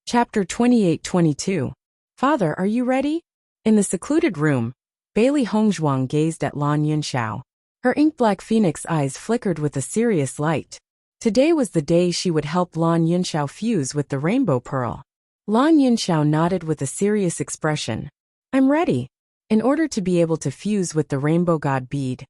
Chapter 28-22. Father, are you ready? In the secluded room, Bailey Hongzhuang gazed at Lan Yunxiao. Her ink-black phoenix eyes flickered with a serious light. Today was the day she would help Lan Yunxiao fuse with the rainbow pearl. Lan Yunxiao nodded with a serious expression. I'm ready. In order to be able to fuse with the rainbow god bead,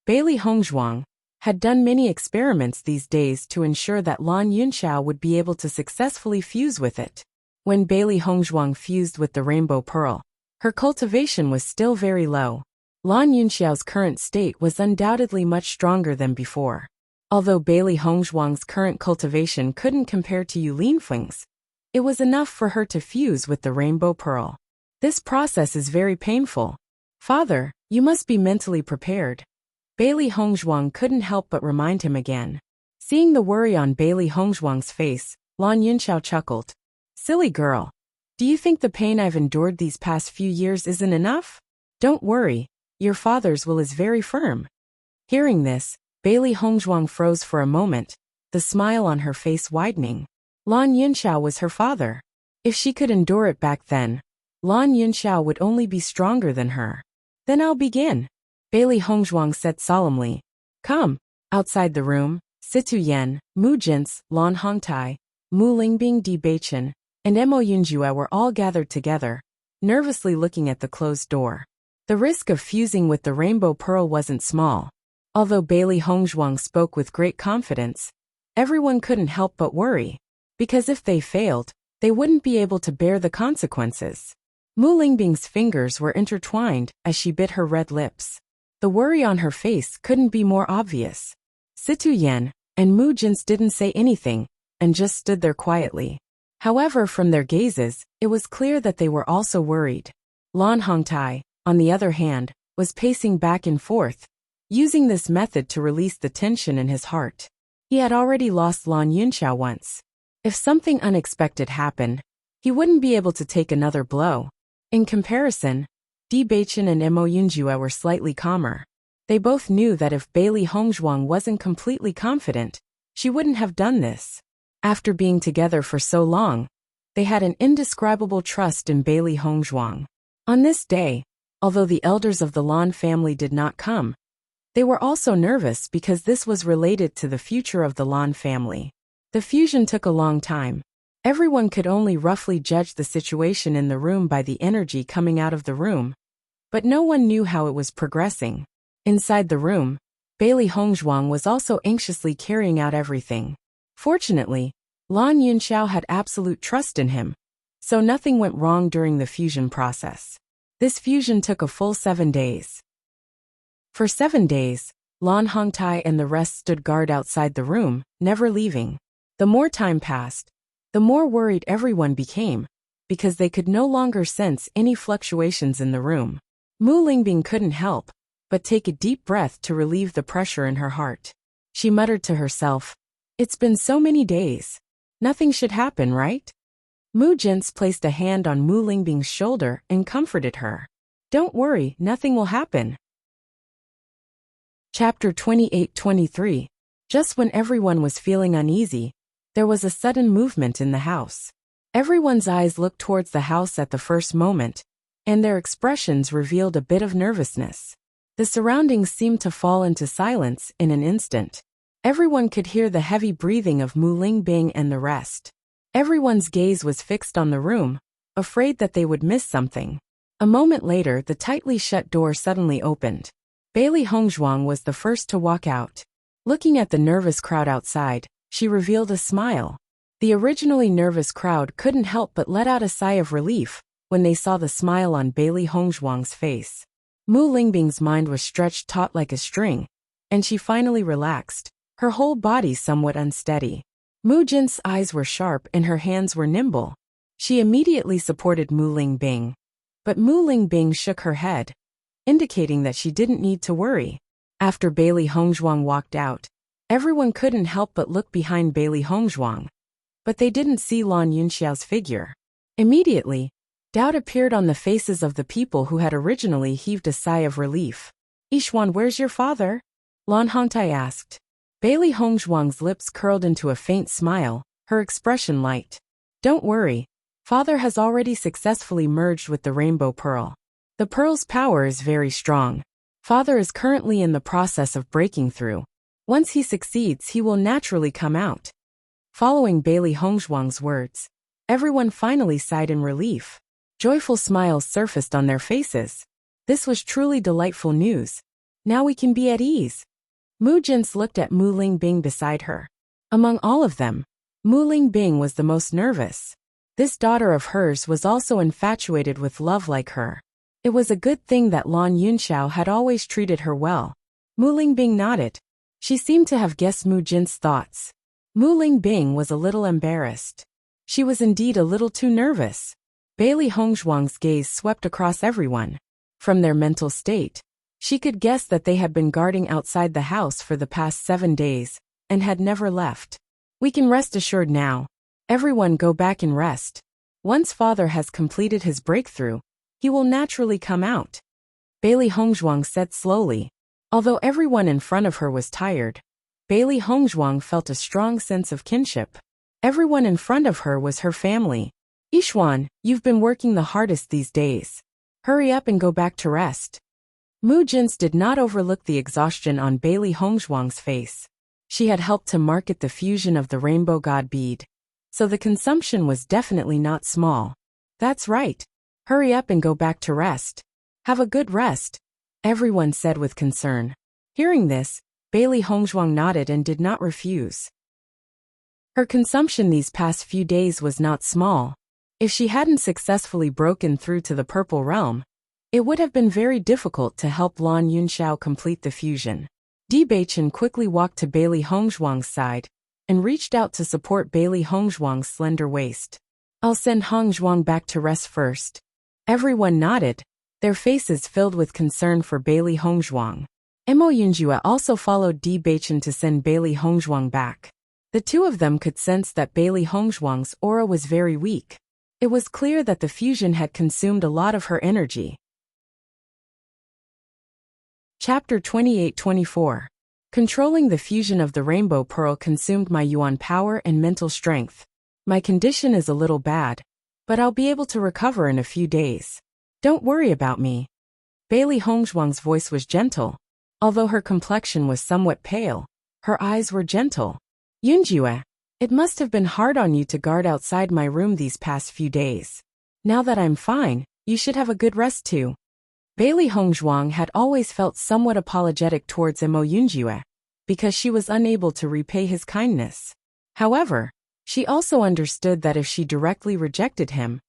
Bailey Hongzhuang had done many experiments these days to ensure that Lan Yunxiao would be able to successfully fuse with it. When Bailey Hongzhuang fused with the rainbow pearl, her cultivation was still very low. Lan Yunxiao's current state was undoubtedly much stronger than before. Although Bailey Hongzhuang's current cultivation couldn't compare to Yu Linfeng's, it was enough for her to fuse with the rainbow pearl. This process is very painful. Father, you must be mentally prepared. Bailey Hongzhuang couldn't help but remind him again. Seeing the worry on Bailey Hongzhuang's face, Lan Yunxiao chuckled. Silly girl. Do you think the pain I've endured these past few years isn't enough? Don't worry, your father's will is very firm. Hearing this, Bailey Hongzhuang froze for a moment, the smile on her face widening. Lan Yunxiao was her father. If she could endure it back then, Lan Yunxiao would only be stronger than her. Then I'll begin. Bailey Hongzhuang said solemnly. Come. Outside the room, Situ Yan, Mu Jins, Lan Hongtai, Mu Lingbing Bewitching, and Mo Yunjue were all gathered together, nervously looking at the closed door. The risk of fusing with the rainbow pearl wasn't small. Although Bailey Hongzhuang spoke with great confidence, everyone couldn't help but worry. Because if they failed, they wouldn't be able to bear the consequences. Mu Lingbing's fingers were intertwined as she bit her red lips. The worry on her face couldn't be more obvious. Situ Yan and Mu Jins didn't say anything, and just stood there quietly. However, from their gazes, it was clear that they were also worried. Lan Hongtai, on the other hand, was pacing back and forth, using this method to release the tension in his heart. He had already lost Lan Yunxiao once. If something unexpected happened, he wouldn't be able to take another blow. In comparison, Bewitching and Mo Yunjue were slightly calmer. They both knew that if Bailey Hongzhuang wasn't completely confident, she wouldn't have done this. After being together for so long, they had an indescribable trust in Bailey Hongzhuang. On this day, although the elders of the Lan family did not come, they were also nervous because this was related to the future of the Lan family. The fusion took a long time. Everyone could only roughly judge the situation in the room by the energy coming out of the room, but no one knew how it was progressing. Inside the room, Bailey Hongzhuang was also anxiously carrying out everything. Fortunately, Lan Yunxiao had absolute trust in him, so nothing went wrong during the fusion process. This fusion took a full 7 days. For 7 days, Lan Hongtai and the rest stood guard outside the room, never leaving. The more time passed, the more worried everyone became, because they could no longer sense any fluctuations in the room. Mu Lingbing couldn't help but take a deep breath to relieve the pressure in her heart. She muttered to herself, It's been so many days. Nothing should happen, right? Mu Jins placed a hand on Mu Lingbing's shoulder and comforted her. Don't worry, nothing will happen. Chapter 28-23. Just when everyone was feeling uneasy, there was a sudden movement in the house. Everyone's eyes looked towards the house at the first moment, and their expressions revealed a bit of nervousness. The surroundings seemed to fall into silence in an instant. Everyone could hear the heavy breathing of Mu Lingbing and the rest. Everyone's gaze was fixed on the room, afraid that they would miss something. A moment later, the tightly shut door suddenly opened. Bailey Hongzhuang was the first to walk out. Looking at the nervous crowd outside, she revealed a smile. The originally nervous crowd couldn't help but let out a sigh of relief when they saw the smile on Bailey Hongzhuang's face. Mu Lingbing's mind was stretched taut like a string, and she finally relaxed, her whole body somewhat unsteady. Mu Jin's eyes were sharp and her hands were nimble. She immediately supported Mu Lingbing. But Mu Lingbing shook her head, indicating that she didn't need to worry. After Bailey Hongzhuang walked out, everyone couldn't help but look behind Bailey Hongzhuang. But they didn't see Lan Yunxiao's figure. Immediately, doubt appeared on the faces of the people who had originally heaved a sigh of relief. Yishuan, where's your father? Lan Hongtai asked. Bailey Hongzhuang's lips curled into a faint smile, her expression light. Don't worry, Father has already successfully merged with the Rainbow Pearl. The Pearl's power is very strong. Father is currently in the process of breaking through. Once he succeeds, he will naturally come out. Following Bailey Hongzhuang's words, everyone finally sighed in relief. Joyful smiles surfaced on their faces. This was truly delightful news. Now we can be at ease. Mu Jins looked at Mu Lingbing beside her. Among all of them, Mu Lingbing was the most nervous. This daughter of hers was also infatuated with love like her. It was a good thing that Lan Yunxiao had always treated her well. Mu Lingbing nodded. She seemed to have guessed Mu Jin's thoughts. Mu Lingbing was a little embarrassed. She was indeed a little too nervous. Bailey Hongzhuang's gaze swept across everyone. From their mental state, she could guess that they had been guarding outside the house for the past 7 days, and had never left. We can rest assured now. Everyone go back and rest. Once Father has completed his breakthrough, he will naturally come out. Bailey Hongzhuang said slowly. Although everyone in front of her was tired, Bailey Hongzhuang felt a strong sense of kinship. Everyone in front of her was her family. Yishuan, you've been working the hardest these days. Hurry up and go back to rest. Mu Jins did not overlook the exhaustion on Bailey Hongzhuang's face. She had helped to market the fusion of the Rainbow God bead, so the consumption was definitely not small. That's right. Hurry up and go back to rest. Have a good rest, everyone said with concern. Hearing this, Bailey Hongzhuang nodded and did not refuse. Her consumption these past few days was not small. If she hadn't successfully broken through to the Purple Realm, it would have been very difficult to help Lan Yunxiao complete the fusion. Bewitching quickly walked to Bailey Hongzhuang's side and reached out to support Bailey Hongzhuang's slender waist. I'll send Hongzhuang back to rest first. Everyone nodded, their faces filled with concern for Bailey Hongzhuang. Mo Yunjue also followed Bewitching to send Bailey Hongzhuang back. The two of them could sense that Bailey Hongzhuang's aura was very weak. It was clear that the fusion had consumed a lot of her energy. Chapter 28-24. Controlling the fusion of the Rainbow Pearl consumed my yuan power and mental strength. My condition is a little bad, but I'll be able to recover in a few days. Don't worry about me. Bailey Hongzhuang's voice was gentle. Although her complexion was somewhat pale, her eyes were gentle. Yunjue, it must have been hard on you to guard outside my room these past few days. Now that I'm fine, you should have a good rest too. Bailey Hongzhuang had always felt somewhat apologetic towards Mo Yunjue, because she was unable to repay his kindness. However, she also understood that if she directly rejected him,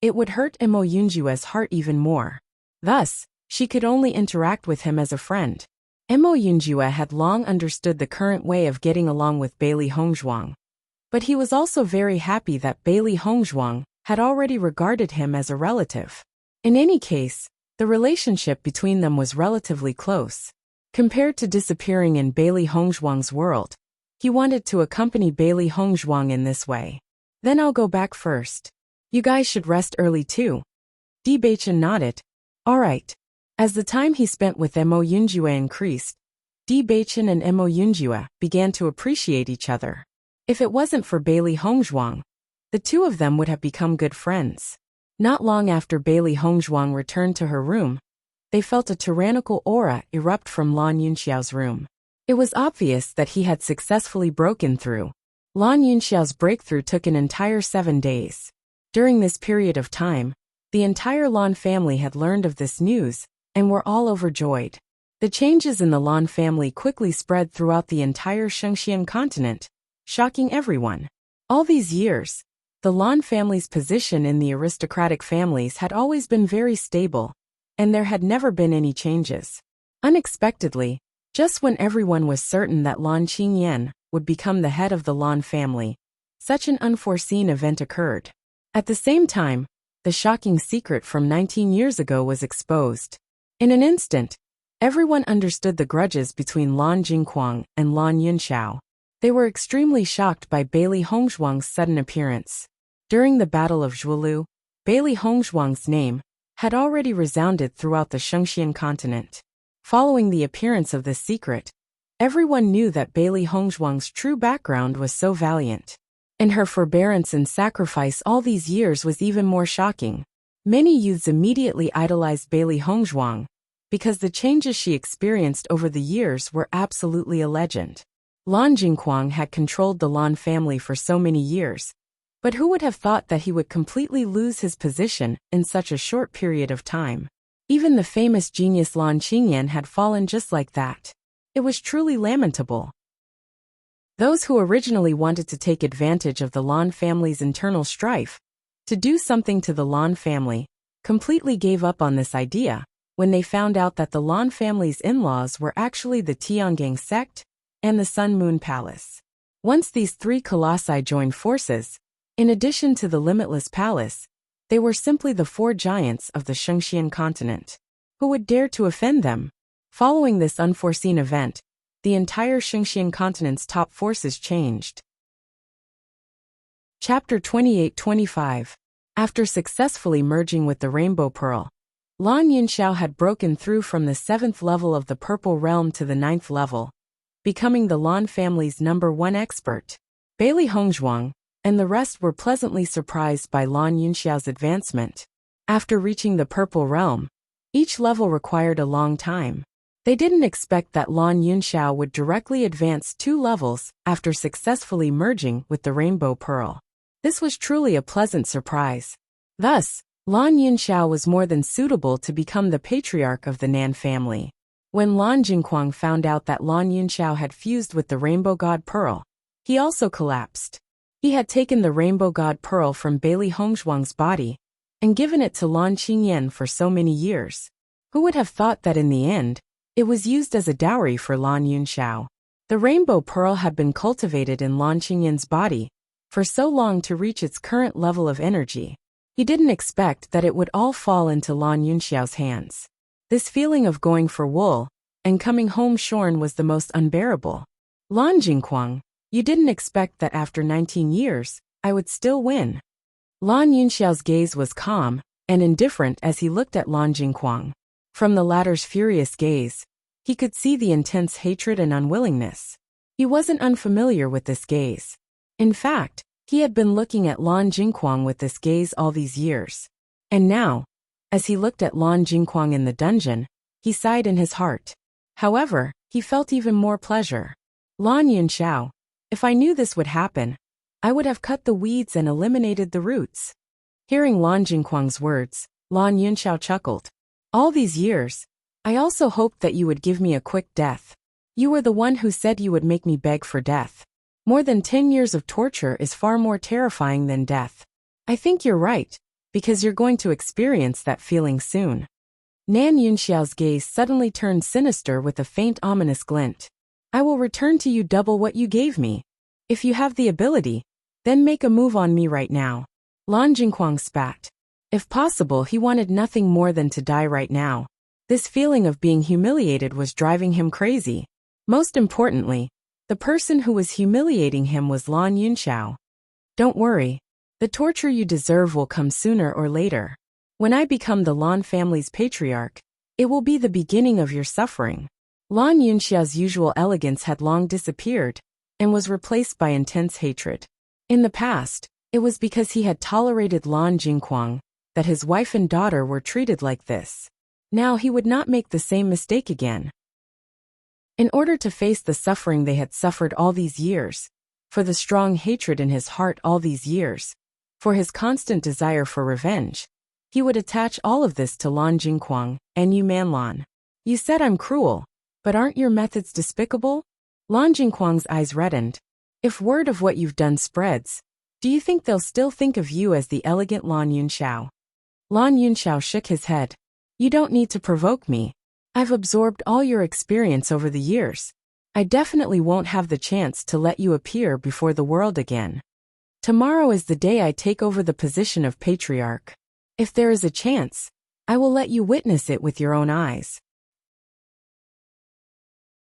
it would hurt Mo Yunjue's heart even more. Thus, she could only interact with him as a friend. Mo Yunjue had long understood the current way of getting along with Bailey Hongzhuang. But he was also very happy that Bailey Hongzhuang had already regarded him as a relative. In any case, the relationship between them was relatively close. Compared to disappearing in Bailey Hongzhuang's world, he wanted to accompany Bailey Hongzhuang in this way. Then I'll go back first. You guys should rest early too. Bewitching nodded. All right. As the time he spent with Mo Yunjue increased, Bewitching and Mo Yunjue began to appreciate each other. If it wasn't for Bailey Hongzhuang, the two of them would have become good friends. Not long after Bailey Hongzhuang returned to her room, they felt a tyrannical aura erupt from Lan Yunxiao's room. It was obvious that he had successfully broken through. Lan Yunxiao's breakthrough took an entire 7 days. During this period of time, the entire Lan family had learned of this news and were all overjoyed. The changes in the Lan family quickly spread throughout the entire Shengxian continent, shocking everyone. All these years, the Lan family's position in the aristocratic families had always been very stable, and there had never been any changes. Unexpectedly, just when everyone was certain that Lan Qingyan would become the head of the Lan family, such an unforeseen event occurred. At the same time, the shocking secret from 19 years ago was exposed. In an instant, everyone understood the grudges between Lan Jingquang and Lan Yunxiao. They were extremely shocked by Bailey Hongzhuang's sudden appearance. During the Battle of Zhuolu, Bailey Hongzhuang's name had already resounded throughout the Shengxian continent. Following the appearance of this secret, everyone knew that Bailey Hongzhuang's true background was so valiant. And her forbearance and sacrifice all these years was even more shocking. Many youths immediately idolized Bailey Hongzhuang, because the changes she experienced over the years were absolutely a legend. Lan Jingquang had controlled the Lan family for so many years, but who would have thought that he would completely lose his position in such a short period of time? Even the famous genius Lan Qingyan had fallen just like that. It was truly lamentable. Those who originally wanted to take advantage of the Lan family's internal strife, to do something to the Lan family, completely gave up on this idea when they found out that the Lan family's in-laws were actually the Tiangang sect and the Sun Moon Palace. Once these three colossi joined forces, in addition to the Limitless Palace, they were simply the four giants of the Shengxian continent. Who would dare to offend them? Following this unforeseen event, the entire Shengxian continent's top forces changed. Chapter 28-25. After successfully merging with the Rainbow Pearl, Lan Yunxiao had broken through from the 7th level of the Purple Realm to the 9th level, becoming the Lan family's #1 expert. Bailey Hongzhuang and the rest were pleasantly surprised by Lan Yunxiao's advancement. After reaching the Purple Realm, each level required a long time. They didn't expect that Lan Yunxiao would directly advance 2 levels after successfully merging with the Rainbow Pearl. This was truly a pleasant surprise. Thus, Lan Yunxiao was more than suitable to become the patriarch of the Nan family. When Lan Jingquang found out that Lan Yunxiao had fused with the Rainbow God Pearl, he also collapsed. He had taken the Rainbow God Pearl from Bailey Hongzhuang's body and given it to Lan Qingyan for so many years. Who would have thought that in the end, it was used as a dowry for Lan Yunxiao? The Rainbow Pearl had been cultivated in Lan Qingyan's body for so long to reach its current level of energy. He didn't expect that it would all fall into Lan Yunxiao's hands. This feeling of going for wool and coming home shorn was the most unbearable. Lan Jingquang, you didn't expect that after 19 years, I would still win. Lan Yunxiao's gaze was calm and indifferent as he looked at Lan Jingquang. From the latter's furious gaze, he could see the intense hatred and unwillingness. He wasn't unfamiliar with this gaze. In fact, he had been looking at Lan Jingquang with this gaze all these years. And now, as he looked at Lan Jingquang in the dungeon, he sighed in his heart. However, he felt even more pleasure. Lan Yunxiao, if I knew this would happen, I would have cut the weeds and eliminated the roots. Hearing Lan Jingquang's words, Lan Yunxiao chuckled. All these years, I also hoped that you would give me a quick death. You were the one who said you would make me beg for death. More than 10 years of torture is far more terrifying than death. I think you're right, because you're going to experience that feeling soon. Nan Yunxiao's gaze suddenly turned sinister with a faint ominous glint. I will return to you double what you gave me. If you have the ability, then make a move on me right now. Lan Jingquang spat. If possible, he wanted nothing more than to die right now. This feeling of being humiliated was driving him crazy. Most importantly, the person who was humiliating him was Lan Yunxiao. Don't worry. The torture you deserve will come sooner or later. When I become the Lan family's patriarch, it will be the beginning of your suffering. Lan Yunxiao's usual elegance had long disappeared and was replaced by intense hatred. In the past, it was because he had tolerated Lan Jingquang that his wife and daughter were treated like this. Now he would not make the same mistake again. In order to face the suffering they had suffered all these years, for the strong hatred in his heart all these years, for his constant desire for revenge, he would attach all of this to Lan Jingquang and Yu Manlan. You said I'm cruel, but aren't your methods despicable? Lan Jingquang's eyes reddened. If word of what you've done spreads, do you think they'll still think of you as the elegant Lan Yunxiao? Lan Yunxiao shook his head. You don't need to provoke me. I've absorbed all your experience over the years. I definitely won't have the chance to let you appear before the world again. Tomorrow is the day I take over the position of patriarch. If there is a chance, I will let you witness it with your own eyes.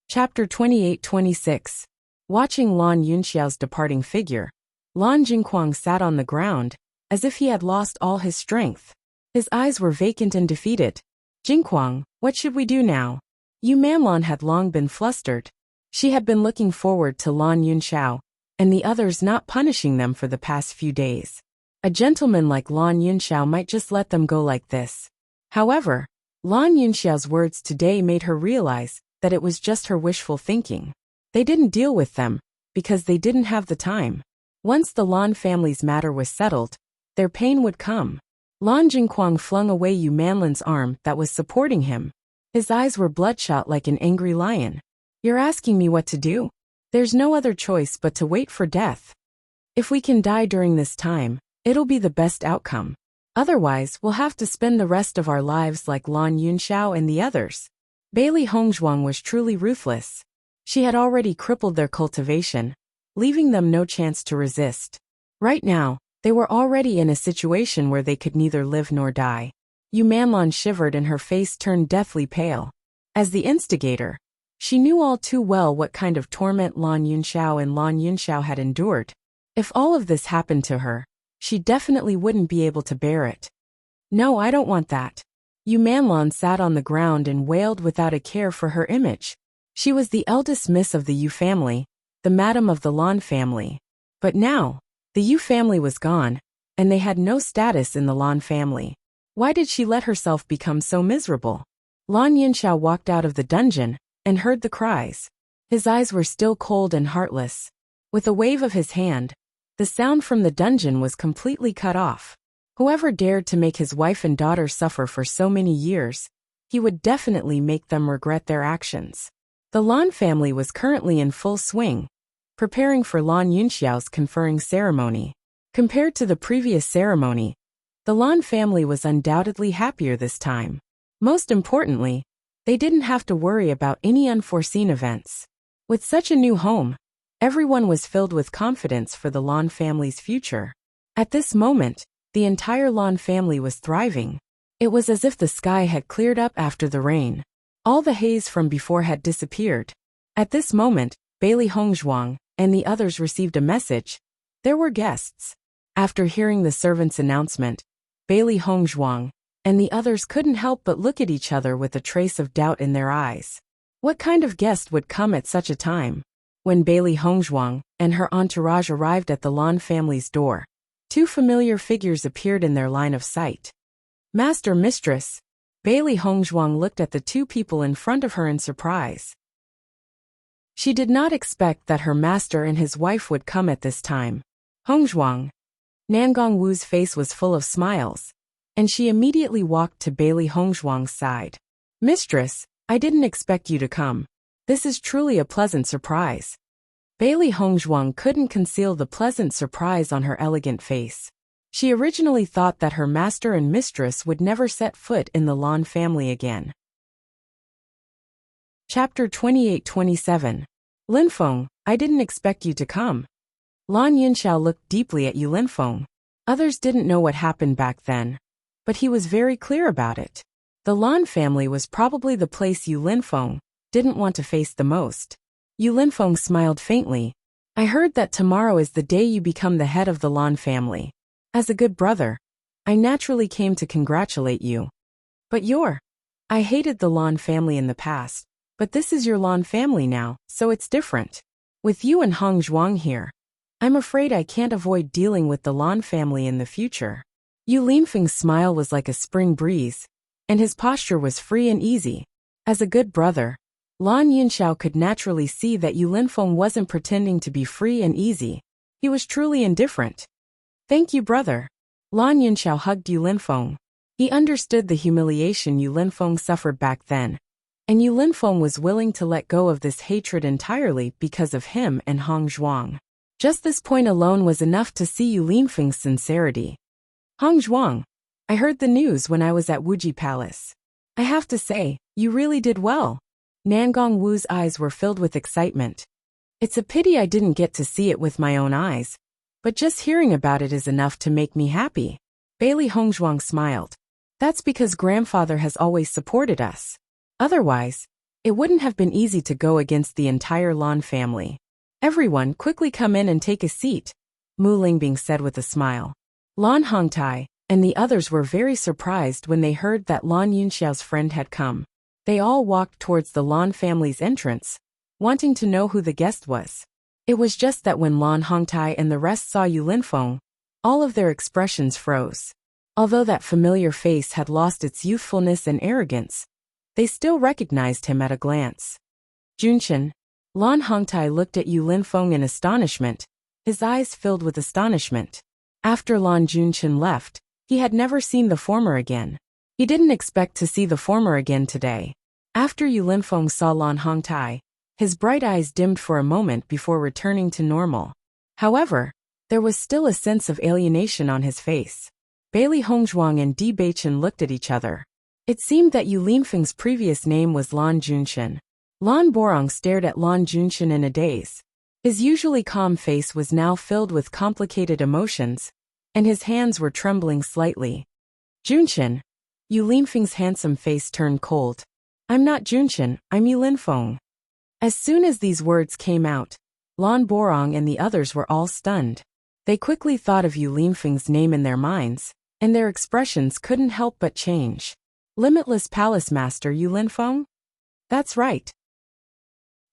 Chapter 28-26. Watching Lan Yunxiao's departing figure, Lan Jingquang sat on the ground, as if he had lost all his strength. His eyes were vacant and defeated. Jingquang, what should we do now? Yu Manlan had long been flustered. She had been looking forward to Lan Yunxiao and the others not punishing them for the past few days. A gentleman like Lan Yunxiao might just let them go like this. However, Lan Yunxiao's words today made her realize that it was just her wishful thinking. They didn't deal with them, because they didn't have the time. Once the Lan family's matter was settled, their pain would come. Lan Jingquang flung away Yu Manlan's arm that was supporting him. His eyes were bloodshot like an angry lion. You're asking me what to do? There's no other choice but to wait for death. If we can die during this time, it'll be the best outcome. Otherwise, we'll have to spend the rest of our lives like Lan Yunxiao and the others. Bailey Hongzhuang was truly ruthless. She had already crippled their cultivation, leaving them no chance to resist. Right now, they were already in a situation where they could neither live nor die. Yu Manlan shivered and her face turned deathly pale. As the instigator, she knew all too well what kind of torment Lan Yunxiao and Lan Yunxiao had endured. If all of this happened to her, she definitely wouldn't be able to bear it. No, I don't want that. Yu Manlan sat on the ground and wailed without a care for her image. She was the eldest miss of the Yu family, the madam of the Lan family. But now, the Yu family was gone, and they had no status in the Lan family. Why did she let herself become so miserable? Lan Yunxiao walked out of the dungeon and heard the cries. His eyes were still cold and heartless. With a wave of his hand, the sound from the dungeon was completely cut off. Whoever dared to make his wife and daughter suffer for so many years, he would definitely make them regret their actions. The Lan family was currently in full swing, preparing for Lan Yunxiao's conferring ceremony. Compared to the previous ceremony, the Lan family was undoubtedly happier this time. Most importantly, they didn't have to worry about any unforeseen events. With such a new home, everyone was filled with confidence for the Lan family's future. At this moment, the entire Lan family was thriving. It was as if the sky had cleared up after the rain. All the haze from before had disappeared. At this moment, Bailey Hongzhuang and the others received a message. There were guests. After hearing the servant's announcement, Bailey Hongzhuang and the others couldn't help but look at each other with a trace of doubt in their eyes. What kind of guest would come at such a time? When Bailey Hongzhuang and her entourage arrived at the Lan family's door, two familiar figures appeared in their line of sight. Master, mistress. Bailey Hongzhuang looked at the two people in front of her in surprise. She did not expect that her master and his wife would come at this time. Hongzhuang. Nangong Wu's face was full of smiles, and she immediately walked to Bailey Hongzhuang's side. Mistress, I didn't expect you to come. This is truly a pleasant surprise. Bailey Hongzhuang couldn't conceal the pleasant surprise on her elegant face. She originally thought that her master and mistress would never set foot in the Lan family again. Chapter 28-27. Linfeng, I didn't expect you to come. Lan Yunxiao looked deeply at Yu Linfeng. Others didn't know what happened back then, but he was very clear about it. The Lan family was probably the place Yu Linfeng didn't want to face the most. Yu Linfeng smiled faintly. I heard that tomorrow is the day you become the head of the Lan family. As a good brother, I naturally came to congratulate you. But I hated the Lan family in the past, but this is your Lan family now, so it's different. With you and Hong Zhuang here, I'm afraid I can't avoid dealing with the Lan family in the future. Yu Linfeng's smile was like a spring breeze, and his posture was free and easy. As a good brother, Lan Yunxiao could naturally see that Yu Linfeng wasn't pretending to be free and easy. He was truly indifferent. Thank you, brother. Lan Yunxiao hugged Yu Linfeng. He understood the humiliation Yu Linfeng suffered back then, and Yu Linfeng was willing to let go of this hatred entirely because of him and Hong Zhuang. Just this point alone was enough to see Yu Linfeng's sincerity. Hong Zhuang, I heard the news when I was at Wuji Palace. I have to say, you really did well. Nangong Wu's eyes were filled with excitement. It's a pity I didn't get to see it with my own eyes, but just hearing about it is enough to make me happy. Bailey Hongzhuang smiled. That's because grandfather has always supported us. Otherwise, it wouldn't have been easy to go against the entire Lan family. Everyone, quickly come in and take a seat, Mu Lingbing said with a smile. Lan Hongtai and the others were very surprised when they heard that Lan Yunxiao's friend had come. They all walked towards the Lan family's entrance, wanting to know who the guest was. It was just that when Lan Hongtai and the rest saw Yu Linfeng, all of their expressions froze. Although that familiar face had lost its youthfulness and arrogance, they still recognized him at a glance. Junshin. Lan Hongtai looked at Yu Linfeng in astonishment, his eyes filled with astonishment. After Lan Junshin left, he had never seen the former again. He didn't expect to see the former again today. After Yu Linfeng saw Lan Hongtai, his bright eyes dimmed for a moment before returning to normal. However, there was still a sense of alienation on his face. Bailey Hongzhuang and Di Beichen looked at each other. It seemed that Yu Linfeng's previous name was Lan Junshin. Lan Borong stared at Lan Junshin in a daze. His usually calm face was now filled with complicated emotions, and his hands were trembling slightly. Junshin. Yu Linfeng's handsome face turned cold. I'm not Junshin, I'm Yu Linfeng. As soon as these words came out, Lan Borong and the others were all stunned. They quickly thought of Yu Linfeng's name in their minds, and their expressions couldn't help but change. Limitless Palace Master Yu Linfeng? That's right.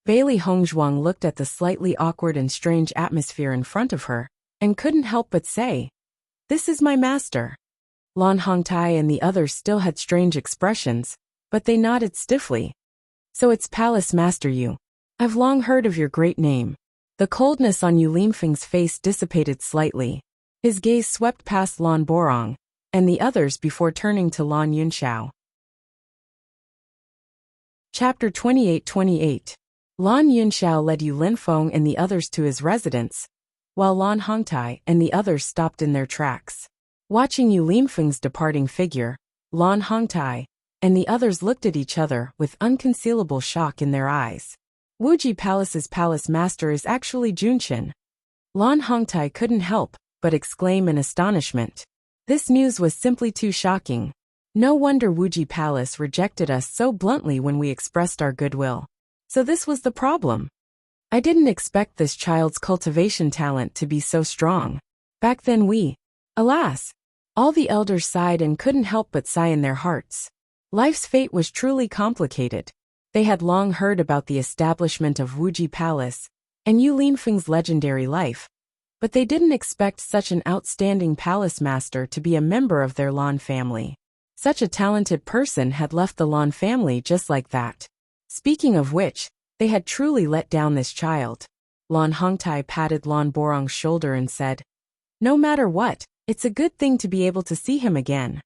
Bailey Hongzhuang looked at the slightly awkward and strange atmosphere in front of her, and couldn't help but say, "This is my master." Lan Hongtai and the others still had strange expressions, but they nodded stiffly. So it's Palace Master Yu. I've long heard of your great name. The coldness on Yu Linfeng's face dissipated slightly. His gaze swept past Lan Borong and the others before turning to Lan Yunxiao. Chapter 28-28. Lan Yunxiao led Yu Linfeng and the others to his residence, while Lan Hongtai and the others stopped in their tracks. Watching Yu Linfeng's departing figure, Lan Hongtai and the others looked at each other with unconcealable shock in their eyes. Wuji Palace's palace master is actually Junshin. Lan Hongtai couldn't help but exclaim in astonishment. This news was simply too shocking. No wonder Wuji Palace rejected us so bluntly when we expressed our goodwill. So this was the problem. I didn't expect this child's cultivation talent to be so strong. Back then alas, all the elders sighed and couldn't help but sigh in their hearts. Life's fate was truly complicated. They had long heard about the establishment of Wuji Palace and Yu Linfeng's legendary life, but they didn't expect such an outstanding palace master to be a member of their Lan family. Such a talented person had left the Lan family just like that. Speaking of which, they had truly let down this child. Lan Hongtai patted Lan Borong's shoulder and said, "No matter what, it's a good thing to be able to see him again."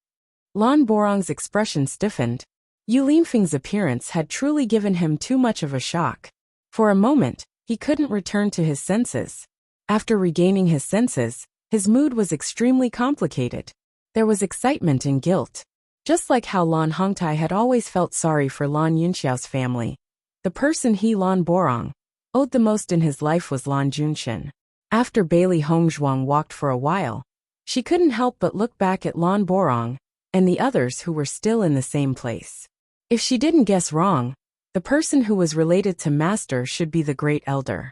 Lan Borong's expression stiffened. Yu Linfeng's appearance had truly given him too much of a shock. For a moment, he couldn't return to his senses. After regaining his senses, his mood was extremely complicated. There was excitement and guilt. Just like how Lan Hongtai had always felt sorry for Lan Yunxiao's family, the person he, Lan Borong, owed the most in his life was Lan Junshin. After Bailey Hongzhuang walked for a while, she couldn't help but look back at Lan Borong and the others who were still in the same place. If she didn't guess wrong, the person who was related to Master should be the Great Elder.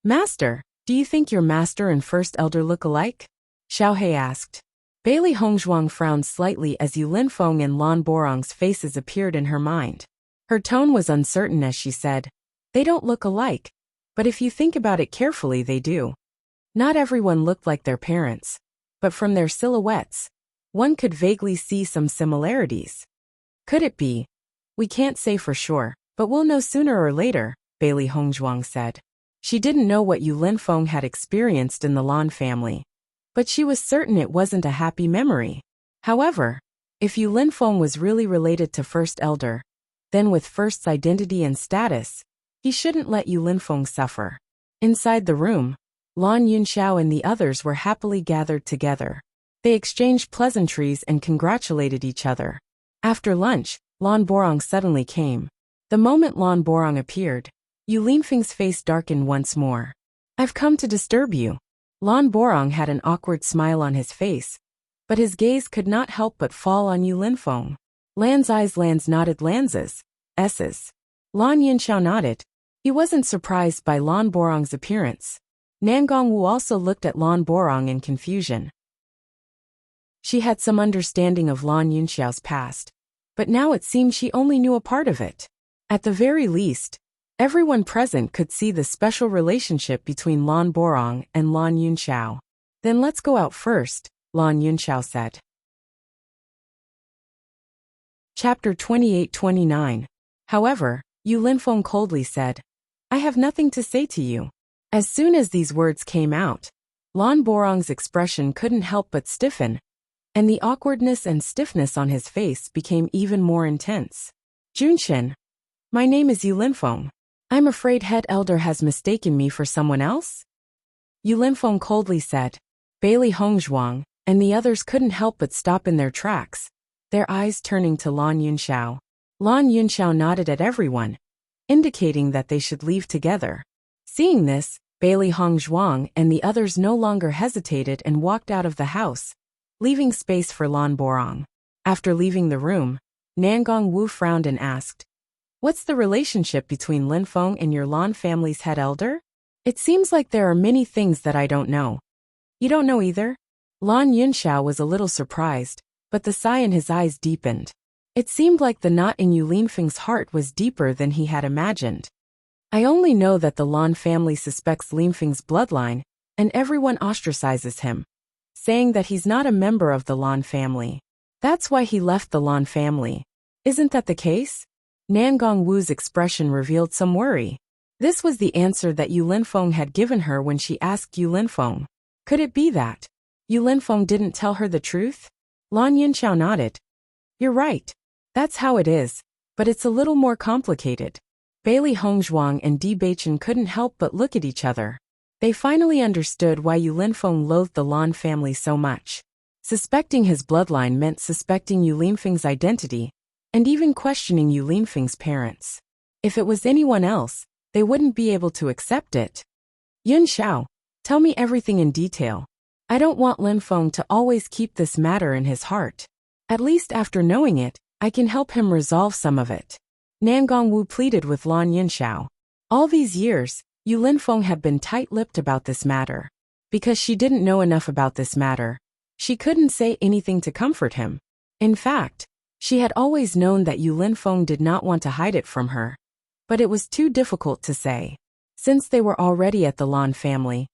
"Master, do you think your Master and First Elder look alike?" Xiaohei asked. Bailey Hongzhuang frowned slightly as Yu Linfeng and Lan Borong's faces appeared in her mind. Her tone was uncertain as she said, "They don't look alike, but if you think about it carefully they do. Not everyone looked like their parents, but from their silhouettes, one could vaguely see some similarities." "Could it be? We can't say for sure, but we'll know sooner or later," Bailey Hongzhuang said. She didn't know what Yu Linfeng had experienced in the Lan family, but she was certain it wasn't a happy memory. However, if Yu Linfeng was really related to First Elder, then with First's identity and status, he shouldn't let Yu Linfeng suffer. Inside the room, Lan Yunxiao and the others were happily gathered together. They exchanged pleasantries and congratulated each other. After lunch, Lan Borong suddenly came. The moment Lan Borong appeared, Yu Linfeng's face darkened once more. "I've come to disturb you." Lan Borong had an awkward smile on his face, but his gaze could not help but fall on Yu Linfeng. Lan's eyes nodded Lan's S's. Lan Yunxiao nodded. He wasn't surprised by Lan Borong's appearance. Nangong Wu also looked at Lan Borong in confusion. She had some understanding of Lan Yunxiao's past, but now it seemed she only knew a part of it. At the very least, Everyone present could see the special relationship between Lan Borong and Lan Yunxiao. Then let's go out first, Lan Yunxiao said. Chapter 28-29. However, Yu Linfeng coldly said, I have nothing to say to you. As soon as these words came out, Lan Borong's expression couldn't help but stiffen, and the awkwardness and stiffness on his face became even more intense. Junshin, my name is Yu Linfeng. I'm afraid head elder has mistaken me for someone else? Yu Linfeng coldly said. Bailey Hongzhuang and the others couldn't help but stop in their tracks, their eyes turning to Lan Yunxiao. Lan Yunxiao nodded at everyone, indicating that they should leave together. Seeing this, Bailey Hongzhuang and the others no longer hesitated and walked out of the house, leaving space for Lan Borong. After leaving the room, Nangong Wu frowned and asked, What's the relationship between Linfeng and your Lan family's head elder? It seems like there are many things that I don't know. You don't know either? Lan Yunxiao was a little surprised, but the sigh in his eyes deepened. It seemed like the knot in Yu Linfeng's heart was deeper than he had imagined. I only know that the Lan family suspects Linfeng's bloodline, and everyone ostracizes him, saying that he's not a member of the Lan family. That's why he left the Lan family. Isn't that the case? Nangong Wu's expression revealed some worry. This was the answer that Yu Linfeng had given her when she asked Yu Linfeng. Could it be that Yu Linfeng didn't tell her the truth? Lan Yunxiao nodded. You're right. That's how it is, but it's a little more complicated. Bailey Hongzhuang and Bewitching couldn't help but look at each other. They finally understood why Yu Linfeng loathed the Lan family so much. Suspecting his bloodline meant suspecting Yu Linfeng's identity, and even questioning Yu Linfeng's parents. If it was anyone else, they wouldn't be able to accept it. Yun Xiao, tell me everything in detail. I don't want Linfeng to always keep this matter in his heart. At least after knowing it, I can help him resolve some of it. Nangong Wu pleaded with Lan Yunxiao. All these years, Yu Linfeng had been tight-lipped about this matter. Because she didn't know enough about this matter, she couldn't say anything to comfort him. In fact, she had always known that Yu Linfeng did not want to hide it from her. But it was too difficult to say. Since they were already at the Lan family,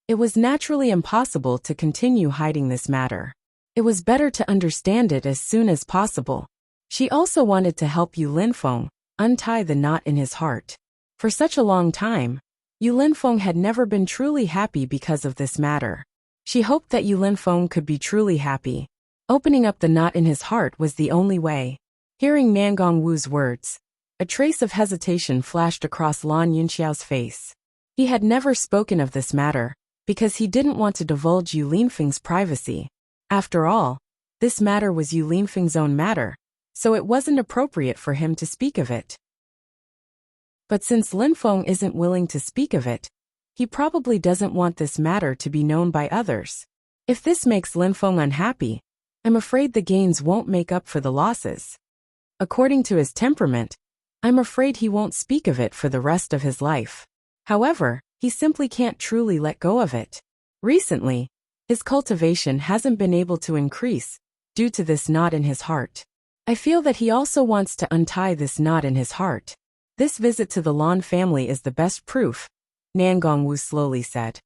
it was naturally impossible to continue hiding this matter. It was better to understand it as soon as possible. She also wanted to help Yu Linfeng untie the knot in his heart. For such a long time, Yu Linfeng had never been truly happy because of this matter. She hoped that Yu Linfeng could be truly happy. Opening up the knot in his heart was the only way. Hearing Nangong Wu's words, a trace of hesitation flashed across Lan Yunxiao's face. He had never spoken of this matter, because he didn't want to divulge Yu Linfeng's privacy. After all, this matter was Yu Linfeng's own matter, so it wasn't appropriate for him to speak of it. But since Linfeng isn't willing to speak of it, he probably doesn't want this matter to be known by others. If this makes Linfeng unhappy, I'm afraid the gains won't make up for the losses. According to his temperament, I'm afraid he won't speak of it for the rest of his life. However, he simply can't truly let go of it. Recently, his cultivation hasn't been able to increase due to this knot in his heart. I feel that he also wants to untie this knot in his heart. This visit to the Lan family is the best proof, Nangong Wu slowly said.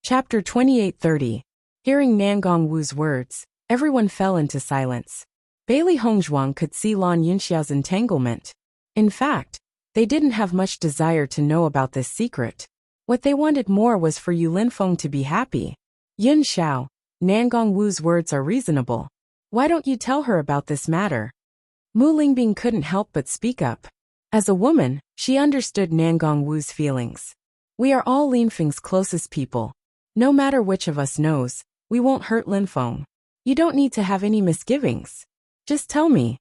Chapter 28-30. Hearing Nangong Wu's words, everyone fell into silence. Bailey Hongzhuang could see Lan Yunxiao's entanglement. In fact, they didn't have much desire to know about this secret. What they wanted more was for Yu Linfeng to be happy. Yun Xiao, Nangong Wu's words are reasonable. Why don't you tell her about this matter? Mu Lingbing couldn't help but speak up. As a woman, she understood Nangong Wu's feelings. We are all Linfeng's closest people. No matter which of us knows, we won't hurt Linfeng. You don't need to have any misgivings. Just tell me.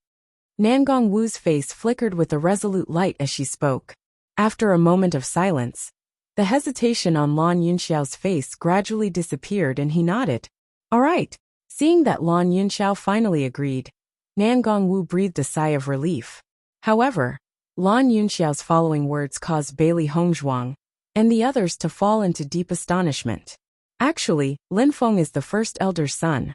Nangong Wu's face flickered with a resolute light as she spoke. After a moment of silence, the hesitation on Lan Yunxiao's face gradually disappeared and he nodded. All right. Seeing that Lan Yunxiao finally agreed, Nangong Wu breathed a sigh of relief. However, Lan Yunxiao's following words caused Bailey Hongzhuang and the others to fall into deep astonishment. Actually, Linfeng is the first elder son.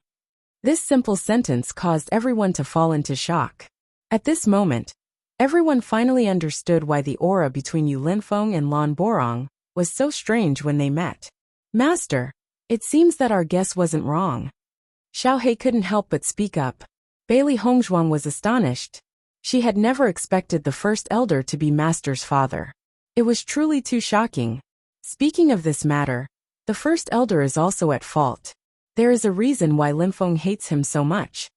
This simple sentence caused everyone to fall into shock. At this moment, Everyone finally understood why the aura between Yu Linfeng and Lan Borong was so strange when they met. Master, it seems that our guess wasn't wrong. Xiao He couldn't help but speak up. Bailey Hongzhuang was astonished. She had never expected the first elder to be Master's father. It was truly too shocking. Speaking of this matter, the first elder is also at fault. There is a reason why Linfeng hates him so much.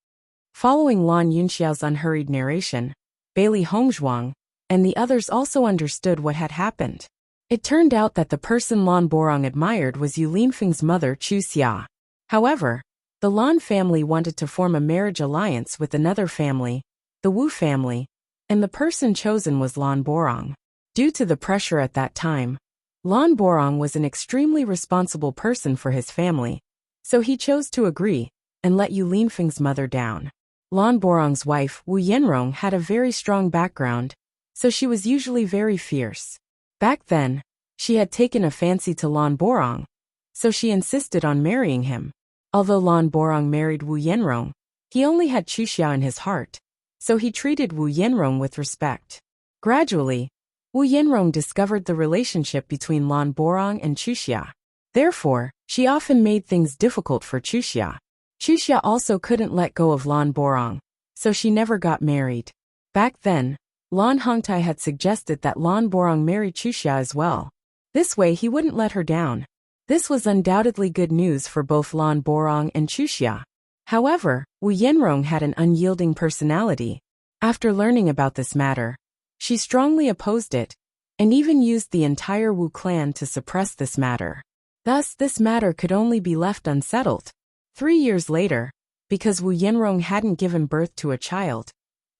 Following Lan Yunxiao's unhurried narration, Bailey Hongzhuang and the others also understood what had happened. It turned out that the person Lan Borong admired was Yu Linfeng's mother Chu Xia. However, the Lan family wanted to form a marriage alliance with another family, the Wu family, and the person chosen was Lan Borong. Due to the pressure at that time, Lan Borong was an extremely responsible person for his family, so he chose to agree and let Yu Linfeng's mother down. Lan Borong's wife Wu Yanrong had a very strong background, so she was usually very fierce. Back then, she had taken a fancy to Lan Borong, so she insisted on marrying him. Although Lan Borong married Wu Yanrong, he only had Chu Xia in his heart, so he treated Wu Yanrong with respect. Gradually, Wu Yanrong discovered the relationship between Lan Borong and Chu Xia. Therefore, she often made things difficult for Chu Xia. Chu Xia also couldn't let go of Lan Borong, so she never got married. Back then, Lan Hongtai had suggested that Lan Borong marry Chu Xia as well. This way he wouldn't let her down. This was undoubtedly good news for both Lan Borong and Chu Xia. However, Wu Yanrong had an unyielding personality. After learning about this matter, she strongly opposed it, and even used the entire Wu clan to suppress this matter. Thus, this matter could only be left unsettled. 3 years later, because Wu Yanrong hadn't given birth to a child,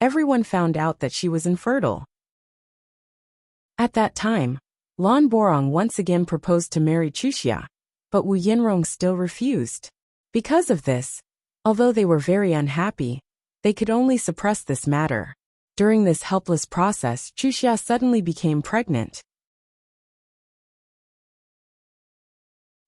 everyone found out that she was infertile. At that time, Lan Borong once again proposed to marry Chu Xia, but Wu Yanrong still refused. Because of this, although they were very unhappy, they could only suppress this matter. During this helpless process, Chu Xia suddenly became pregnant.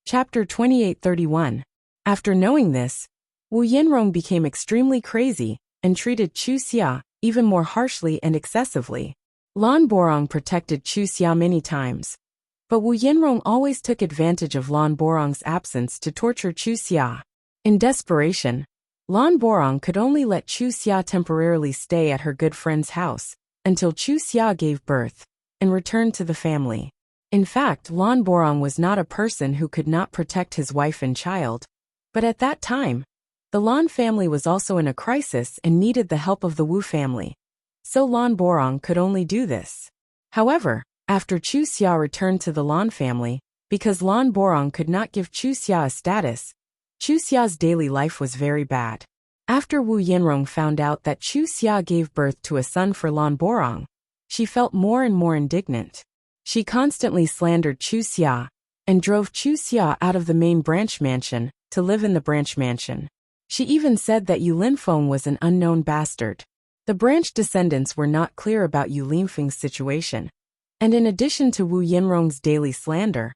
Chapter 2831. After knowing this, Wu Yanrong became extremely crazy and treated Chu Xia even more harshly and excessively. Lan Borong protected Chu Xia many times, but Wu Yanrong always took advantage of Lan Borong's absence to torture Chu Xia. In desperation, Lan Borong could only let Chu Xia temporarily stay at her good friend's house until Chu Xia gave birth and returned to the family. In fact, Lan Borong was not a person who could not protect his wife and child, but at that time, the Lan family was also in a crisis and needed the help of the Wu family, so Lan Borong could only do this. However, after Chu Xia returned to the Lan family, because Lan Borong could not give Chu Xia a status, Chu Xia's daily life was very bad. After Wu Yanrong found out that Chu Xia gave birth to a son for Lan Borong, she felt more and more indignant. She constantly slandered Chu Xia and drove Chu Xia out of the main branch mansion to live in the branch mansion. She even said that Yu Linfeng was an unknown bastard. The branch descendants were not clear about Yu Linfeng's situation, and in addition to Wu Yanrong's daily slander,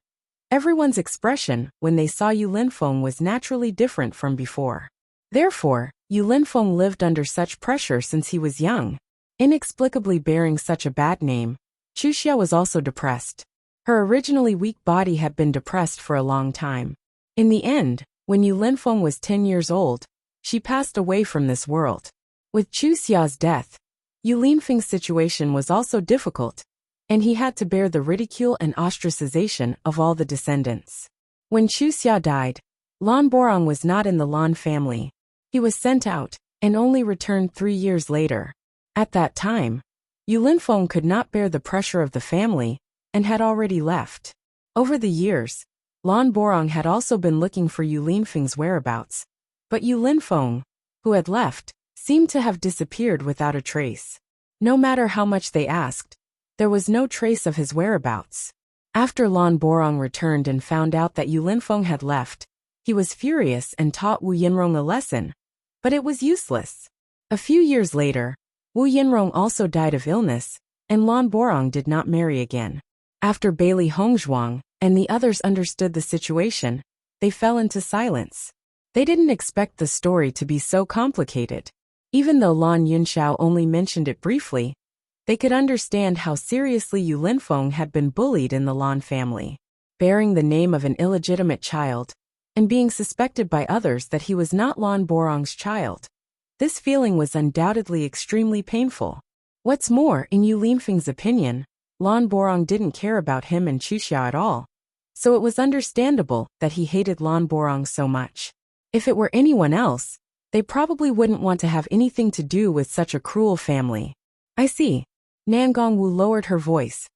everyone's expression when they saw Yu Linfeng was naturally different from before. Therefore, Yu Linfeng lived under such pressure since he was young. Inexplicably bearing such a bad name, Chu Xia was also depressed. Her originally weak body had been depressed for a long time. In the end, when Yu Linfeng was 10 years old, she passed away from this world. With Chu Xia's death, Yu Linfeng's situation was also difficult, and he had to bear the ridicule and ostracization of all the descendants. When Chu Xia died, Lan Borong was not in the Lan family. He was sent out, and only returned 3 years later. At that time, Yu Linfeng could not bear the pressure of the family, and had already left. Over the years, Lan Borong had also been looking for Yu Linfeng's whereabouts, but Yu Linfeng, who had left, seemed to have disappeared without a trace. No matter how much they asked, there was no trace of his whereabouts. After Lan Borong returned and found out that Yu Linfeng had left, he was furious and taught Wu Yanrong a lesson, but it was useless. A few years later, Wu Yanrong also died of illness, and Lan Borong did not marry again. After Bailey Hongzhuang and the others understood the situation, they fell into silence. They didn't expect the story to be so complicated. Even though Lan Yunxiao only mentioned it briefly, They could understand how seriously Yu Linfeng had been bullied in the Lan family, bearing the name of an illegitimate child, and being suspected by others that he was not Lan Borong's child. This feeling was undoubtedly extremely painful. What's more, in Yu Linfeng's opinion, Lan Borong didn't care about him and Wuxia at all, so it was understandable that he hated Lan Borong so much. If it were anyone else, they probably wouldn't want to have anything to do with such a cruel family. I see. Nangongwu lowered her voice.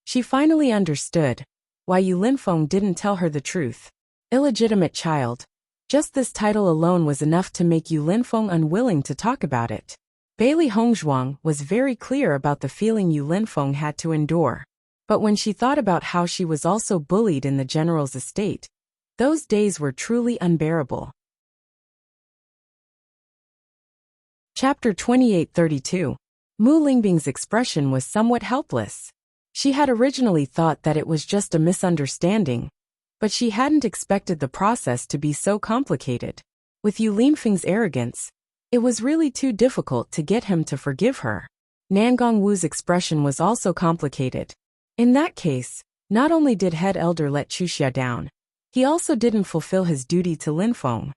She finally understood why Yu Linfeng didn't tell her the truth. Illegitimate child. Just this title alone was enough to make Yu Linfeng unwilling to talk about it. Bailey Hongzhuang was very clear about the feeling Yu Linfeng had to endure. But when she thought about how she was also bullied in the general's estate, those days were truly unbearable. Chapter 2832. Mu Lingbing's expression was somewhat helpless. She had originally thought that it was just a misunderstanding, but she hadn't expected the process to be so complicated. With Yu Linfeng's arrogance, it was really too difficult to get him to forgive her. Nangongwu's expression was also complicated. In that case, not only did head elder let Wuxia down, he also didn't fulfill his duty to Linfeng.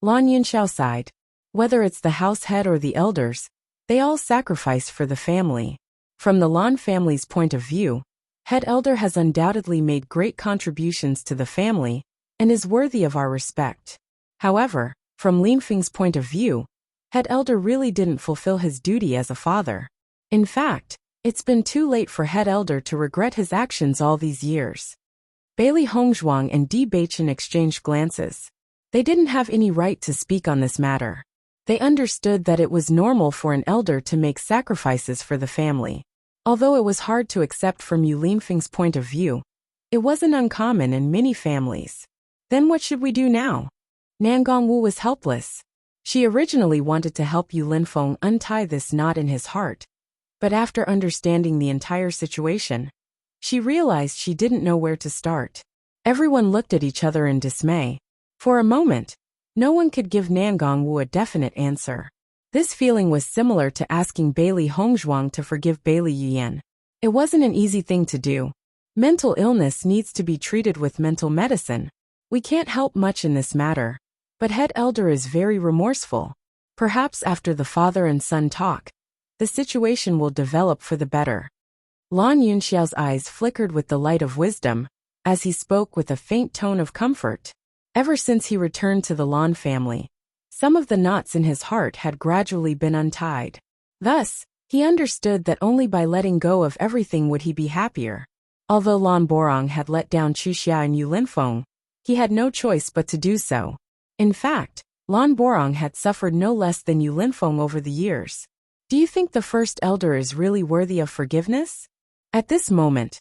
Lan Yunxiao sighed. Whether it's the house head or the elders, they all sacrifice for the family. From the Lan family's point of view, head elder has undoubtedly made great contributions to the family and is worthy of our respect. However, from Linfeng's point of view, head elder really didn't fulfill his duty as a father. In fact, it's been too late for head elder to regret his actions all these years. Bailey Hongzhuang and Bewitching exchanged glances. They didn't have any right to speak on this matter. They understood that it was normal for an elder to make sacrifices for the family. Although it was hard to accept from Yu Linfeng's point of view, it wasn't uncommon in many families. Then what should we do now? Nangongwu was helpless. She originally wanted to help Yu Linfeng untie this knot in his heart, but after understanding the entire situation, she realized she didn't know where to start. Everyone looked at each other in dismay. For a moment, no one could give Nangongwu a definite answer. This feeling was similar to asking Bailey Hongzhuang to forgive Bailey Yuyan. It wasn't an easy thing to do. Mental illness needs to be treated with mental medicine. We can't help much in this matter, but head elder is very remorseful. Perhaps after the father and son talk, the situation will develop for the better. Lan Yunxiao's eyes flickered with the light of wisdom as he spoke with a faint tone of comfort. Ever since he returned to the Lan family, some of the knots in his heart had gradually been untied. Thus, he understood that only by letting go of everything would he be happier. Although Lan Borong had let down Wuxia and Yu Linfeng, he had no choice but to do so. In fact, Lan Borong had suffered no less than Yu Linfeng over the years. Do you think the first elder is really worthy of forgiveness? At this moment,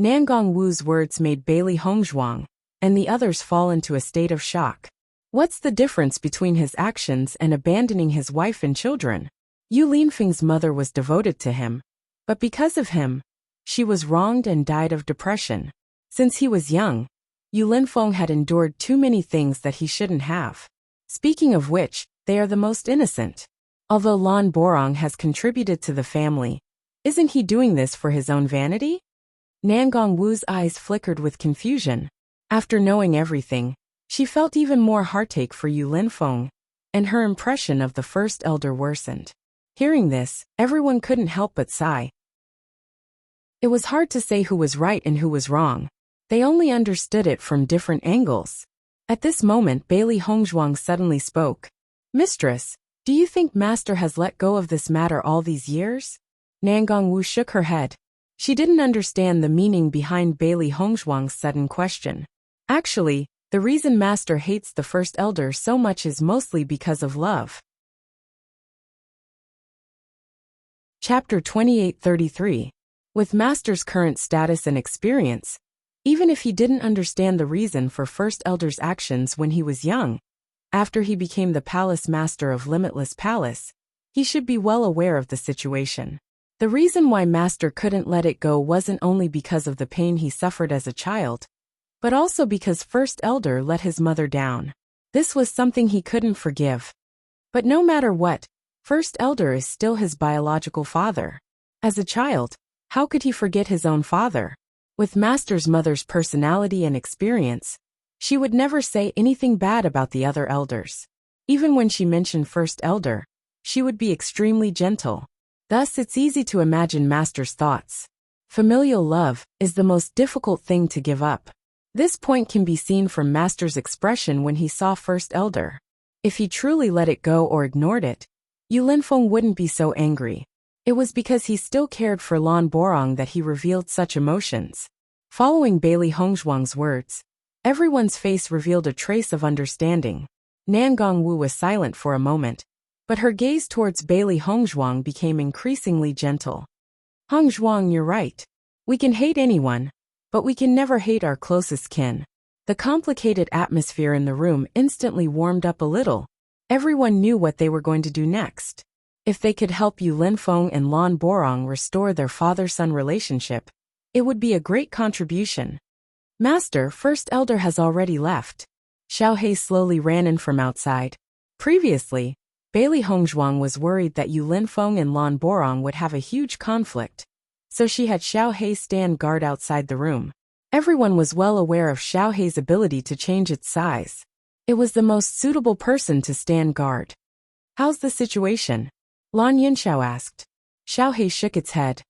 Nangongwu's words made Bailey Hongzhuang and the others fall into a state of shock. What's the difference between his actions and abandoning his wife and children? Yu Linfeng's mother was devoted to him, but because of him, she was wronged and died of depression. Since he was young, Yu Linfeng had endured too many things that he shouldn't have. Speaking of which, they are the most innocent. Although Lan Borong has contributed to the family, isn't he doing this for his own vanity? Nangongwu's eyes flickered with confusion. After knowing everything, she felt even more heartache for Yu Linfeng, and her impression of the first elder worsened. Hearing this, everyone couldn't help but sigh. It was hard to say who was right and who was wrong. They only understood it from different angles. At this moment, Bailey Hongzhuang suddenly spoke. Mistress, do you think Master has let go of this matter all these years? Nangongwu shook her head. She didn't understand the meaning behind Bailey Hongzhuang's sudden question. Actually, the reason Master hates the first elder so much is mostly because of love. Chapter 2833. With Master's current status and experience, even if he didn't understand the reason for first elder's actions when he was young, after he became the palace master of Limitless Palace, he should be well aware of the situation. The reason why Master couldn't let it go wasn't only because of the pain he suffered as a child, but also because first elder let his mother down. This was something he couldn't forgive. But no matter what, First Elder is still his biological father. As a child, how could he forget his own father? With Master's mother's personality and experience, she would never say anything bad about the other elders. Even when she mentioned First Elder, she would be extremely gentle. Thus, it's easy to imagine Master's thoughts. Familial love is the most difficult thing to give up. This point can be seen from Master's expression when he saw First Elder. If he truly let it go or ignored it, Yu Linfeng wouldn't be so angry. It was because he still cared for Lan Borong that he revealed such emotions. Following Bailey Hongzhuang's words, everyone's face revealed a trace of understanding. Nan Gongwu was silent for a moment, but her gaze towards Bailey Hongzhuang became increasingly gentle. Hongzhuang, you're right. We can hate anyone, but we can never hate our closest kin. The complicated atmosphere in the room instantly warmed up a little. Everyone knew what they were going to do next. If they could help Yu Linfeng and Lan Borong restore their father-son relationship, it would be a great contribution. Master, First Elder has already left. Xiao He slowly ran in from outside. Previously, Bailey Hongzhuang was worried that Yu Linfeng and Lan Borong would have a huge conflict, so she had Xiao He stand guard outside the room. Everyone was well aware of Xiao He's ability to change its size. It was the most suitable person to stand guard. How's the situation? Lan Yunxiao asked. Xiao He shook its head.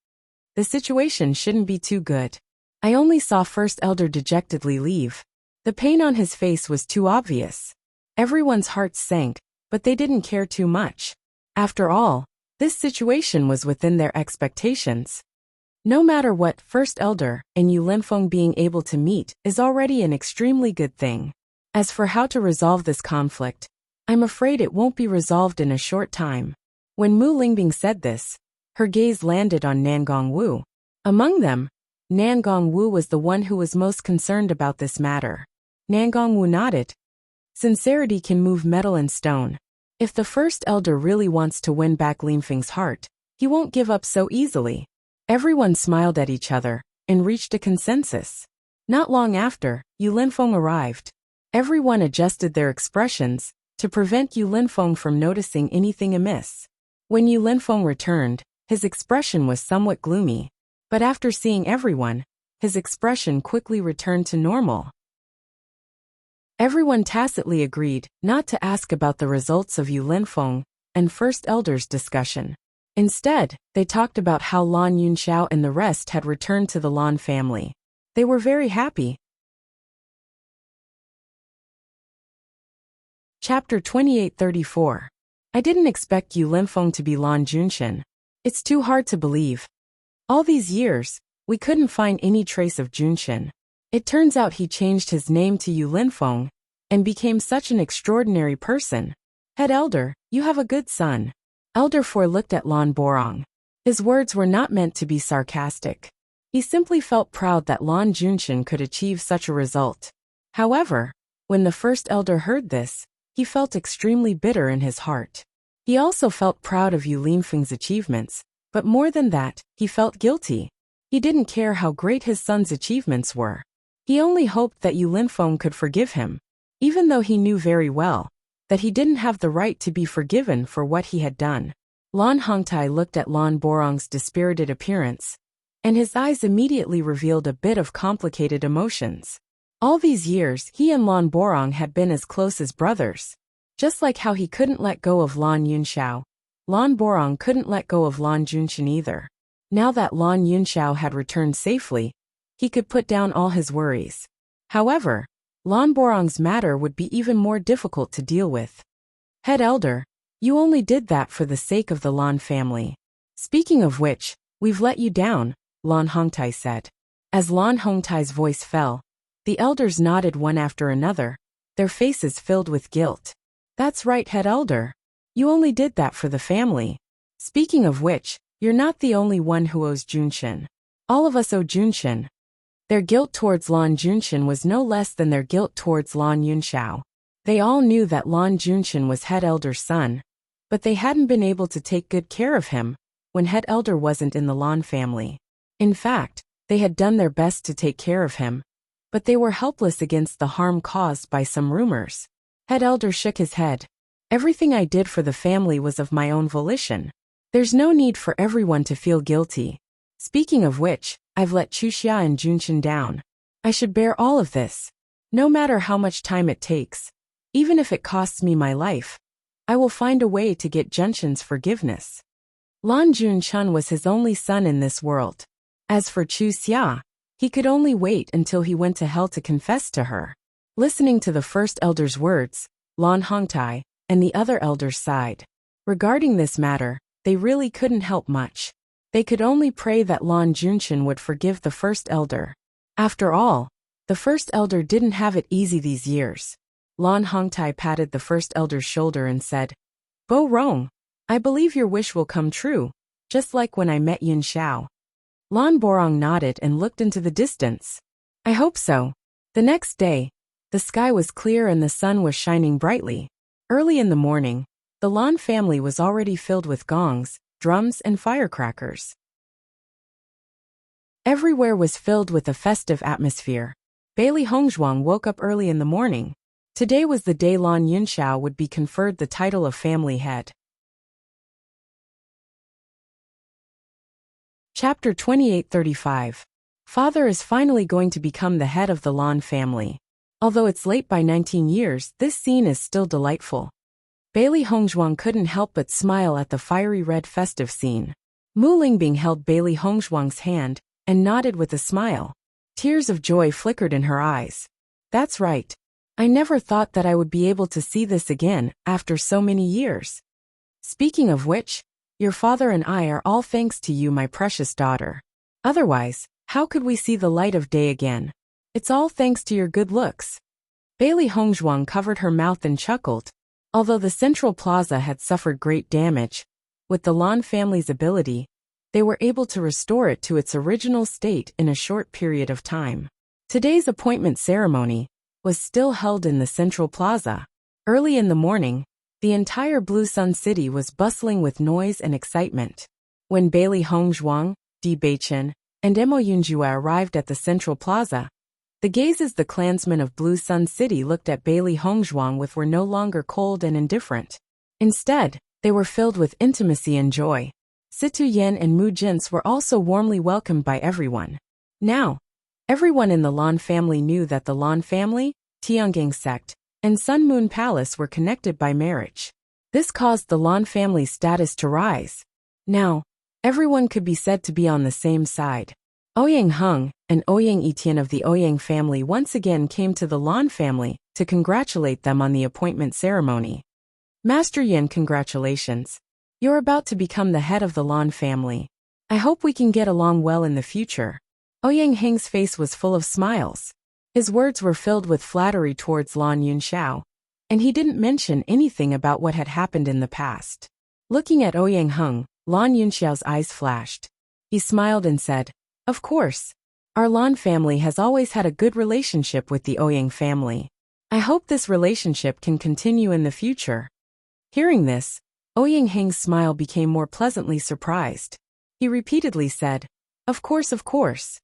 The situation shouldn't be too good. I only saw First Elder dejectedly leave. The pain on his face was too obvious. Everyone's hearts sank, but they didn't care too much. After all, this situation was within their expectations. No matter what, First Elder and Yu Linfeng being able to meet is already an extremely good thing. As for how to resolve this conflict, I'm afraid it won't be resolved in a short time. When Mu Lingbing said this, her gaze landed on Nan Gongwu. Among them, Nan Gongwu was the one who was most concerned about this matter. Nan Gongwu nodded. Sincerity can move metal and stone. If the First Elder really wants to win back Linfeng's heart, he won't give up so easily. Everyone smiled at each other and reached a consensus. Not long after, Yu Linfeng arrived. Everyone adjusted their expressions to prevent Yu Linfeng from noticing anything amiss. When Yu Linfeng returned, his expression was somewhat gloomy, but after seeing everyone, his expression quickly returned to normal. Everyone tacitly agreed not to ask about the results of Yu Linfeng and First Elder's discussion. Instead, they talked about how Lan Yunxiao and the rest had returned to the Lan family. They were very happy. Chapter 2834. I didn't expect Yu Linfeng to be Lan Junshin. It's too hard to believe. All these years, we couldn't find any trace of Junshin. It turns out he changed his name to Yu Linfeng and became such an extraordinary person. Head Elder, you have a good son. Elder 4 looked at Lan Borong. His words were not meant to be sarcastic. He simply felt proud that Lan Junshin could achieve such a result. However, when the First Elder heard this, he felt extremely bitter in his heart. He also felt proud of Yu Linfeng's achievements, but more than that, he felt guilty. He didn't care how great his son's achievements were. He only hoped that Yu Linfeng could forgive him, even though he knew very well that he didn't have the right to be forgiven for what he had done. Lan Hongtai looked at Lan Borong's dispirited appearance, and his eyes immediately revealed a bit of complicated emotions. All these years, he and Lan Borong had been as close as brothers. Just like how he couldn't let go of Lan Yunxiao, Lan Borong couldn't let go of Lan Junshin either. Now that Lan Yunxiao had returned safely, he could put down all his worries. However, Lan Borong's matter would be even more difficult to deal with. Head Elder, you only did that for the sake of the Lan family. Speaking of which, we've let you down, Lan Hongtai said. As Lan Hongtai's voice fell, the elders nodded one after another, their faces filled with guilt. That's right, Head Elder. You only did that for the family. Speaking of which, you're not the only one who owes Junshin. All of us owe Junshin. Their guilt towards Lan Junshin was no less than their guilt towards Lan Yunxiao. They all knew that Lan Junshin was Head Elder's son, but they hadn't been able to take good care of him when Head Elder wasn't in the Lan family. In fact, they had done their best to take care of him, but they were helpless against the harm caused by some rumors. Head Elder shook his head. Everything I did for the family was of my own volition. There's no need for everyone to feel guilty. Speaking of which, I've let Wuxia and Junshin down. I should bear all of this. No matter how much time it takes, even if it costs me my life, I will find a way to get Junshin's forgiveness. Lan Junchun was his only son in this world. As for Wuxia, he could only wait until he went to hell to confess to her. Listening to the first elder's words, Lan Hongtai and the other elders sighed. Regarding this matter, they really couldn't help much. They could only pray that Lan Junshin would forgive the first elder. After all, the first elder didn't have it easy these years. Lan Hongtai patted the first elder's shoulder and said, "Bo Rong, I believe your wish will come true, just like when I met Yin Xiao." Lan Borong nodded and looked into the distance. "I hope so." The next day, the sky was clear and the sun was shining brightly. Early in the morning, the Lan family was already filled with gongs, drums, and firecrackers. Everywhere was filled with a festive atmosphere. Bailey Hongzhuang woke up early in the morning. Today was the day Lan Yunxiao would be conferred the title of family head. Chapter 2835. Father is finally going to become the head of the Lan family. Although it's late by 19 years, this scene is still delightful. Bailey Hongzhuang couldn't help but smile at the fiery red festive scene. Mu Lingbing held Bailey Hongzhuang's hand and nodded with a smile. Tears of joy flickered in her eyes. "That's right. I never thought that I would be able to see this again after so many years. Speaking of which, your father and I are all thanks to you, my precious daughter. Otherwise, how could we see the light of day again? It's all thanks to your good looks." Bailey Hongzhuang covered her mouth and chuckled. Although the central plaza had suffered great damage, with the Lan family's ability, they were able to restore it to its original state in a short period of time. Today's appointment ceremony was still held in the central plaza. Early in the morning, the entire Blue Sun City was bustling with noise and excitement. When Bailey Hongzhuang, Di Beichen, and Emo Yunjue arrived at the central plaza, the gazes the clansmen of Blue Sun City looked at Bailey Hongzhuang with were no longer cold and indifferent. Instead, they were filled with intimacy and joy. Situ Yen and Mu Jins were also warmly welcomed by everyone. Now, everyone in the Lan family knew that the Lan family, Tiangang sect, and Sun Moon Palace were connected by marriage. This caused the Lan family's status to rise. Now, everyone could be said to be on the same side. Ouyang Heng and Ouyang Etian of the Ouyang family once again came to the Lan family to congratulate them on the appointment ceremony. "Master Yin, congratulations. You're about to become the head of the Lan family. I hope we can get along well in the future." Ouyang Heng's face was full of smiles. His words were filled with flattery towards Lan Yunxiao, and he didn't mention anything about what had happened in the past. Looking at Ouyang Heng, Lan Yunxiao's eyes flashed. He smiled and said, "Of course. Our Lan family has always had a good relationship with the Ouyang family. I hope this relationship can continue in the future." Hearing this, Ouyang Heng's smile became more pleasantly surprised. He repeatedly said, Of course.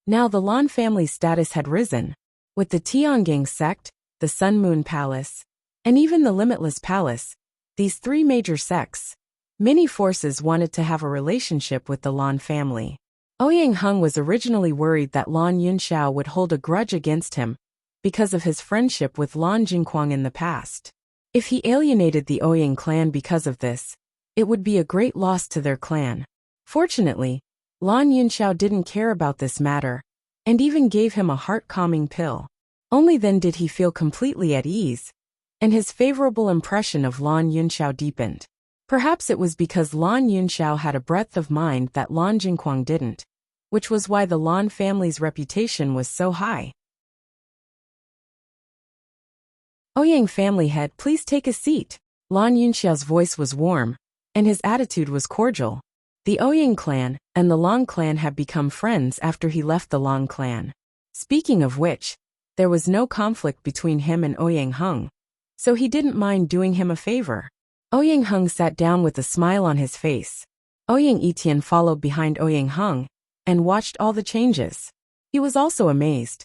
Now the Lan family's status had risen. With the Tiangang sect, the Sun Moon Palace, and even the Limitless Palace, these three major sects, many forces wanted to have a relationship with the Lan family. Ouyang Heng was originally worried that Lan Yunxiao would hold a grudge against him because of his friendship with Lan Jingquang in the past. If he alienated the Ouyang clan because of this, it would be a great loss to their clan. Fortunately, Lan Yunxiao didn't care about this matter, and even gave him a heart-calming pill. Only then did he feel completely at ease, and his favorable impression of Lan Yunxiao deepened. Perhaps it was because Lan Yunxiao had a breadth of mind that Lan Jingquang didn't, which was why the Lan family's reputation was so high. "Ouyang family head, please take a seat." Lan Yunxiao's voice was warm, and his attitude was cordial. The Ouyang clan and the Lan clan had become friends after he left the Lan clan. Speaking of which, there was no conflict between him and Ouyang Heng, so he didn't mind doing him a favor. Ouyang Heng sat down with a smile on his face. Ouyang Etian followed behind Ouyang Heng and watched all the changes. He was also amazed.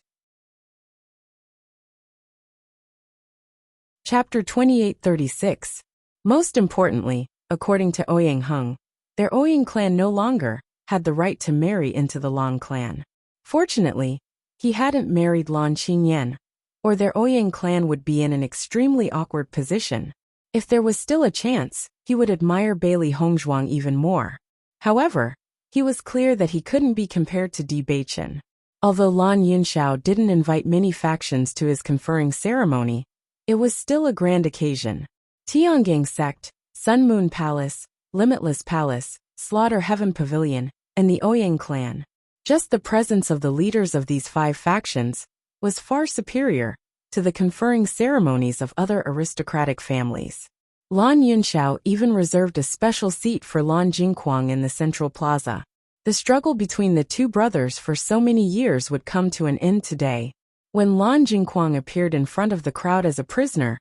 Chapter 2836. Most importantly, according to Ouyang Hung, their Ouyang clan no longer had the right to marry into the Lan clan. Fortunately, he hadn't married Lan Qingyan, or their Ouyang clan would be in an extremely awkward position. If there was still a chance, he would admire Bailey Hongzhuang even more. However, he was clear that he couldn't be compared to Bewitching. Although Lan Yunxiao didn't invite many factions to his conferring ceremony, it was still a grand occasion. Tiangang Sect, Sun Moon Palace, Limitless Palace, Slaughter Heaven Pavilion, and the Ouyang clan. Just the presence of the leaders of these 5 factions was far superior to the conferring ceremonies of other aristocratic families. Lan Yunxiao even reserved a special seat for Lan Jingquang in the central plaza. The struggle between the two brothers for so many years would come to an end today. When Lan Jingquang appeared in front of the crowd as a prisoner,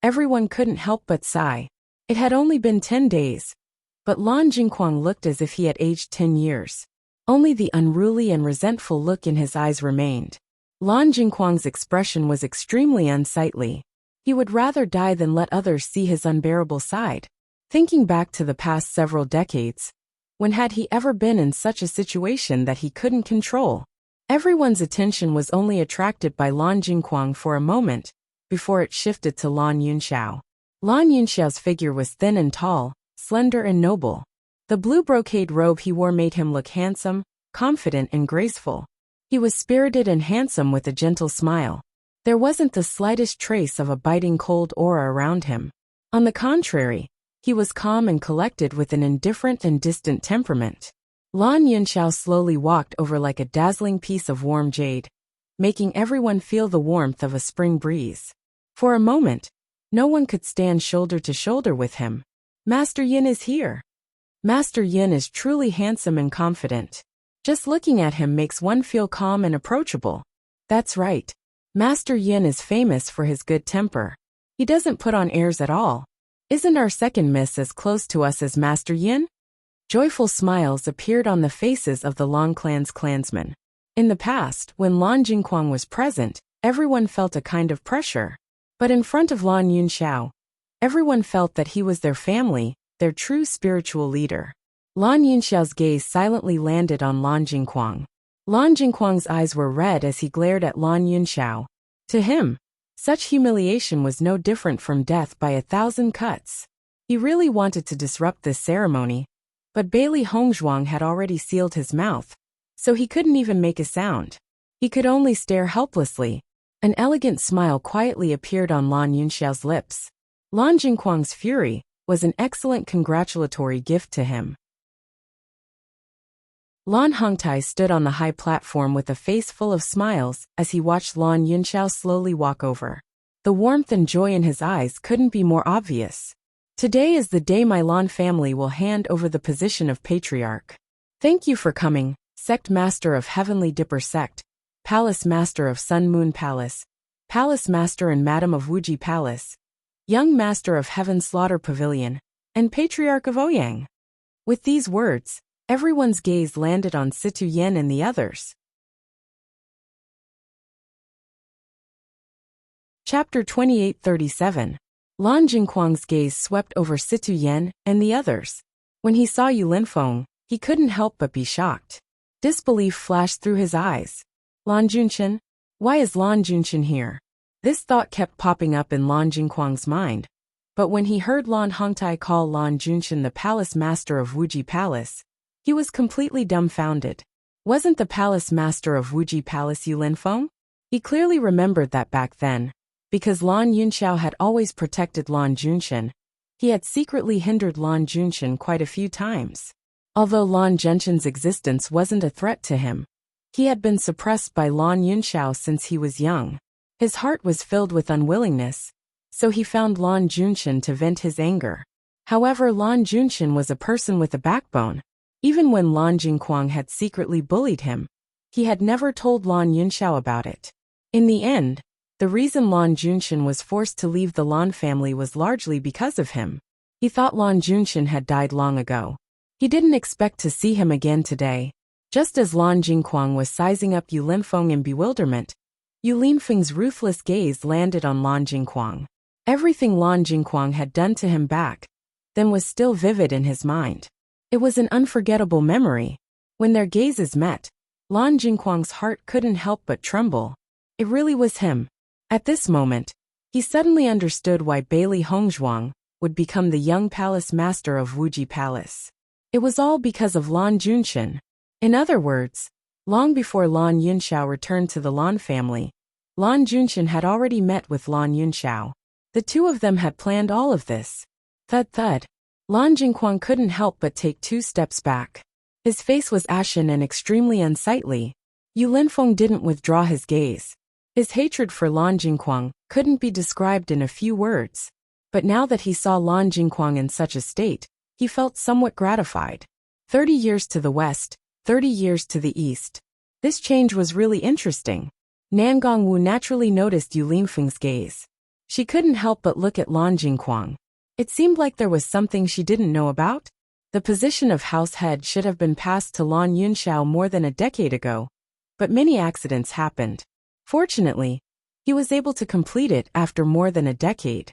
everyone couldn't help but sigh. It had only been 10 days, but Lan Jingquang looked as if he had aged 10 years. Only the unruly and resentful look in his eyes remained. Lan Jingquang's expression was extremely unsightly. He would rather die than let others see his unbearable side. Thinking back to the past several decades, when had he ever been in such a situation that he couldn't control? Everyone's attention was only attracted by Lan Jingquang for a moment, before it shifted to Lan Yunxiao. Lan Yunxiao's figure was thin and tall, slender and noble. The blue brocade robe he wore made him look handsome, confident and graceful. He was spirited and handsome with a gentle smile. There wasn't the slightest trace of a biting cold aura around him. On the contrary, he was calm and collected with an indifferent and distant temperament. Lan Yunxiao slowly walked over like a dazzling piece of warm jade, making everyone feel the warmth of a spring breeze. For a moment, no one could stand shoulder to shoulder with him. Master Yin is here. Master Yin is truly handsome and confident. Just looking at him makes one feel calm and approachable. That's right. Master Yin is famous for his good temper. He doesn't put on airs at all. Isn't our second miss as close to us as Master Yin? Joyful smiles appeared on the faces of the Lan clan's clansmen. In the past, when Lan Jingquang was present, everyone felt a kind of pressure. But in front of Lan Yunxiao, everyone felt that he was their family, their true spiritual leader. Lan Yunxiao's gaze silently landed on Lan Jingquang. Lan Jingquang's eyes were red as he glared at Lan Yunxiao. To him, such humiliation was no different from death by 1,000 cuts. He really wanted to disrupt this ceremony, but Bailey Hongzhuang had already sealed his mouth, so he couldn't even make a sound. He could only stare helplessly. An elegant smile quietly appeared on Lan Yunxiao's lips. Lan Jingquang's fury was an excellent congratulatory gift to him. Lan Hongtai stood on the high platform with a face full of smiles as he watched Lan Yunxiao slowly walk over. The warmth and joy in his eyes couldn't be more obvious. Today is the day my Lan family will hand over the position of patriarch. Thank you for coming, Sect Master of Heavenly Dipper Sect, Palace Master of Sun Moon Palace, Palace Master and Madam of Wuji Palace, Young Master of Heaven Slaughter Pavilion, and Patriarch of Ouyang. With these words, everyone's gaze landed on Situ Yen and the others. Chapter 2837. Lan Jingquang's gaze swept over Situ Yen and the others. When he saw Yu Linfeng, he couldn't help but be shocked. Disbelief flashed through his eyes. Lan Junchen? Why is Lan Junchen here? This thought kept popping up in Lan Jingquang's mind. But when he heard Lan Hongtai call Lan Junchen the Palace Master of Wuji Palace, he was completely dumbfounded. Wasn't the Palace Master of Wuji Palace Yu Linfeng? He clearly remembered that back then, because Lan Yunxiao had always protected Lan Junchen, he had secretly hindered Lan Junchen quite a few times. Although Lan Junchen's existence wasn't a threat to him, he had been suppressed by Lan Yunxiao since he was young. His heart was filled with unwillingness, so he found Lan Junchen to vent his anger. However, Lan Junchen was a person with a backbone. Even when Lan Jingquang had secretly bullied him, he had never told Lan Yunxiao about it. In the end, the reason Lan Junchen was forced to leave the Lan family was largely because of him. He thought Lan Junchen had died long ago. He didn't expect to see him again today. Just as Lan Jingquang was sizing up Yu Linfeng in bewilderment, Yu Linfeng's ruthless gaze landed on Lan Jingquang. Everything Lan Jingquang had done to him back then was still vivid in his mind. It was an unforgettable memory. When their gazes met, Lan Jingquang's heart couldn't help but tremble. It really was him. At this moment, he suddenly understood why Bailey Hongzhuang would become the young palace master of Wuji Palace. It was all because of Lan Junshan. In other words, long before Lan Yunxiao returned to the Lan family, Lan Junshan had already met with Lan Yunxiao. The two of them had planned all of this. Thud thud. Lan Jingquang couldn't help but take 2 steps back. His face was ashen and extremely unsightly. Yu Linfeng didn't withdraw his gaze. His hatred for Lan Jingquang couldn't be described in a few words. But now that he saw Lan Jingquang in such a state, he felt somewhat gratified. 30 years to the west, 30 years to the east. This change was really interesting. Nan Gongwu naturally noticed Yu Linfeng's gaze. She couldn't help but look at Lan Jingquang. It seemed like there was something she didn't know about. The position of house head should have been passed to Lan Yunxiao more than a decade ago, but many accidents happened. Fortunately, he was able to complete it after more than a decade.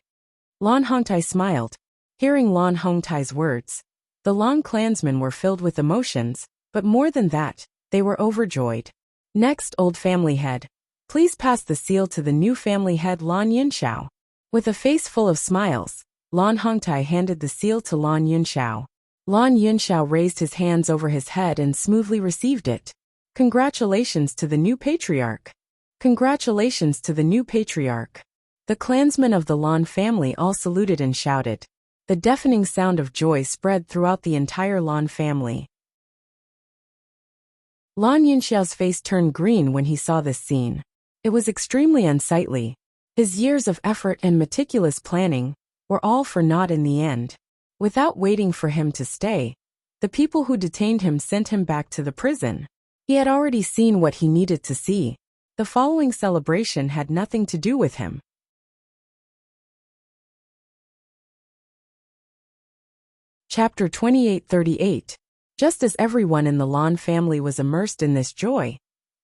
Lan Hongtai smiled. Hearing Lan Hongtai's words, the Lan clansmen were filled with emotions, but more than that, they were overjoyed. Next, old family head. Please pass the seal to the new family head Lan Yunxiao. With a face full of smiles, Lan Hongtai handed the seal to Lan Yunxiao. Lan Yunxiao raised his hands over his head and smoothly received it. Congratulations to the new patriarch. Congratulations to the new patriarch. The clansmen of the Lan family all saluted and shouted. The deafening sound of joy spread throughout the entire Lan family. Lan Yunxiao's face turned green when he saw this scene. It was extremely unsightly. His years of effort and meticulous planning were all for naught in the end. Without waiting for him to stay, the people who detained him sent him back to the prison. He had already seen what he needed to see. The following celebration had nothing to do with him. Chapter 2838. Just as everyone in the Lan family was immersed in this joy,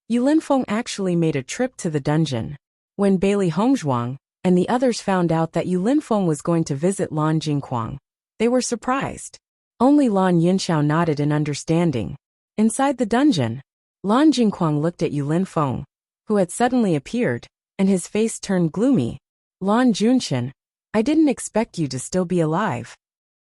Yu Linfeng actually made a trip to the dungeon. When Bailey Hongzhuang and the others found out that Yu Linfeng was going to visit Lan Jingquang, they were surprised. Only Lan Yunxiao nodded in understanding. Inside the dungeon, Lan Jingquang looked at Yu Linfeng, who had suddenly appeared, and his face turned gloomy. Lan Junshan, I didn't expect you to still be alive.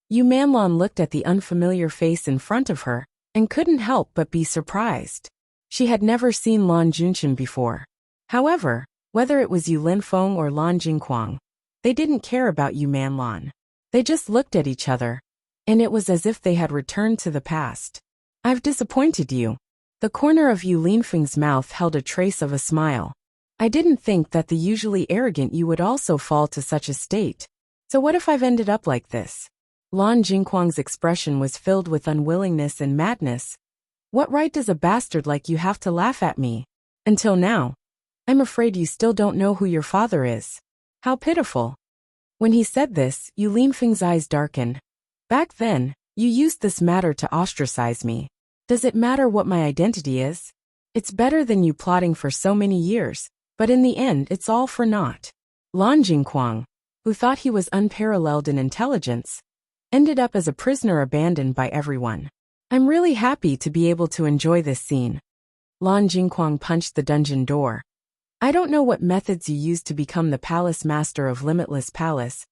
Yu Manlan looked at the unfamiliar face in front of her, and couldn't help but be surprised. She had never seen Lan Junshan before. However, whether it was Yu Linfeng or Lan Jingquang, they didn't care about Yu Manlan. They just looked at each other, and it was as if they had returned to the past. I've disappointed you. The corner of Yu Linfeng's mouth held a trace of a smile. I didn't think that the usually arrogant you would also fall to such a state. So what if I've ended up like this? Lan Jingquang's expression was filled with unwillingness and madness. What right does a bastard like you have to laugh at me? Until now. I'm afraid you still don't know who your father is. How pitiful. When he said this, Yu Linfeng's eyes darkened. Back then, you used this matter to ostracize me. Does it matter what my identity is? It's better than you plotting for so many years, but in the end it's all for naught. Lan Jingquang, who thought he was unparalleled in intelligence, ended up as a prisoner abandoned by everyone. I'm really happy to be able to enjoy this scene. Lan Jingquang punched the dungeon door. I don't know what methods you used to become the palace master of Limitless Palace,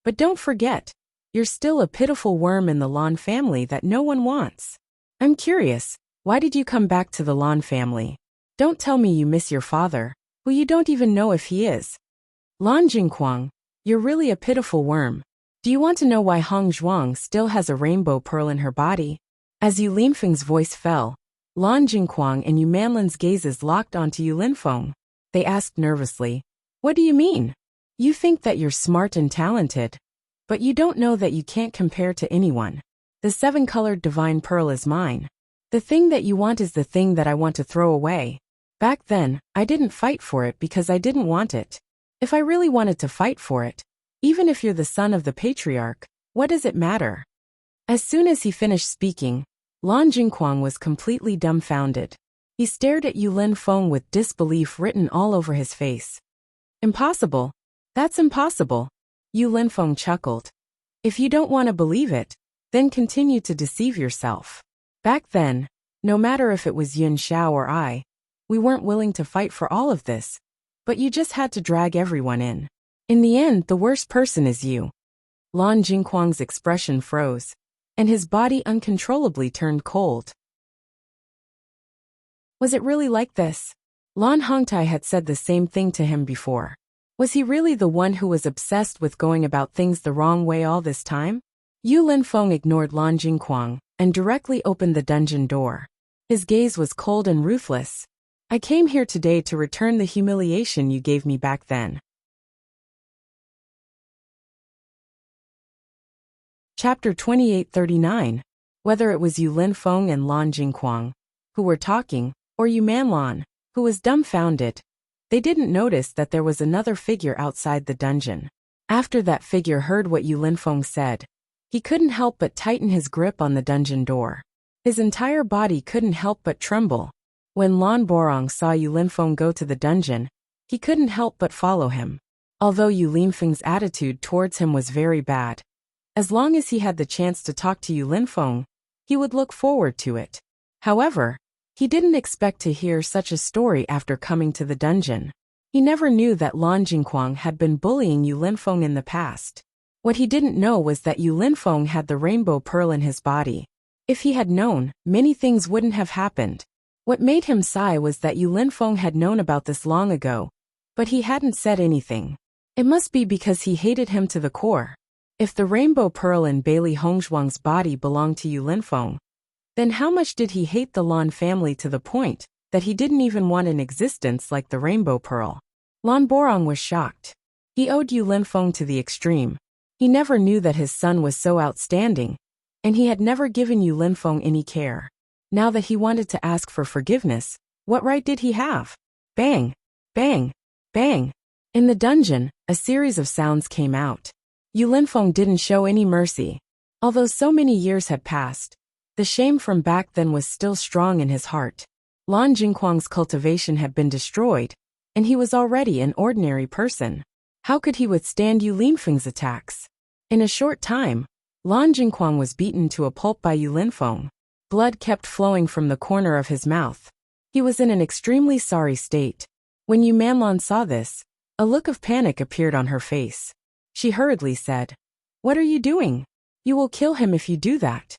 but don't forget, you're still a pitiful worm in the Lan family that no one wants. I'm curious, why did you come back to the Lan family? Don't tell me you miss your father, who you don't even know if he is. Lan Jingquang, you're really a pitiful worm. Do you want to know why Hong Zhuang still has a rainbow pearl in her body? As Yu Linfeng's voice fell, Lan Jingquang and Yu Manlan's gazes locked onto Yu Linfeng. They asked nervously, what do you mean? You think that you're smart and talented, but you don't know that you can't compare to anyone. The 7-colored divine pearl is mine. The thing that you want is the thing that I want to throw away. Back then, I didn't fight for it because I didn't want it. If I really wanted to fight for it, even if you're the son of the patriarch, what does it matter? As soon as he finished speaking, Lan Jingquang was completely dumbfounded. He stared at Yu Linfeng with disbelief written all over his face. Impossible. That's impossible. Yu Linfeng chuckled. If you don't want to believe it, then continue to deceive yourself. Back then, no matter if it was Yun Xiao or I, we weren't willing to fight for all of this, but you just had to drag everyone in. In the end, the worst person is you. Lan Jingquang's expression froze, and his body uncontrollably turned cold. Was it really like this? Lan Hongtai had said the same thing to him before. Was he really the one who was obsessed with going about things the wrong way all this time? Yu Linfeng ignored Lan Jingquang and directly opened the dungeon door. His gaze was cold and ruthless. I came here today to return the humiliation you gave me back then. Chapter 2839. Whether it was Yu Linfeng and Lan Jingquang who were talking, or Yu Manlan, who was dumbfounded, they didn't notice that there was another figure outside the dungeon. After that figure heard what Yu Linfeng said, he couldn't help but tighten his grip on the dungeon door. His entire body couldn't help but tremble. When Lan Borong saw Yu Linfeng go to the dungeon, he couldn't help but follow him. Although Yu Linfeng's attitude towards him was very bad, as long as he had the chance to talk to Yu Linfeng, he would look forward to it. However, he didn't expect to hear such a story after coming to the dungeon. He never knew that Lan Jingquang had been bullying Yu Linfeng in the past. What he didn't know was that Yu Linfeng had the rainbow pearl in his body. If he had known, many things wouldn't have happened. What made him sigh was that Yu Linfeng had known about this long ago, but he hadn't said anything. It must be because he hated him to the core. If the rainbow pearl in Bailey Hongzhuang's body belonged to Yu Linfeng, then how much did he hate the Lan family to the point that he didn't even want an existence like the rainbow pearl? Lan Borong was shocked. He owed Yu Linfeng to the extreme. He never knew that his son was so outstanding, and he had never given Yu Linfeng any care. Now that he wanted to ask for forgiveness, what right did he have? Bang! Bang! Bang! In the dungeon, a series of sounds came out. Yu Linfeng didn't show any mercy. Although so many years had passed, the shame from back then was still strong in his heart. Lan Jingquang's cultivation had been destroyed, and he was already an ordinary person. How could he withstand Yu Linfeng's attacks? In a short time, Lan Jingquang was beaten to a pulp by Yu Linfeng. Blood kept flowing from the corner of his mouth. He was in an extremely sorry state. When Yu Manlan saw this, a look of panic appeared on her face. She hurriedly said, "What are you doing? You will kill him if you do that."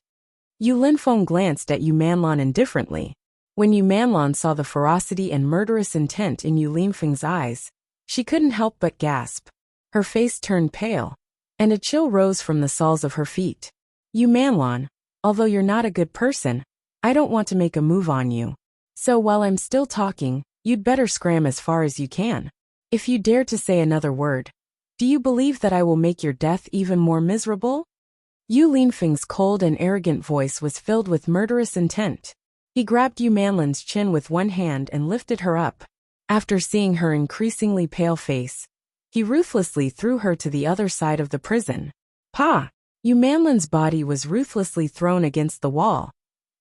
Yu Linfeng glanced at Yu Manlan indifferently. When Yu Manlan saw the ferocity and murderous intent in Yu Linfeng's eyes, she couldn't help but gasp. Her face turned pale, and a chill rose from the soles of her feet. "Yu Manlan, although you're not a good person, I don't want to make a move on you. So while I'm still talking, you'd better scram as far as you can. If you dare to say another word, do you believe that I will make your death even more miserable?" Yu Linfeng's cold and arrogant voice was filled with murderous intent. He grabbed Yu Manlan's chin with one hand and lifted her up. After seeing her increasingly pale face, he ruthlessly threw her to the other side of the prison. Pa! Yu Manlan's body was ruthlessly thrown against the wall,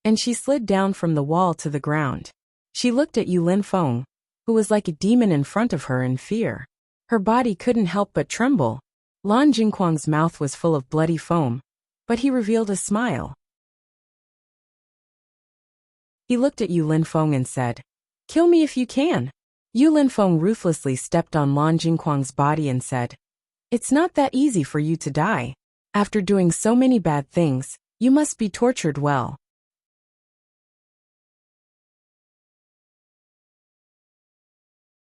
and she slid down from the wall to the ground. She looked at Yu Linfeng, who was like a demon in front of her in fear. Her body couldn't help but tremble. Lan Jingquang's mouth was full of bloody foam, but he revealed a smile. He looked at Yu Linfeng and said, "Kill me if you can." Yu Linfeng ruthlessly stepped on Lan Jingquang's body and said, "It's not that easy for you to die. After doing so many bad things, you must be tortured well."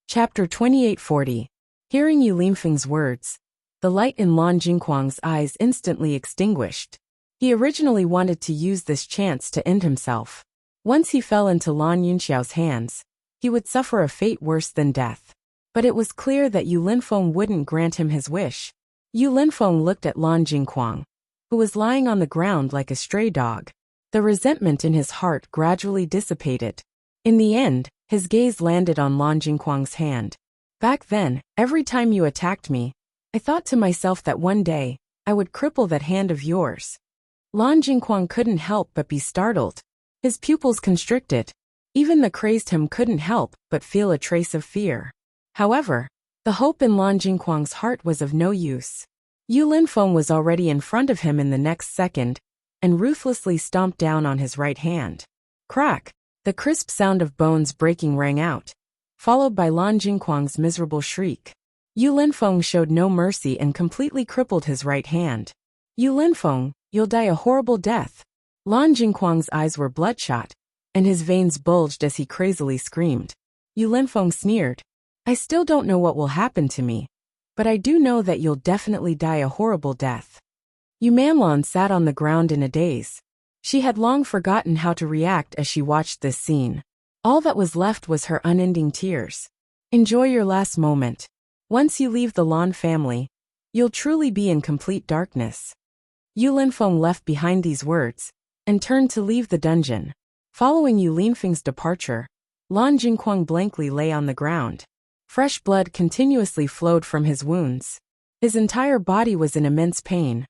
Chapter 2840. Hearing Yu Linfeng's words, the light in Lan Jingquang's eyes instantly extinguished. He originally wanted to use this chance to end himself. Once he fell into Lan Yunxiao's hands, he would suffer a fate worse than death. But it was clear that Yu Linfeng wouldn't grant him his wish. Yu Linfeng looked at Lan Jingquang, who was lying on the ground like a stray dog. The resentment in his heart gradually dissipated. In the end, his gaze landed on Lan Jingquang's hand. "Back then, every time you attacked me, I thought to myself that one day, I would cripple that hand of yours." Lan Jingquang couldn't help but be startled. His pupils constricted. Even the crazed him couldn't help but feel a trace of fear. However, the hope in Lan Jingquang's heart was of no use. Yu Linfeng was already in front of him in the next second, and ruthlessly stomped down on his right hand. Crack! The crisp sound of bones breaking rang out, followed by Lan Jingquang's miserable shriek. Yu Linfeng showed no mercy and completely crippled his right hand. Yu Linfeng, you'll die a horrible death. Lan Jingquang's eyes were bloodshot, and his veins bulged as he crazily screamed. Yu Linfeng sneered. I still don't know what will happen to me, but I do know that you'll definitely die a horrible death. Yu Manlan sat on the ground in a daze. She had long forgotten how to react as she watched this scene. All that was left was her unending tears. Enjoy your last moment. Once you leave the Lan family, you'll truly be in complete darkness. Yu Linfeng left behind these words, and turned to leave the dungeon. Following Yu Linfeng's departure, Lan Jingquang blankly lay on the ground. Fresh blood continuously flowed from his wounds. His entire body was in immense pain,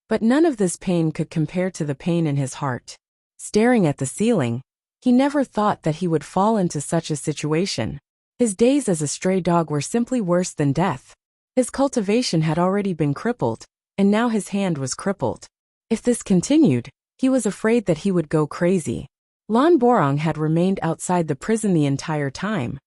but none of this pain could compare to the pain in his heart. Staring at the ceiling, he never thought that he would fall into such a situation. His days as a stray dog were simply worse than death. His cultivation had already been crippled, and now his hand was crippled. If this continued, he was afraid that he would go crazy. Lan Borong had remained outside the prison the entire time,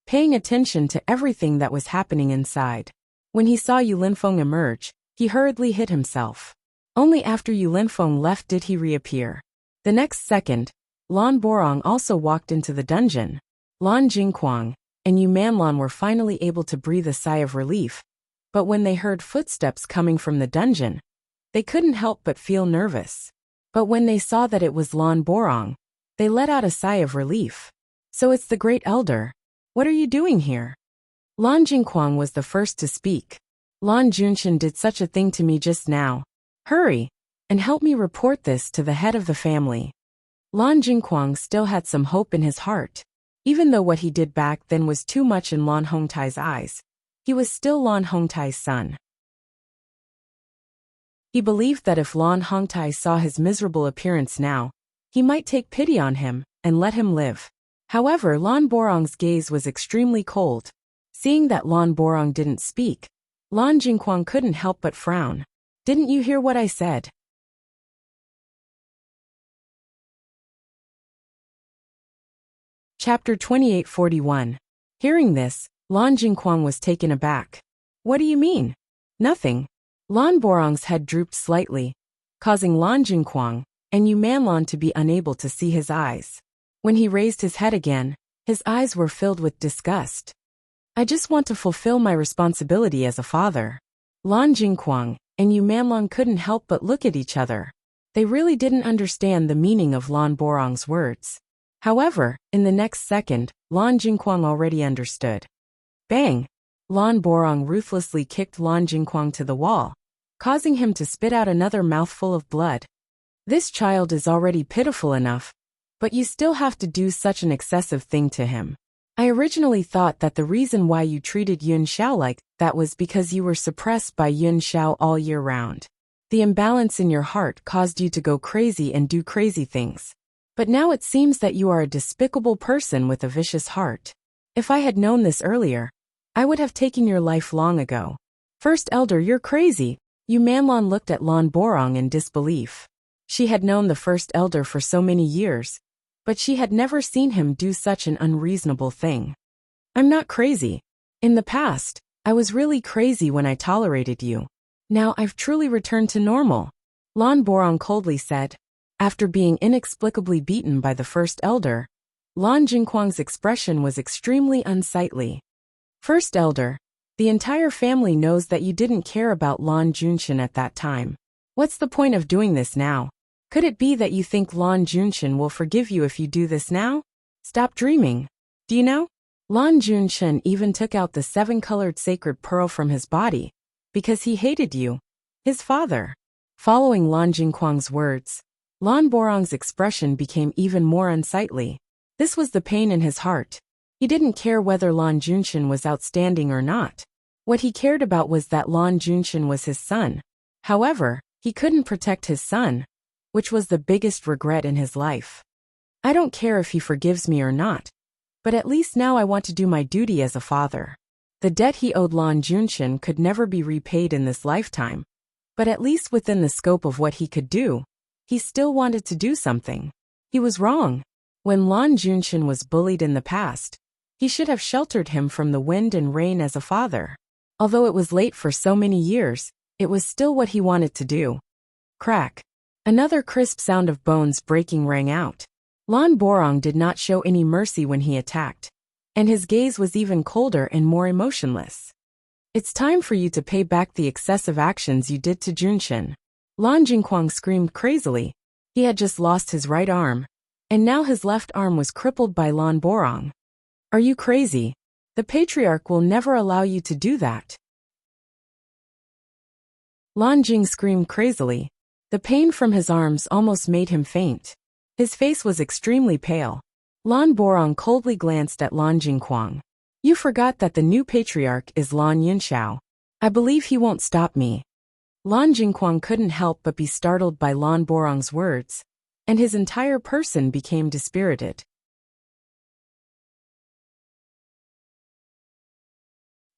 paying attention to everything that was happening inside. When he saw Yu Linfeng emerge, he hurriedly hid himself. Only after Yu Linfeng left did he reappear. The next second, Lan Borong also walked into the dungeon. Lan Jingquang and Yu Manlan were finally able to breathe a sigh of relief, but when they heard footsteps coming from the dungeon, they couldn't help but feel nervous. But when they saw that it was Lan Borong, they let out a sigh of relief. So it's the Great Elder. What are you doing here? Lan Jingquang was the first to speak. Lan Junshin did such a thing to me just now. Hurry, and help me report this to the head of the family. Lan Jingquang still had some hope in his heart. Even though what he did back then was too much in Lan Hongtai's eyes, he was still Lan Hongtai's son. He believed that if Lan Hongtai saw his miserable appearance now, he might take pity on him and let him live. However, Lan Borong's gaze was extremely cold. Seeing that Lan Borong didn't speak, Lan Jingquang couldn't help but frown. Didn't you hear what I said? Chapter 2841. Hearing this, Lan Jingquang was taken aback. What do you mean? Nothing. Lan Borong's head drooped slightly, causing Lan Jingquang and Yu Manlan to be unable to see his eyes. When he raised his head again, his eyes were filled with disgust. I just want to fulfill my responsibility as a father. Lan Jingquang and Yu Manlan couldn't help but look at each other. They really didn't understand the meaning of Lan Borong's words. However, in the next second, Lan Jingquang already understood. Bang! Lan Borong ruthlessly kicked Lan Jingquang to the wall, causing him to spit out another mouthful of blood. This child is already pitiful enough, but you still have to do such an excessive thing to him. I originally thought that the reason why you treated Yun Xiao like that was because you were suppressed by Yun Xiao all year round. The imbalance in your heart caused you to go crazy and do crazy things. But now it seems that you are a despicable person with a vicious heart. If I had known this earlier, I would have taken your life long ago. First Elder, you're crazy. Yu Manlan looked at Lan Borong in disbelief. She had known the First Elder for so many years, but she had never seen him do such an unreasonable thing. I'm not crazy. In the past, I was really crazy when I tolerated you. Now I've truly returned to normal, Lan Borong coldly said. After being inexplicably beaten by the First Elder, Lan Jingquang's expression was extremely unsightly. First Elder, the entire family knows that you didn't care about Lan Junshin at that time. What's the point of doing this now? Could it be that you think Lan Junshin will forgive you if you do this now? Stop dreaming. Do you know? Lan Junshin even took out the 7-colored sacred pearl from his body, because he hated you, his father. Following Lan Jingquang's words, Lan Borong's expression became even more unsightly. This was the pain in his heart. He didn't care whether Lan Junshin was outstanding or not. What he cared about was that Lan Junshin was his son. However, he couldn't protect his son, which was the biggest regret in his life. I don't care if he forgives me or not, but at least now I want to do my duty as a father. The debt he owed Lan Junshin could never be repaid in this lifetime, But at least within the scope of what he could do, he still wanted to do something. He was wrong. When Lan Junshin was bullied in the past, he should have sheltered him from the wind and rain as a father. Although it was late for so many years, it was still what he wanted to do. Crack. Another crisp sound of bones breaking rang out. Lan Borong did not show any mercy when he attacked, and his gaze was even colder and more emotionless. It's time for you to pay back the excessive actions you did to Junshin. Lan Jingquang screamed crazily. He had just lost his right arm, and now his left arm was crippled by Lan Borong. Are you crazy? The patriarch will never allow you to do that. Lan Jing screamed crazily. The pain from his arms almost made him faint. His face was extremely pale. Lan Borong coldly glanced at Lan Jingquang. You forgot that the new patriarch is Lan Yunxiao. I believe he won't stop me. Lan Jingquang couldn't help but be startled by Lan Borong's words, and his entire person became dispirited.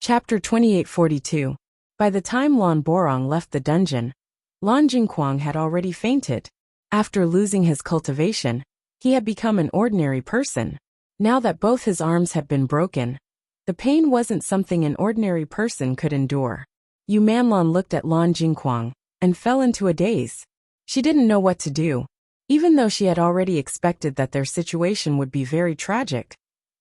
Chapter 2842. By the time Lan Borong left the dungeon, Lan Jingquang had already fainted. After losing his cultivation, he had become an ordinary person. Now that both his arms had been broken, the pain wasn't something an ordinary person could endure. Yu Manlan looked at Lan Jingquang and fell into a daze. She didn't know what to do, even though she had already expected that their situation would be very tragic.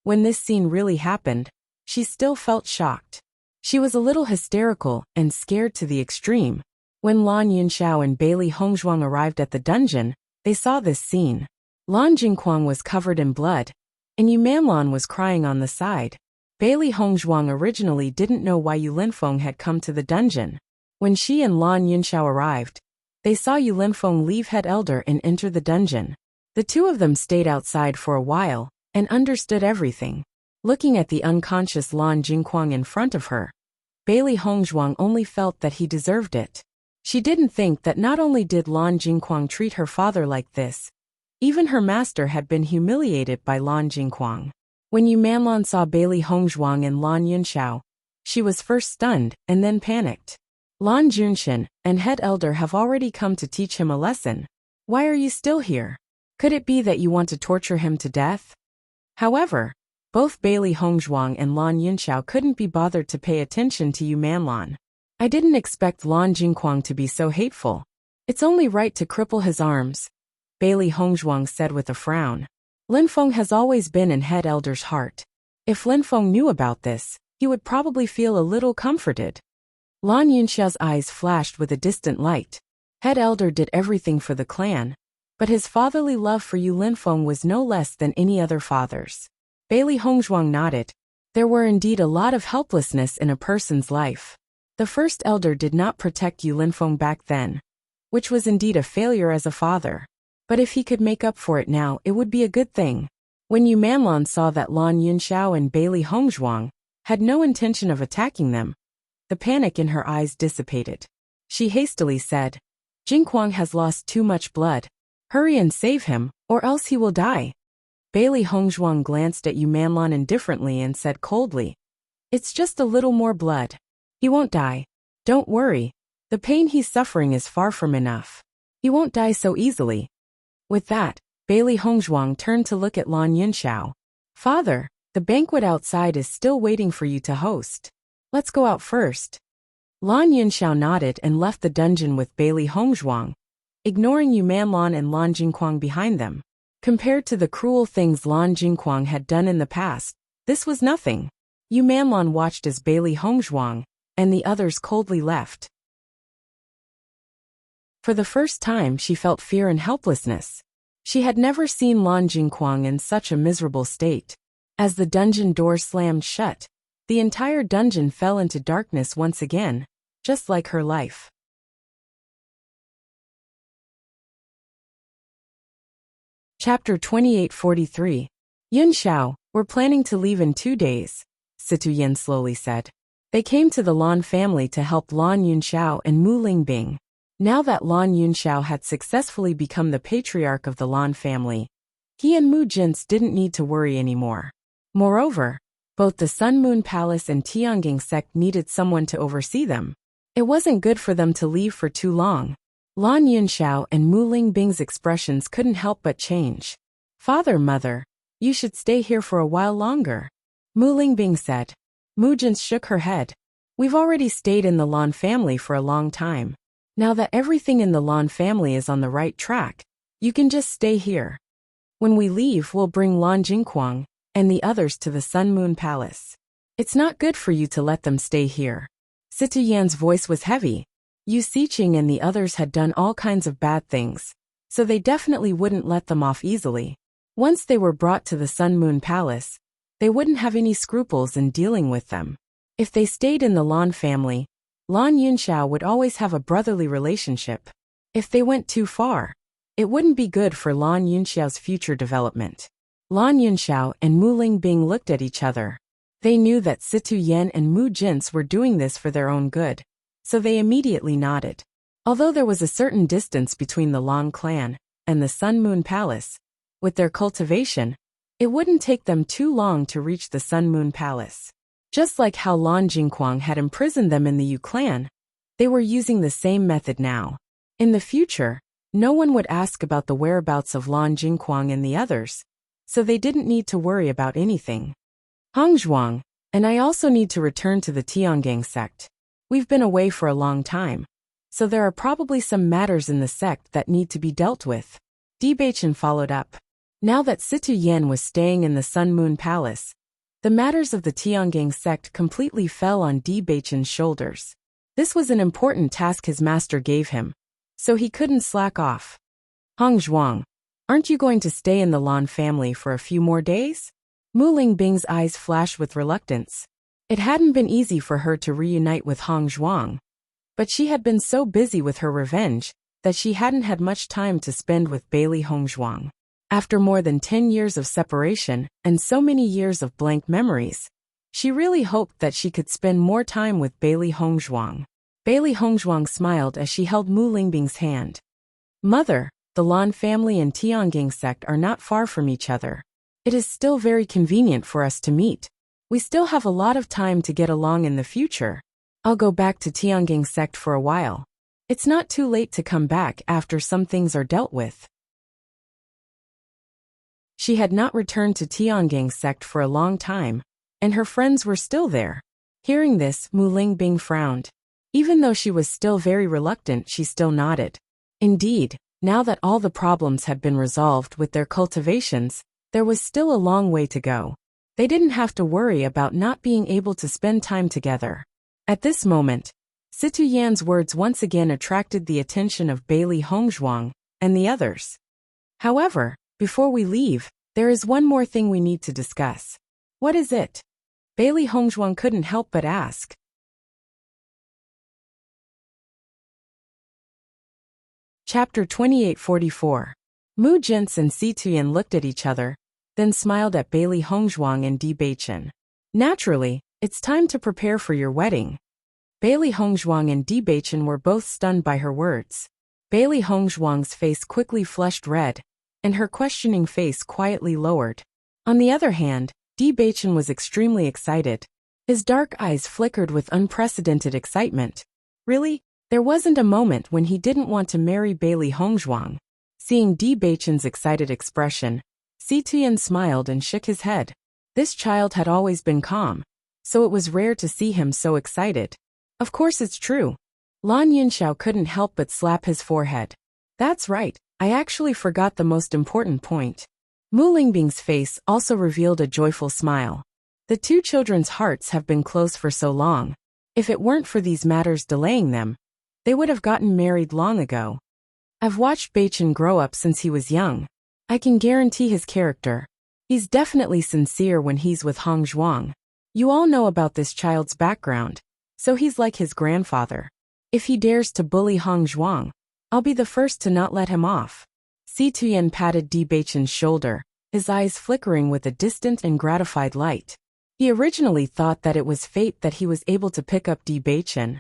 When this scene really happened, she still felt shocked. She was a little hysterical and scared to the extreme. When Lan Yunxiao and Bailey Hongzhuang arrived at the dungeon, they saw this scene. Lan Jingquang was covered in blood, and Yu Manlan was crying on the side. Bailey Hongzhuang originally didn't know why Yu Linfeng had come to the dungeon. When she and Lan Yunxiao arrived, they saw Yu Linfeng leave head elder and enter the dungeon. The two of them stayed outside for a while and understood everything. Looking at the unconscious Lan Jingquang in front of her, Bailey Hongzhuang only felt that he deserved it. She didn't think that not only did Lan Jingquang treat her father like this, even her master had been humiliated by Lan Jingquang. When Yu Manlan saw Bailey Hongzhuang and Lan Yunxiao, she was first stunned and then panicked. Lan Junshin and head elder have already come to teach him a lesson. Why are you still here? Could it be that you want to torture him to death? However, both Bailey Hongzhuang and Lan Yunxiao couldn't be bothered to pay attention to Yu Manlan. I didn't expect Lan Jingquang to be so hateful. It's only right to cripple his arms, Bailey Hongzhuang said with a frown. Linfeng has always been in head elder's heart. If Linfeng knew about this, he would probably feel a little comforted. Lan Yunxiao's eyes flashed with a distant light. Head elder did everything for the clan, but his fatherly love for Yu Linfeng was no less than any other father's. Bailey Hongzhuang nodded. There were indeed a lot of helplessness in a person's life. The first elder did not protect Yu Linfeng back then, which was indeed a failure as a father. But if he could make up for it now, it would be a good thing. When Yu Manlan saw that Lan Yunxiao and Bailey Hongzhuang had no intention of attacking them, the panic in her eyes dissipated. She hastily said, Jingquang has lost too much blood. Hurry and save him, or else he will die. Bailey Hongzhuang glanced at Yu Manlan indifferently and said coldly, It's just a little more blood. He won't die. Don't worry. The pain he's suffering is far from enough. He won't die so easily. With that, Bailey Hongzhuang turned to look at Lan Yunxiao. Father, the banquet outside is still waiting for you to host. Let's go out first. Lan Yunxiao nodded and left the dungeon with Bailey Hongzhuang, ignoring Yu Manlan and Lan Jingquang behind them. Compared to the cruel things Lan Jingquang had done in the past, this was nothing. Yu Manlan watched as Bailey Hongzhuang and the others coldly left. For the first time, she felt fear and helplessness. She had never seen Lan Jingquang in such a miserable state. As the dungeon door slammed shut, the entire dungeon fell into darkness once again, just like her life. Chapter 2843. Yunxiao, we're planning to leave in 2 days, Situ Yin slowly said. They came to the Lan family to help Lan Yunxiao and Mu Lingbing. Now that Lan Yunxiao had successfully become the patriarch of the Lan family, he and Mu Jintz didn't need to worry anymore. Moreover, both the Sun Moon Palace and Tiangang sect needed someone to oversee them. It wasn't good for them to leave for too long. Lan Yunxiao and Mu Lingbing's expressions couldn't help but change. Father, mother, you should stay here for a while longer, Mu Lingbing said. Mu Jin shook her head. We've already stayed in the Lan family for a long time. Now that everything in the Lan family is on the right track, you can just stay here. When we leave, we'll bring Lan Jingquang and the others to the Sun Moon Palace. It's not good for you to let them stay here. Situ Yan's voice was heavy. Yu Siqing and the others had done all kinds of bad things, so they definitely wouldn't let them off easily. Once they were brought to the Sun Moon Palace, they wouldn't have any scruples in dealing with them. If they stayed in the Lan family, Lan Yunxiao would always have a brotherly relationship. If they went too far, it wouldn't be good for Lan Yunxiao's future development. Lan Yunxiao and Mu Lingbing looked at each other. They knew that Situ Yan and Mu Jins were doing this for their own good, so they immediately nodded. Although there was a certain distance between the Lan clan and the Sun Moon Palace, with their cultivation, it wouldn't take them too long to reach the Sun Moon Palace. Just like how Lan Jingquang had imprisoned them in the Yu clan, they were using the same method now. In the future, no one would ask about the whereabouts of Lan Jingquang and the others, so they didn't need to worry about anything. Hongzhuang, and I also need to return to the Tiangang sect. We've been away for a long time, so there are probably some matters in the sect that need to be dealt with. Bewitching followed up. Now that Situ Yan was staying in the Sun Moon Palace, the matters of the Tiangang sect completely fell on Bewitching's shoulders. This was an important task his master gave him, so he couldn't slack off. Hongzhuang, aren't you going to stay in the Lan family for a few more days? Mu Lingbing's eyes flashed with reluctance. It hadn't been easy for her to reunite with Hongzhuang, but she had been so busy with her revenge that she hadn't had much time to spend with Bailey Hongzhuang. After more than 10 years of separation and so many years of blank memories, she really hoped that she could spend more time with Bailey Hongzhuang. Bailey Hongzhuang smiled as she held Mu Lingbing's hand. Mother, the Lan family and Tiangang sect are not far from each other. It is still very convenient for us to meet. We still have a lot of time to get along in the future. I'll go back to Tiangang sect for a while. It's not too late to come back after some things are dealt with. She had not returned to Tiangang sect for a long time, and her friends were still there. Hearing this, Mu Lingbing frowned. Even though she was still very reluctant, she still nodded. Indeed, now that all the problems had been resolved with their cultivations, there was still a long way to go. They didn't have to worry about not being able to spend time together. At this moment, Situ Yan's words once again attracted the attention of Bailey Hongzhuang and the others. However, before we leave, there is one more thing we need to discuss. What is it? Bailey Hongzhuang couldn't help but ask. Chapter 2844. Mu Jins and Si Tuyan looked at each other, then smiled at Bailey Hongzhuang and Bewitching. Naturally, it's time to prepare for your wedding. Bailey Hongzhuang and Bewitching were both stunned by her words. Bailey Hongzhuang's face quickly flushed red, and her questioning face quietly lowered. On the other hand, Bewitching was extremely excited. His dark eyes flickered with unprecedented excitement. Really, there wasn't a moment when he didn't want to marry Bailey Hongzhuang. Seeing Bewitching's excited expression, Si Tuyan smiled and shook his head. This child had always been calm, so it was rare to see him so excited. Of course it's true. Lan Yunxiao couldn't help but slap his forehead. That's right, I actually forgot the most important point. Mu Lingbing's face also revealed a joyful smile. The two children's hearts have been close for so long. If it weren't for these matters delaying them, they would have gotten married long ago. I've watched Bewitching grow up since he was young. I can guarantee his character. He's definitely sincere when he's with Hongzhuang. You all know about this child's background, so he's like his grandfather. If he dares to bully Hongzhuang, I'll be the first to not let him off. Si Tuyan patted Bewitching's shoulder, his eyes flickering with a distant and gratified light. He originally thought that it was fate that he was able to pick up Bewitching,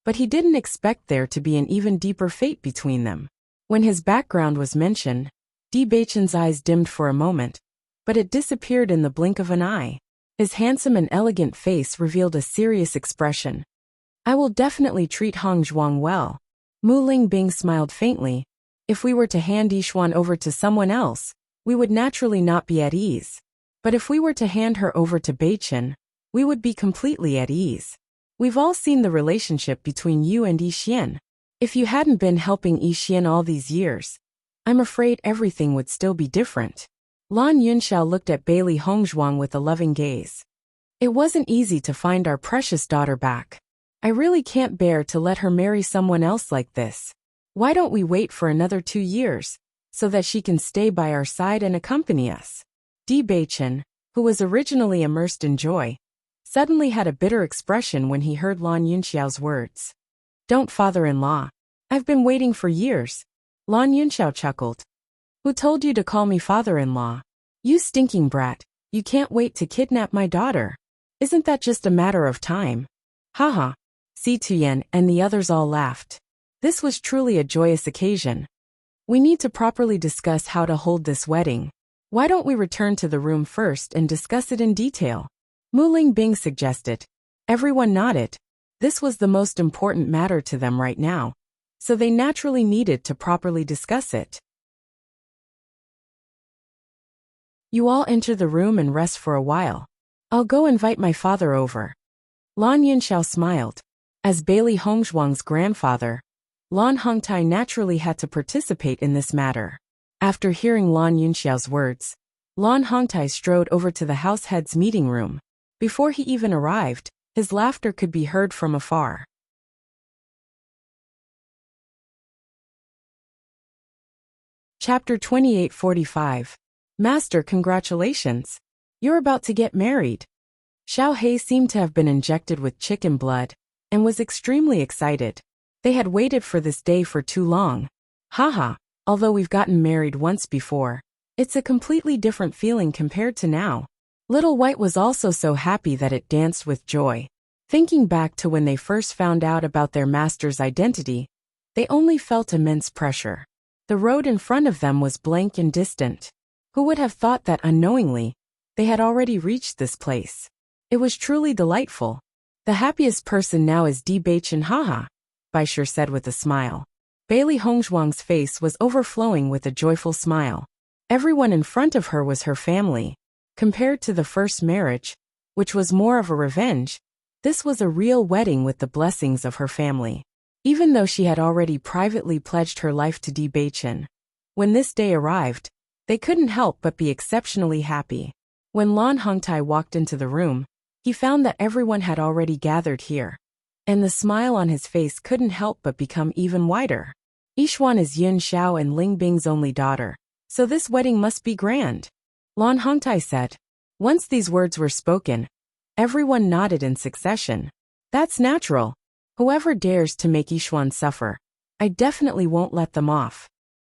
but he didn't expect there to be an even deeper fate between them. When his background was mentioned, Bewitching's eyes dimmed for a moment, but it disappeared in the blink of an eye. His handsome and elegant face revealed a serious expression. I will definitely treat Hongzhuang well. Mu Lingbing smiled faintly. If we were to hand Yishuan over to someone else, we would naturally not be at ease. But if we were to hand her over to Beichen, we would be completely at ease. We've all seen the relationship between you and Yixian. If you hadn't been helping Yixian all these years, I'm afraid everything would still be different. Lan Yunxiao looked at Bailey Hongzhuang with a loving gaze. It wasn't easy to find our precious daughter back. I really can't bear to let her marry someone else like this. Why don't we wait for another 2 years, so that she can stay by our side and accompany us? Di Beichen, who was originally immersed in joy, suddenly had a bitter expression when he heard Lan Yunxiao's words. Don't, father-in-law. I've been waiting for years. Lan Yunxiao chuckled. Who told you to call me father-in-law? You stinking brat, you can't wait to kidnap my daughter. Isn't that just a matter of time? Haha. Si Tuyen and the others all laughed. This was truly a joyous occasion. We need to properly discuss how to hold this wedding. Why don't we return to the room first and discuss it in detail? Mu Lingbing suggested. Everyone nodded. This was the most important matter to them right now, so they naturally needed to properly discuss it. You all enter the room and rest for a while. I'll go invite my father over. Lan Yunxiao smiled. As Bailey Hongzhuang's grandfather, Lan Hongtai naturally had to participate in this matter. After hearing Lan Yunxiao's words, Lan Hongtai strode over to the househead's meeting room. Before he even arrived, his laughter could be heard from afar. Chapter 2845. Master, congratulations. You're about to get married. Xiao Hei seemed to have been injected with chicken blood, and was extremely excited. They had waited for this day for too long. Haha, although we've gotten married once before, it's a completely different feeling compared to now. Little White was also so happy that it danced with joy. Thinking back to when they first found out about their master's identity, they only felt immense pressure. The road in front of them was blank and distant. Who would have thought that unknowingly, they had already reached this place? It was truly delightful. The happiest person now is Di Beichen, haha, Baishir said with a smile. Bailey Hongzhuang's face was overflowing with a joyful smile. Everyone in front of her was her family. Compared to the first marriage, which was more of a revenge, this was a real wedding with the blessings of her family. Even though she had already privately pledged her life to Di Beichen, when this day arrived, they couldn't help but be exceptionally happy. When Lan Hongtai walked into the room, he found that everyone had already gathered here, and the smile on his face couldn't help but become even wider. Yishuan is Yun Xiao and Ling Bing's only daughter, so this wedding must be grand, Lan Hongtai said. Once these words were spoken, everyone nodded in succession. That's natural. Whoever dares to make Yishuan suffer, I definitely won't let them off.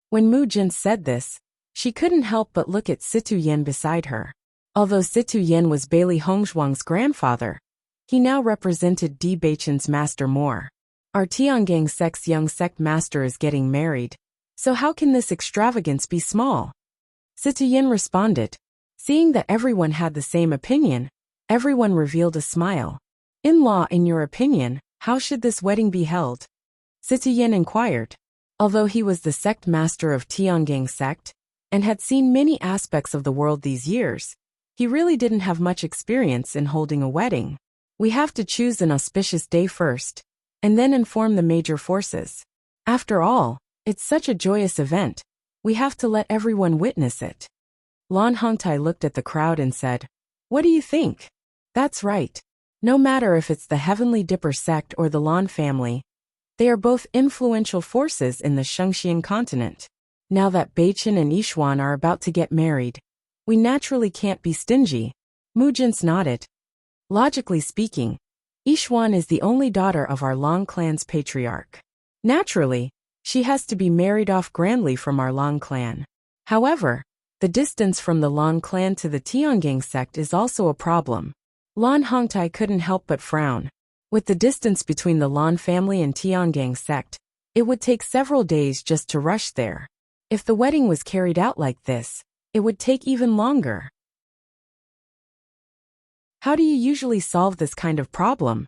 When Mu Jin said this, she couldn't help but look at Situ Yen beside her. Although Situ Yen was Bailey Hongzhuang's grandfather, he now represented Di Beichen's master more. Our Tiangang sect's young sect master is getting married, so how can this extravagance be small? Situ Yen responded. Seeing that everyone had the same opinion, everyone revealed a smile. In-law, in your opinion, how should this wedding be held? Situ Yen inquired. Although he was the sect master of Tiangang sect, and had seen many aspects of the world these years, he really didn't have much experience in holding a wedding. We have to choose an auspicious day first, and then inform the major forces. After all, it's such a joyous event, we have to let everyone witness it. Lan Hongtai looked at the crowd and said, What do you think? That's right. No matter if it's the Heavenly Dipper sect or the Lan family, they are both influential forces in the Shengxian continent. Now that Beichen and Yishuan are about to get married, we naturally can't be stingy. Mu Jin nodded. Logically speaking, Yishuan is the only daughter of our Lan clan's patriarch. Naturally, she has to be married off grandly from our Lan clan. However, the distance from the Lan clan to the Tiangang sect is also a problem. Lan Hongtai couldn't help but frown. With the distance between the Lan family and Tiangang sect, it would take several days just to rush there. If the wedding was carried out like this, it would take even longer. How do you usually solve this kind of problem?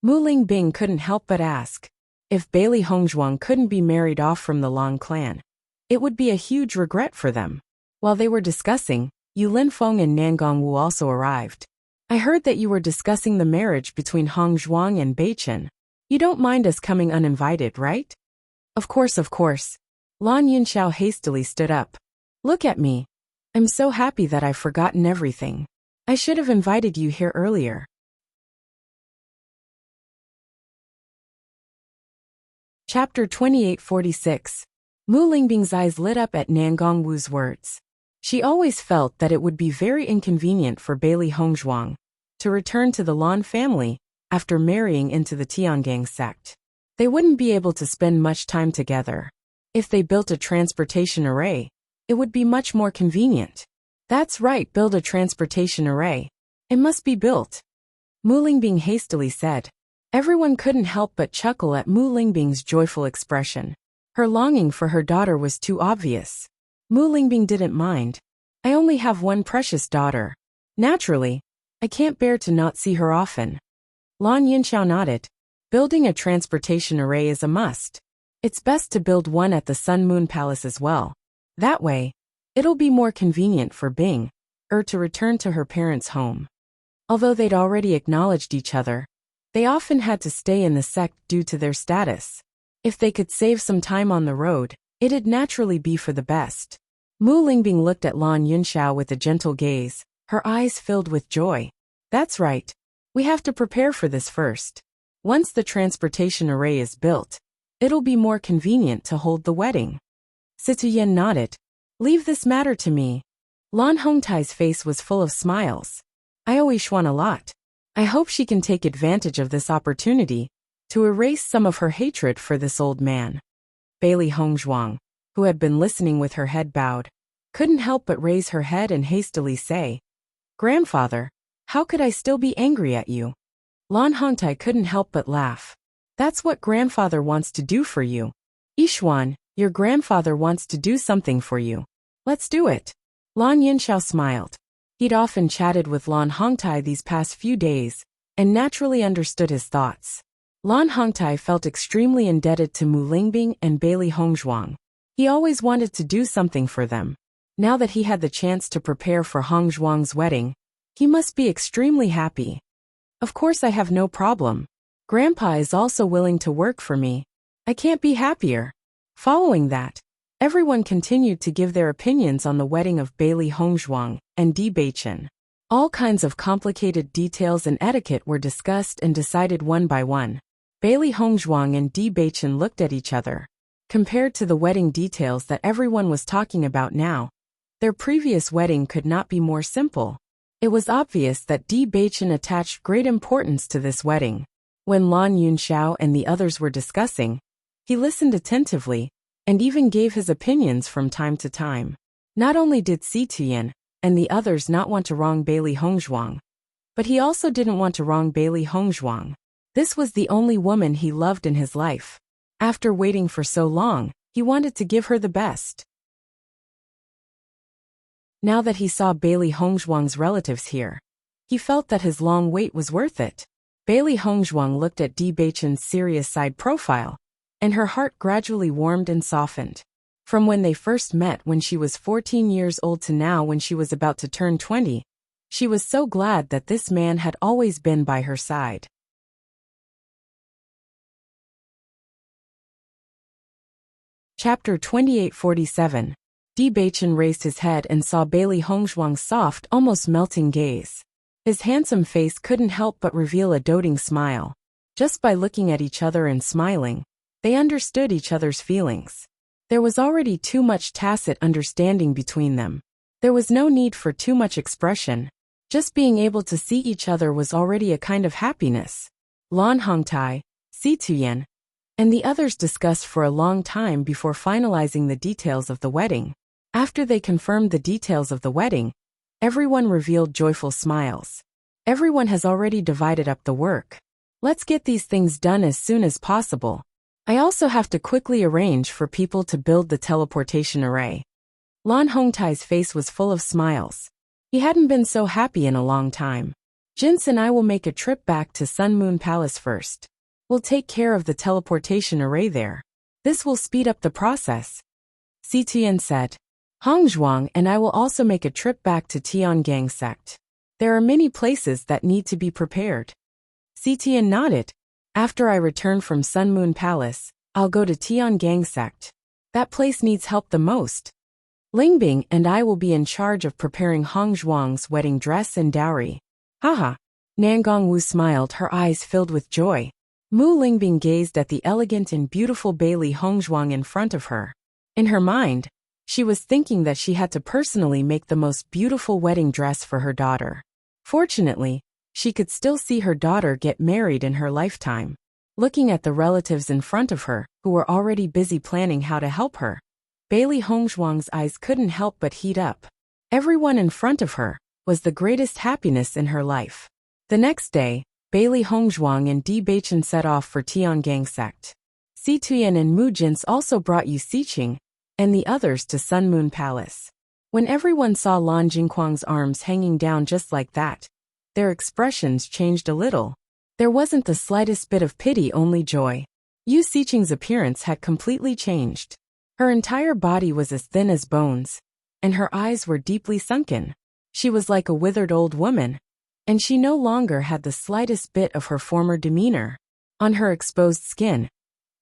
Mu Lingbing couldn't help but ask. If Bailey Hongzhuang couldn't be married off from the Long clan, it would be a huge regret for them. While they were discussing, Yu Linfeng and Nangongwu also arrived. I heard that you were discussing the marriage between Hongzhuang and Beichen. You don't mind us coming uninvited, right? Of course, of course. Lan Yunxiao hastily stood up. Look at me. I'm so happy that I've forgotten everything. I should have invited you here earlier. Chapter 2846. Mu Lingbing's eyes lit up at Nangongwu's words. She always felt that it would be very inconvenient for Bailey Hongzhuang to return to the Lan family after marrying into the Tiangang sect. They wouldn't be able to spend much time together. If they built a transportation array, it would be much more convenient. That's right, build a transportation array. It must be built. Mu Lingbing hastily said. Everyone couldn't help but chuckle at Mu Lingbing's joyful expression. Her longing for her daughter was too obvious. Mu Lingbing didn't mind. I only have one precious daughter. Naturally, I can't bear to not see her often. Lan Yunxiao nodded. Building a transportation array is a must. It's best to build one at the Sun Moon Palace as well. That way, it'll be more convenient for Bing to return to her parents' home. Although they'd already acknowledged each other, they often had to stay in the sect due to their status. If they could save some time on the road, it'd naturally be for the best. Mu Lingbing looked at Lan Yunxiao with a gentle gaze, her eyes filled with joy. That's right. We have to prepare for this first. Once the transportation array is built, it'll be more convenient to hold the wedding. Situyen nodded. Leave this matter to me. Lan Hongtai's face was full of smiles. I owe Yishuan a lot. I hope she can take advantage of this opportunity to erase some of her hatred for this old man. Bailey Hongzhuang, who had been listening with her head bowed, couldn't help but raise her head and hastily say, Grandfather, how could I still be angry at you? Lan Hongtai couldn't help but laugh. That's what grandfather wants to do for you. Yishuan, your grandfather wants to do something for you. Let's do it. Lan Yunxiao smiled. He'd often chatted with Lan Hongtai these past few days, and naturally understood his thoughts. Lan Hongtai felt extremely indebted to Mu Lingbing and Bailey Hongzhuang. He always wanted to do something for them. Now that he had the chance to prepare for Hongzhuang's wedding, he must be extremely happy. Of course I have no problem. Grandpa is also willing to work for me. I can't be happier. Following that, everyone continued to give their opinions on the wedding of Bailey Hongzhuang and Bewitching. All kinds of complicated details and etiquette were discussed and decided one by one. Bailey Hongzhuang and Bewitching looked at each other. Compared to the wedding details that everyone was talking about now, their previous wedding could not be more simple. It was obvious that Bewitching attached great importance to this wedding. When Lan Yunxiao and the others were discussing, he listened attentively, and even gave his opinions from time to time. Not only did Si Tian and the others not want to wrong Bailey Hongzhuang, but he also didn't want to wrong Bailey Hongzhuang. This was the only woman he loved in his life. After waiting for so long, he wanted to give her the best. Now that he saw Bailey Hongzhuang's relatives here, he felt that his long wait was worth it. Bailey Hongzhuang looked at Bewitching's serious side profile, and her heart gradually warmed and softened. From when they first met when she was 14 years old to now when she was about to turn 20, she was so glad that this man had always been by her side. Chapter 2847. Bewitching raised his head and saw Bailey Hongzhuang's soft, almost melting gaze. His handsome face couldn't help but reveal a doting smile. Just by looking at each other and smiling, they understood each other's feelings. There was already too much tacit understanding between them. There was no need for too much expression. Just being able to see each other was already a kind of happiness. Lan Hongtai, Si Tuyen, and the others discussed for a long time before finalizing the details of the wedding. After they confirmed the details of the wedding, everyone revealed joyful smiles. Everyone has already divided up the work. Let's get these things done as soon as possible. I also have to quickly arrange for people to build the teleportation array. Lan Hongtai's face was full of smiles. He hadn't been so happy in a long time. Jinx and I will make a trip back to Sun Moon Palace first. We'll take care of the teleportation array there. This will speed up the process. Tian said. Hongzhuang and I will also make a trip back to Tiangang sect. There are many places that need to be prepared. Tian nodded. After I return from Sun Moon Palace, I'll go to Tiangang sect. That place needs help the most. Lingbing and I will be in charge of preparing Hongzhuang's wedding dress and dowry. Haha. Nangong Wu smiled, her eyes filled with joy. Mu Lingbing gazed at the elegant and beautiful Bailey Hongzhuang in front of her. In her mind, she was thinking that she had to personally make the most beautiful wedding dress for her daughter. Fortunately, she could still see her daughter get married in her lifetime. Looking at the relatives in front of her, who were already busy planning how to help her, Bailey Hongzhuang's eyes couldn't help but heat up. Everyone in front of her was the greatest happiness in her life. The next day, Bailey Hongzhuang and Di Beichen set off for Tiangang sect. Si Tuyen and Mu Jin's also brought Yu Xiqing and the others to Sun Moon Palace. When everyone saw Lan Jingquang's arms hanging down just like that, their expressions changed a little. There wasn't the slightest bit of pity, only joy. Yu Xiqing's appearance had completely changed. Her entire body was as thin as bones, and her eyes were deeply sunken. She was like a withered old woman, and she no longer had the slightest bit of her former demeanor. On her exposed skin,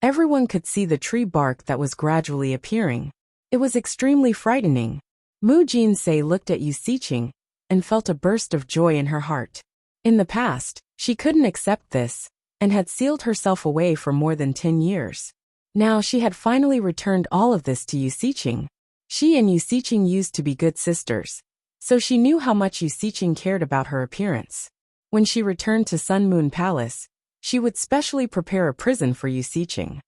everyone could see the tree bark that was gradually appearing. It was extremely frightening. Mu Jinsei looked at Yu Xiqing and felt a burst of joy in her heart. In the past, she couldn't accept this, and had sealed herself away for more than 10 years. Now she had finally returned all of this to Yu Xiqing. She and Yu Xiqing used to be good sisters, so she knew how much Yu Xiqing cared about her appearance. When she returned to Sun Moon Palace, she would specially prepare a prison for Yu Xiqing.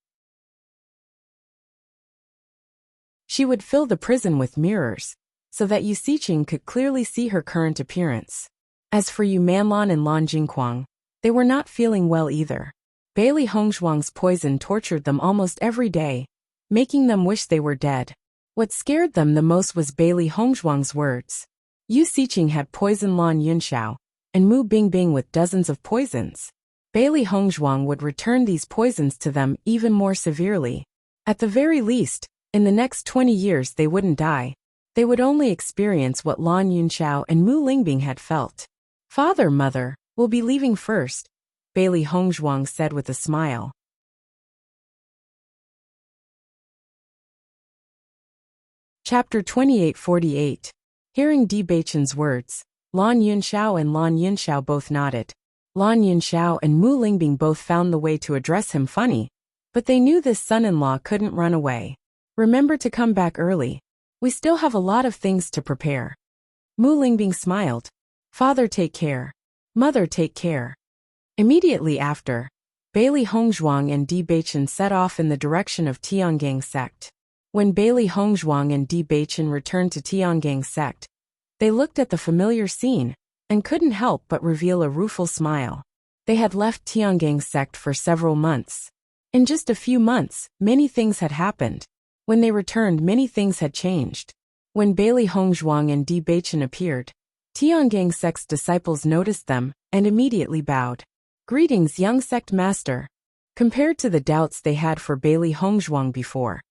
She would fill the prison with mirrors, so that Yu Xiqing could clearly see her current appearance. As for Yu Manlan and Lan Jingquang, they were not feeling well either. Bailey Hongzhuang's poison tortured them almost every day, making them wish they were dead. What scared them the most was Bailey Hongzhuang's words. Yu Xiqing had poisoned Lan Yunxiao, and Mu Bingbing with dozens of poisons. Bailey Hongzhuang would return these poisons to them even more severely. At the very least, in the next 20 years they wouldn't die. They would only experience what Lan Yunxiao and Mu Lingbing had felt. Father, mother, we'll be leaving first, Bailey Hongzhuang said with a smile. Chapter 2848. Hearing Di Beichen's words, Lan Yunxiao and Lan Yunxiao both nodded. Lan Yunxiao and Mu Lingbing both found the way to address him funny, but they knew this son-in-law couldn't run away. Remember to come back early. We still have a lot of things to prepare. Mu Lingbing smiled. Father, take care. Mother, take care. Immediately after, Bailey Hongzhuang and Di Beichen set off in the direction of Tiangang sect. When Bailey Hongzhuang and Di Beichen returned to Tiangang sect, they looked at the familiar scene and couldn't help but reveal a rueful smile. They had left Tiangang sect for several months. In just a few months, many things had happened. When they returned, many things had changed. When Bailey Hongzhuang and Di Beichen appeared, Tiangang sect's disciples noticed them and immediately bowed. Greetings, young sect master. Compared to the doubts they had for Bailey Hongzhuang before,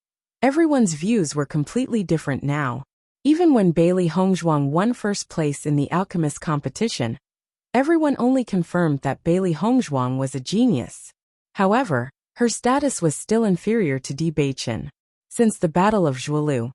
everyone's views were completely different now. Even when Bailey Hongzhuang won first place in the alchemist competition, everyone only confirmed that Bailey Hongzhuang was a genius. However, her status was still inferior to Di Beichen. Since the Battle of Zhuolu,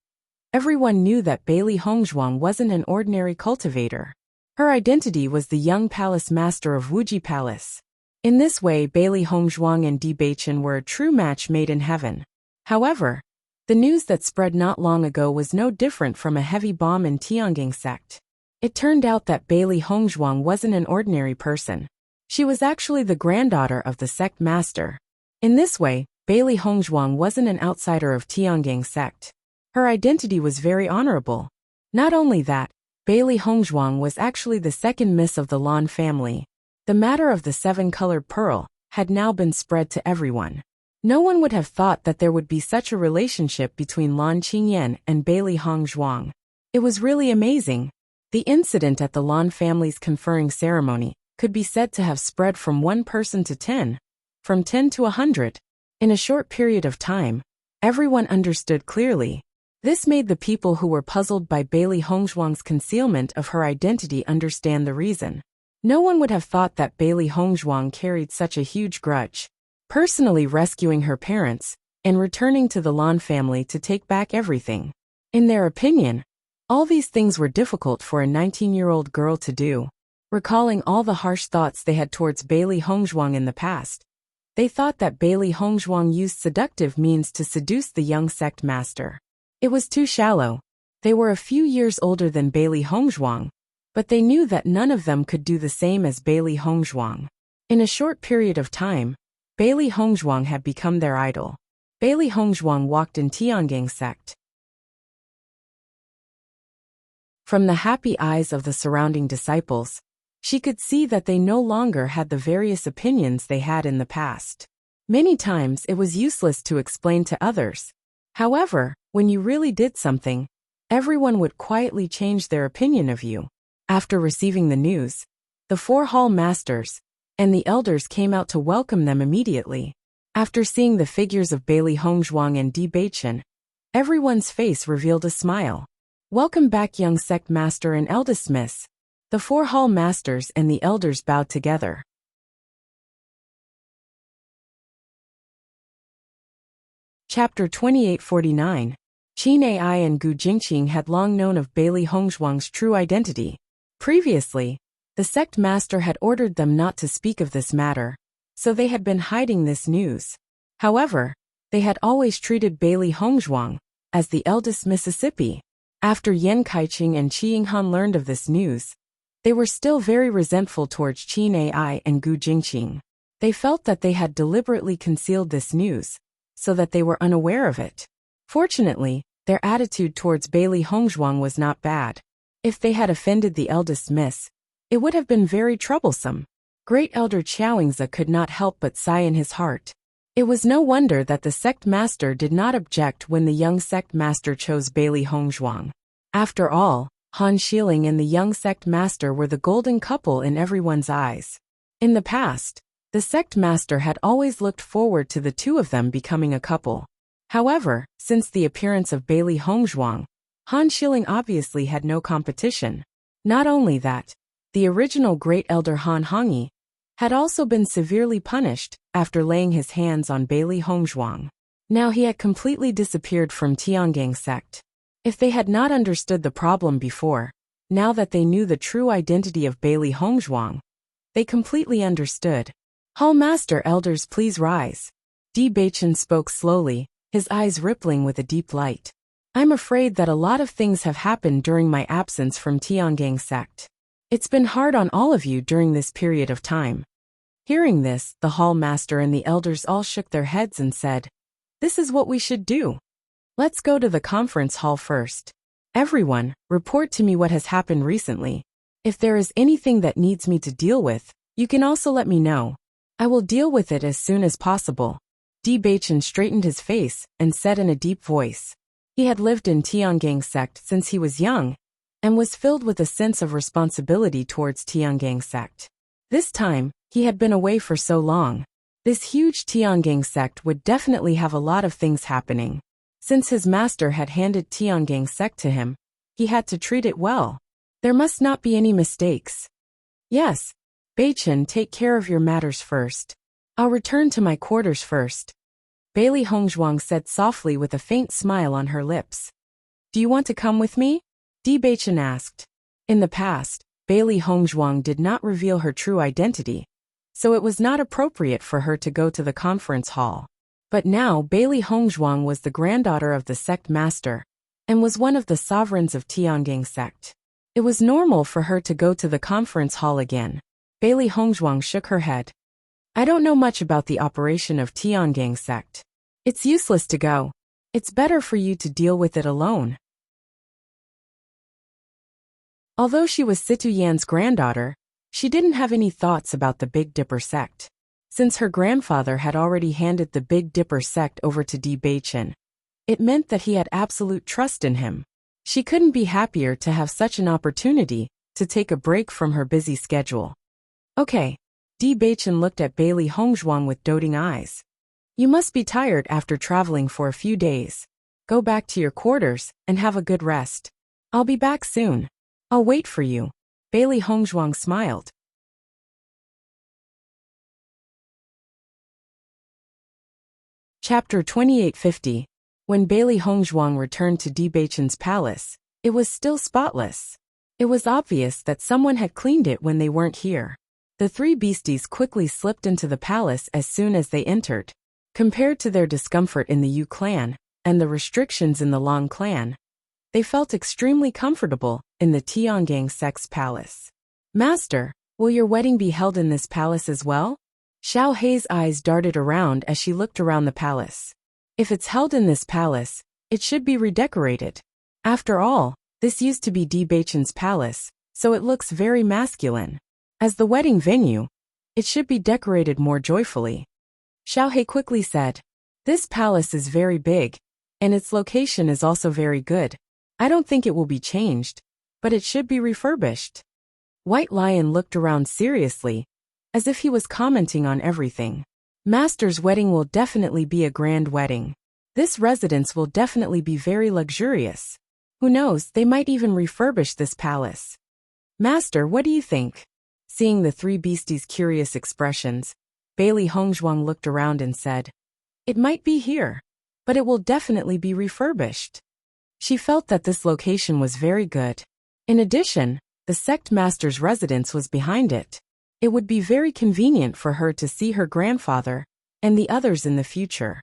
everyone knew that Bailey Hongzhuang wasn't an ordinary cultivator. Her identity was the young palace master of Wuji Palace. In this way, Bailey Hongzhuang and Di Beichen were a true match made in heaven. However, the news that spread not long ago was no different from a heavy bomb in Tiangang sect. It turned out that Bailey Hongzhuang wasn't an ordinary person. She was actually the granddaughter of the sect master. In this way, Bailey Hongzhuang wasn't an outsider of Tiangang sect. Her identity was very honorable. Not only that, Bailey Hongzhuang was actually the second miss of the Lan family. The matter of the 7-colored pearl had now been spread to everyone. No one would have thought that there would be such a relationship between Lan Qingyan and Bailey Hongzhuang. It was really amazing. The incident at the Lan family's conferring ceremony could be said to have spread from one person to 10, from 10 to 100. In a short period of time, everyone understood clearly. This made the people who were puzzled by Bailey Hongzhuang's concealment of her identity understand the reason. No one would have thought that Bailey Hongzhuang carried such a huge grudge, personally rescuing her parents and returning to the Lan family to take back everything. In their opinion, all these things were difficult for a 19-year-old girl to do. Recalling all the harsh thoughts they had towards Bailey Hongzhuang in the past, they thought that Bailey Hongzhuang used seductive means to seduce the young sect master. It was too shallow. They were a few years older than Bailey Hongzhuang, but they knew that none of them could do the same as Bailey Hongzhuang. In a short period of time, Bailey Hongzhuang had become their idol. Bailey Hongzhuang walked in Tiangang sect. From the happy eyes of the surrounding disciples, she could see that they no longer had the various opinions they had in the past. Many times it was useless to explain to others. However, when you really did something, everyone would quietly change their opinion of you. After receiving the news, the 4 hall masters and the elders came out to welcome them immediately. After seeing the figures of Bailey Hongzhuang and Bewitching, everyone's face revealed a smile. "Welcome back, young sect master and eldest miss." The 4 hall masters and the elders bowed together. Chapter 2849. Qin Ai and Gu Jingqing had long known of Bailey Hongzhuang's true identity. Previously, the sect master had ordered them not to speak of this matter, so they had been hiding this news. However, they had always treated Bailey Hongzhuang as the eldest Mississippi. After Yan Kaiqing and Qi Yinghan learned of this news, they were still very resentful towards Qin Ai and Gu Jingqing. They felt that they had deliberately concealed this news, so that they were unaware of it. Fortunately, their attitude towards Bailey Hongzhuang was not bad. If they had offended the eldest miss, it would have been very troublesome. Great Elder Qiaoingzi could not help but sigh in his heart. It was no wonder that the sect master did not object when the young sect master chose Bailey Hongzhuang. After all, Han Xiling and the young sect master were the golden couple in everyone's eyes. In the past, the sect master had always looked forward to the two of them becoming a couple. However, since the appearance of Bailey Hongzhuang, Han Xiling obviously had no competition. Not only that, the original Great Elder Han Hongyi had also been severely punished after laying his hands on Bailey Hongzhuang. Now he had completely disappeared from Tiangang sect. If they had not understood the problem before, now that they knew the true identity of Bailey Hongzhuang, they completely understood. "Hall Master Elders, please rise." Bewitching spoke slowly, his eyes rippling with a deep light. "I'm afraid that a lot of things have happened during my absence from Tiangang sect. It's been hard on all of you during this period of time." Hearing this, the hall master and the elders all shook their heads and said, "This is what we should do. Let's go to the conference hall first. Everyone, report to me what has happened recently. If there is anything that needs me to deal with, you can also let me know. I will deal with it as soon as possible." Bewitching straightened his face and said in a deep voice. He had lived in Tiangang sect since he was young, and was filled with a sense of responsibility towards Tiangang sect. This time, he had been away for so long. This huge Tiangang sect would definitely have a lot of things happening. Since his master had handed Tiangang sect to him, he had to treat it well. There must not be any mistakes. "Yes, Beichen, take care of your matters first. I'll return to my quarters first," Bailey Hongzhuang said softly with a faint smile on her lips. "Do you want to come with me?" Bewitching asked. In the past, Bailey Hongzhuang did not reveal her true identity, so it was not appropriate for her to go to the conference hall. But now Bailey Hongzhuang was the granddaughter of the sect master, and was one of the sovereigns of Tiangang sect. It was normal for her to go to the conference hall again. Bailey Hongzhuang shook her head. "I don't know much about the operation of Tiangang sect. It's useless to go. It's better for you to deal with it alone." Although she was Situ Yan's granddaughter, she didn't have any thoughts about the Big Dipper sect. Since her grandfather had already handed the Big Dipper sect over to Bewitching, it meant that he had absolute trust in him. She couldn't be happier to have such an opportunity to take a break from her busy schedule. Okay. Di Baichen looked at Bailey Hongzhuang with doting eyes. You must be tired after traveling for a few days. Go back to your quarters and have a good rest. I'll be back soon. I'll wait for you. Bailey Hongzhuang smiled. Chapter 2850. When Bailey Hongzhuang returned to Di Baichen's palace, it was still spotless. It was obvious that someone had cleaned it when they weren't here. The three beasties quickly slipped into the palace as soon as they entered. Compared to their discomfort in the Yu clan and the restrictions in the Long clan, they felt extremely comfortable in the Tiangang sect's palace. Master, will your wedding be held in this palace as well? Xiao Hei's eyes darted around as she looked around the palace. If it's held in this palace, it should be redecorated. After all, this used to be Di Baichen's palace, so it looks very masculine. As the wedding venue, it should be decorated more joyfully. Xiao Hei quickly said, This palace is very big, and its location is also very good. I don't think it will be changed, but it should be refurbished. White Lion looked around seriously, as if he was commenting on everything. Master's wedding will definitely be a grand wedding. This residence will definitely be very luxurious. Who knows, they might even refurbish this palace. Master, what do you think? Seeing the three beasties' curious expressions, Bailey Hongzhuang looked around and said, It might be here, but it will definitely be refurbished. She felt that this location was very good. In addition, the sect master's residence was behind it. It would be very convenient for her to see her grandfather and the others in the future.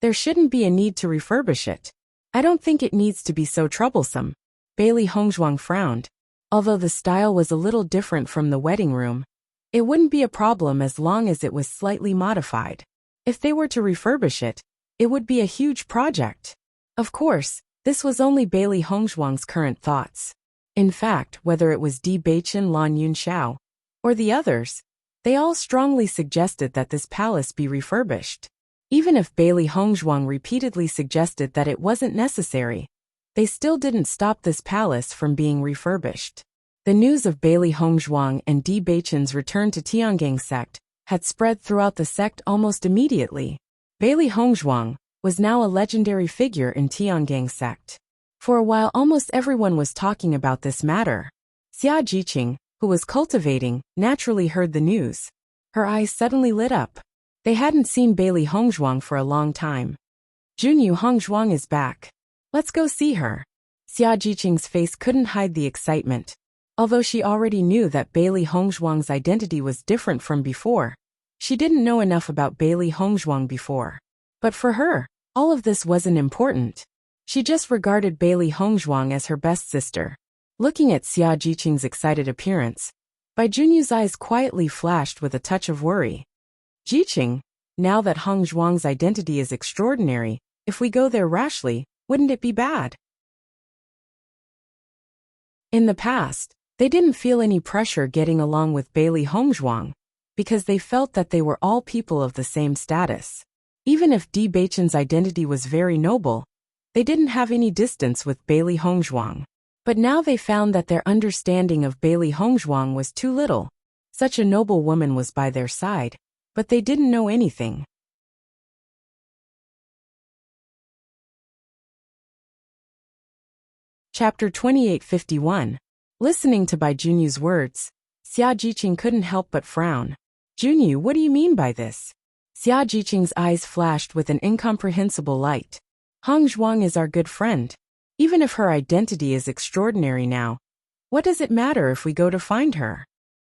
There shouldn't be a need to refurbish it. I don't think it needs to be so troublesome. Bailey Hongzhuang frowned. Although the style was a little different from the wedding room, it wouldn't be a problem as long as it was slightly modified. If they were to refurbish it, it would be a huge project. Of course, this was only Bailey Hongzhuang's current thoughts. In fact, whether it was Di Baichen, Lan Yunxiao, or the others, they all strongly suggested that this palace be refurbished. Even if Bailey Hongzhuang repeatedly suggested that it wasn't necessary, they still didn't stop this palace from being refurbished. The news of Bailey Hongzhuang and Di Baichen's return to Tiangang sect had spread throughout the sect almost immediately. Bailey Hongzhuang was now a legendary figure in Tiangang sect. For a while almost everyone was talking about this matter. Xia Jiqing, who was cultivating, naturally heard the news. Her eyes suddenly lit up. They hadn't seen Bailey Hongzhuang for a long time. Junyu Hongzhuang is back. Let's go see her. Xia Jiqing's face couldn't hide the excitement. Although she already knew that Bailey Hongzhuang's identity was different from before, she didn't know enough about Bailey Hongzhuang before. But for her, all of this wasn't important. She just regarded Bailey Hongzhuang as her best sister. Looking at Xia Jiqing's excited appearance, Bai Junyu's eyes quietly flashed with a touch of worry. Jiqing, now that Hongzhuang's identity is extraordinary, if we go there rashly, wouldn't it be bad? In the past, they didn't feel any pressure getting along with Bailey Hongzhuang, because they felt that they were all people of the same status. Even if Di Baichen's identity was very noble, they didn't have any distance with Bailey Hongzhuang. But now they found that their understanding of Bailey Hongzhuang was too little. Such a noble woman was by their side, but they didn't know anything. Chapter 2851. Listening to Bai Junyu's words, Xia Jiqing couldn't help but frown. Junyu, what do you mean by this? Xia Jiqing's eyes flashed with an incomprehensible light. Hongzhuang is our good friend. Even if her identity is extraordinary now, what does it matter if we go to find her?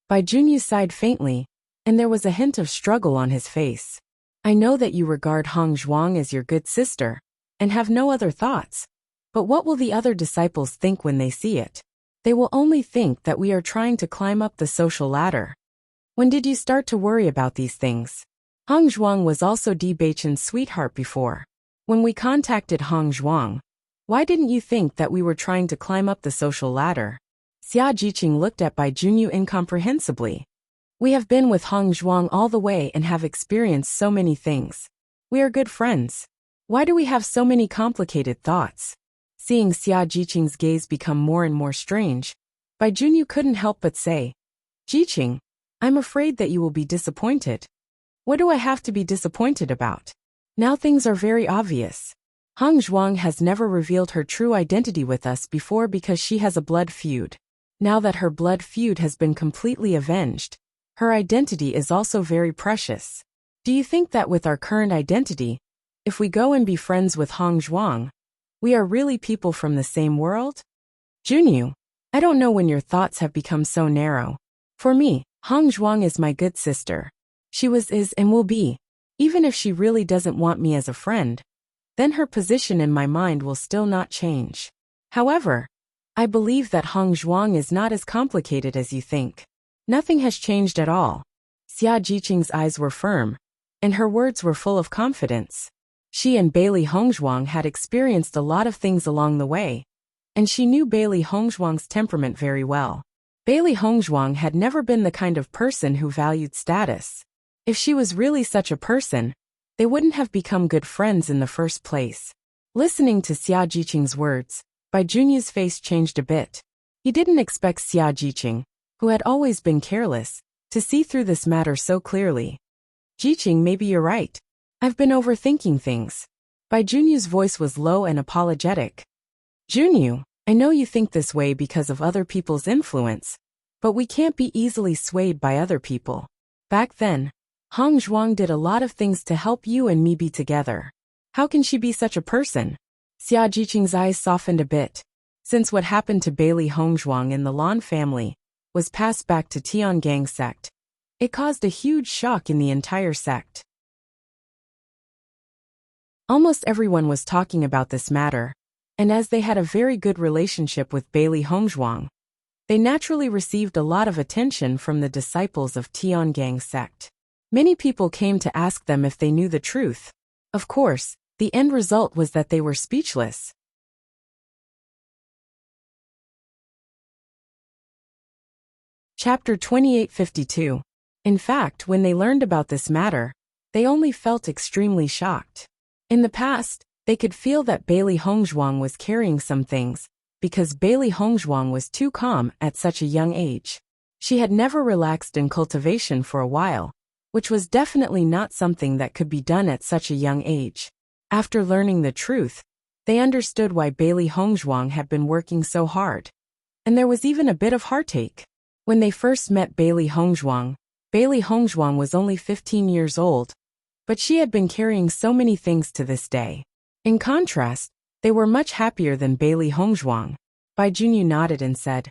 Bai Junyu sighed faintly, and there was a hint of struggle on his face. I know that you regard Hongzhuang as your good sister, and have no other thoughts. But what will the other disciples think when they see it? They will only think that we are trying to climb up the social ladder. When did you start to worry about these things? Hongzhuang was also Di Baichen's sweetheart before. When we contacted Hongzhuang, why didn't you think that we were trying to climb up the social ladder? Xia Jiqing looked at Bai Junyu incomprehensibly. We have been with Hongzhuang all the way and have experienced so many things. We are good friends. Why do we have so many complicated thoughts? Seeing Xia Jiqing's gaze become more and more strange, Bai Junyu couldn't help but say, Jiqing, I'm afraid that you will be disappointed. What do I have to be disappointed about? Now things are very obvious. Hong Zhuang has never revealed her true identity with us before because she has a blood feud. Now that her blood feud has been completely avenged, her identity is also very precious. Do you think that with our current identity, if we go and be friends with Hong Zhuang, we are really people from the same world? Junyu, I don't know when your thoughts have become so narrow. For me, Hong Zhuang is my good sister. She was, is, and will be. Even if she really doesn't want me as a friend, then her position in my mind will still not change. However, I believe that Hong Zhuang is not as complicated as you think. Nothing has changed at all. Xia Jiqing's eyes were firm, and her words were full of confidence. She and Bailey Hongzhuang had experienced a lot of things along the way, and she knew Bailey Hongzhuang's temperament very well. Bailey Hongzhuang had never been the kind of person who valued status. If she was really such a person, they wouldn't have become good friends in the first place. Listening to Xia Jiqing's words, Bai Junyu's face changed a bit. He didn't expect Xia Jiqing, who had always been careless, to see through this matter so clearly. Jiqing, maybe you're right. I've been overthinking things. Bai Junyu's voice was low and apologetic. Junyu, I know you think this way because of other people's influence, but we can't be easily swayed by other people. Back then, Hong Zhuang did a lot of things to help you and me be together. How can she be such a person? Xia Jiqing's eyes softened a bit. Since what happened to Bailey Hongzhuang in the Lan family was passed back to Tiangang sect, it caused a huge shock in the entire sect. Almost everyone was talking about this matter, and as they had a very good relationship with Bailey Hongzhuang, they naturally received a lot of attention from the disciples of Tiangang sect. Many people came to ask them if they knew the truth. Of course, the end result was that they were speechless. Chapter 2852. In fact, when they learned about this matter, they only felt extremely shocked. In the past, they could feel that Bailey Hongzhuang was carrying some things, because Bailey Hongzhuang was too calm at such a young age. She had never relaxed in cultivation for a while, which was definitely not something that could be done at such a young age. After learning the truth, they understood why Bailey Hongzhuang had been working so hard. And there was even a bit of heartache. When they first met Bailey Hongzhuang was only 15 years old, but she had been carrying so many things to this day. In contrast, they were much happier than Bailey Hongzhuang. Bai Junyu nodded and said,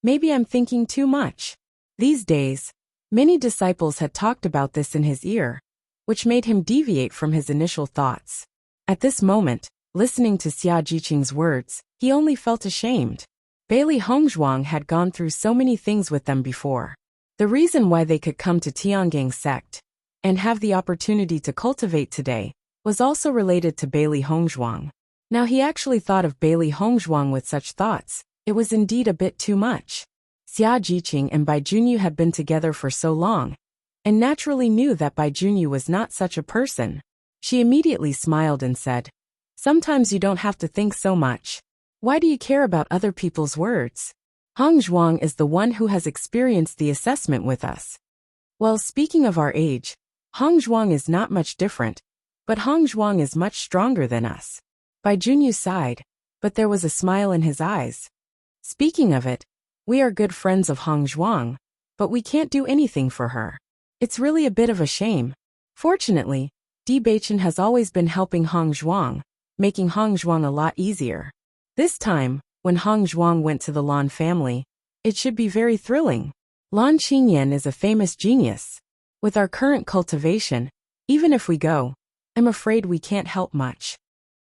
"Maybe I'm thinking too much." These days, many disciples had talked about this in his ear, which made him deviate from his initial thoughts. At this moment, listening to Xia Jiqing's words, he only felt ashamed. Bailey Hongzhuang had gone through so many things with them before. The reason why they could come to Tiangang sect and have the opportunity to cultivate today was also related to Bailey Hongzhuang. Now he actually thought of Bailey Hongzhuang with such thoughts. It was indeed a bit too much. Xia Jiqing and Bai Junyu had been together for so long, and naturally knew that Bai Junyu was not such a person. She immediately smiled and said, "Sometimes you don't have to think so much. Why do you care about other people's words? Hong Zhuang is the one who has experienced the assessment with us." Well, speaking of our age, Hong Zhuang is not much different, but Hong Zhuang is much stronger than us. Bai Junyu sighed, but there was a smile in his eyes. Speaking of it, we are good friends of Hong Zhuang, but we can't do anything for her. It's really a bit of a shame. Fortunately, Bewitching has always been helping Hong Zhuang, making Hong Zhuang a lot easier. This time, when Hong Zhuang went to the Lan family, it should be very thrilling. Lan Qingyan is a famous genius. With our current cultivation, even if we go, I'm afraid we can't help much.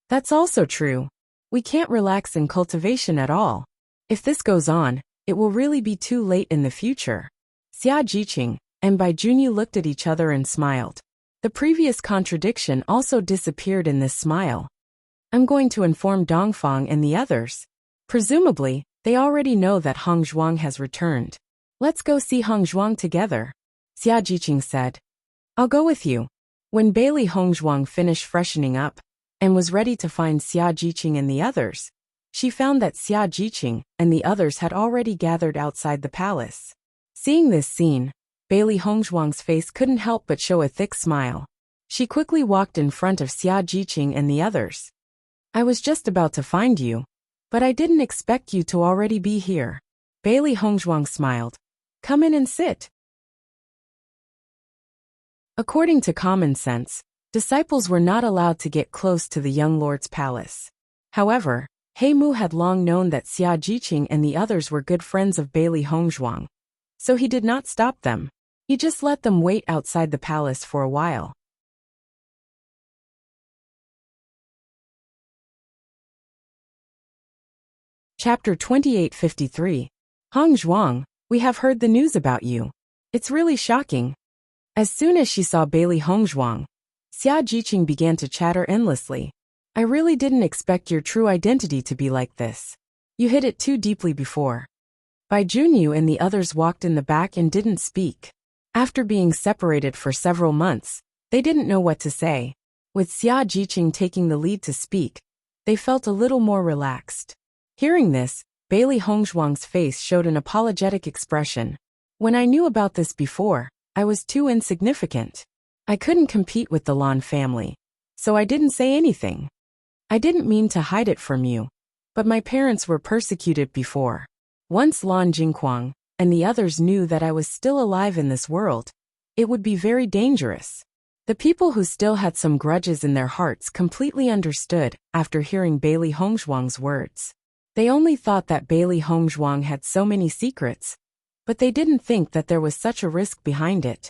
That's also true. We can't relax in cultivation at all. If this goes on, it will really be too late in the future. Xia Jiqing and Bai Junyu looked at each other and smiled. The previous contradiction also disappeared in this smile. I'm going to inform Dongfang and the others. Presumably, they already know that Hong Zhuang has returned. Let's go see Hong Zhuang together, Xia Jiqing said. I'll go with you. When Bailey Hongzhuang finished freshening up and was ready to find Xia Jiqing and the others, she found that Xia Jiqing and the others had already gathered outside the palace. Seeing this scene, Bailey Hongzhuang's face couldn't help but show a thick smile. She quickly walked in front of Xia Jiqing and the others. I was just about to find you, but I didn't expect you to already be here. Bailey Hongzhuang smiled. Come in and sit. According to common sense, disciples were not allowed to get close to the young lord's palace. However, He Mu had long known that Xia Jiqing and the others were good friends of Bailey Hongzhuang, so he did not stop them. He just let them wait outside the palace for a while. Chapter 2853. Hongzhuang, we have heard the news about you. It's really shocking. As soon as she saw Bailey Hongzhuang, Xia Jiqing began to chatter endlessly. I really didn't expect your true identity to be like this. You hid it too deeply before. Bai Junyu and the others walked in the back and didn't speak. After being separated for several months, they didn't know what to say. With Xia Jiqing taking the lead to speak, they felt a little more relaxed. Hearing this, Bailey Hongzhuang's face showed an apologetic expression. When I knew about this before, I was too insignificant. I couldn't compete with the Lan family, so I didn't say anything. I didn't mean to hide it from you, but my parents were persecuted before. Once Lan Jingquang and the others knew that I was still alive in this world, it would be very dangerous. The people who still had some grudges in their hearts completely understood after hearing Bailey Hongzhuang's words. They only thought that Bailey Hongzhuang had so many secrets, but they didn't think that there was such a risk behind it.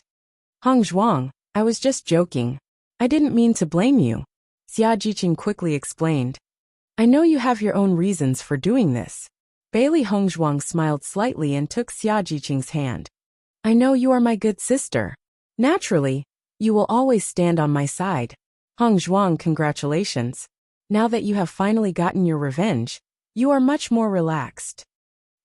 Hongzhuang, I was just joking. I didn't mean to blame you, Xia Jiqing quickly explained. I know you have your own reasons for doing this. Bailey Hongzhuang smiled slightly and took Xia Jiqing's hand. I know you are my good sister. Naturally, you will always stand on my side. Hongzhuang, congratulations. Now that you have finally gotten your revenge, you are much more relaxed.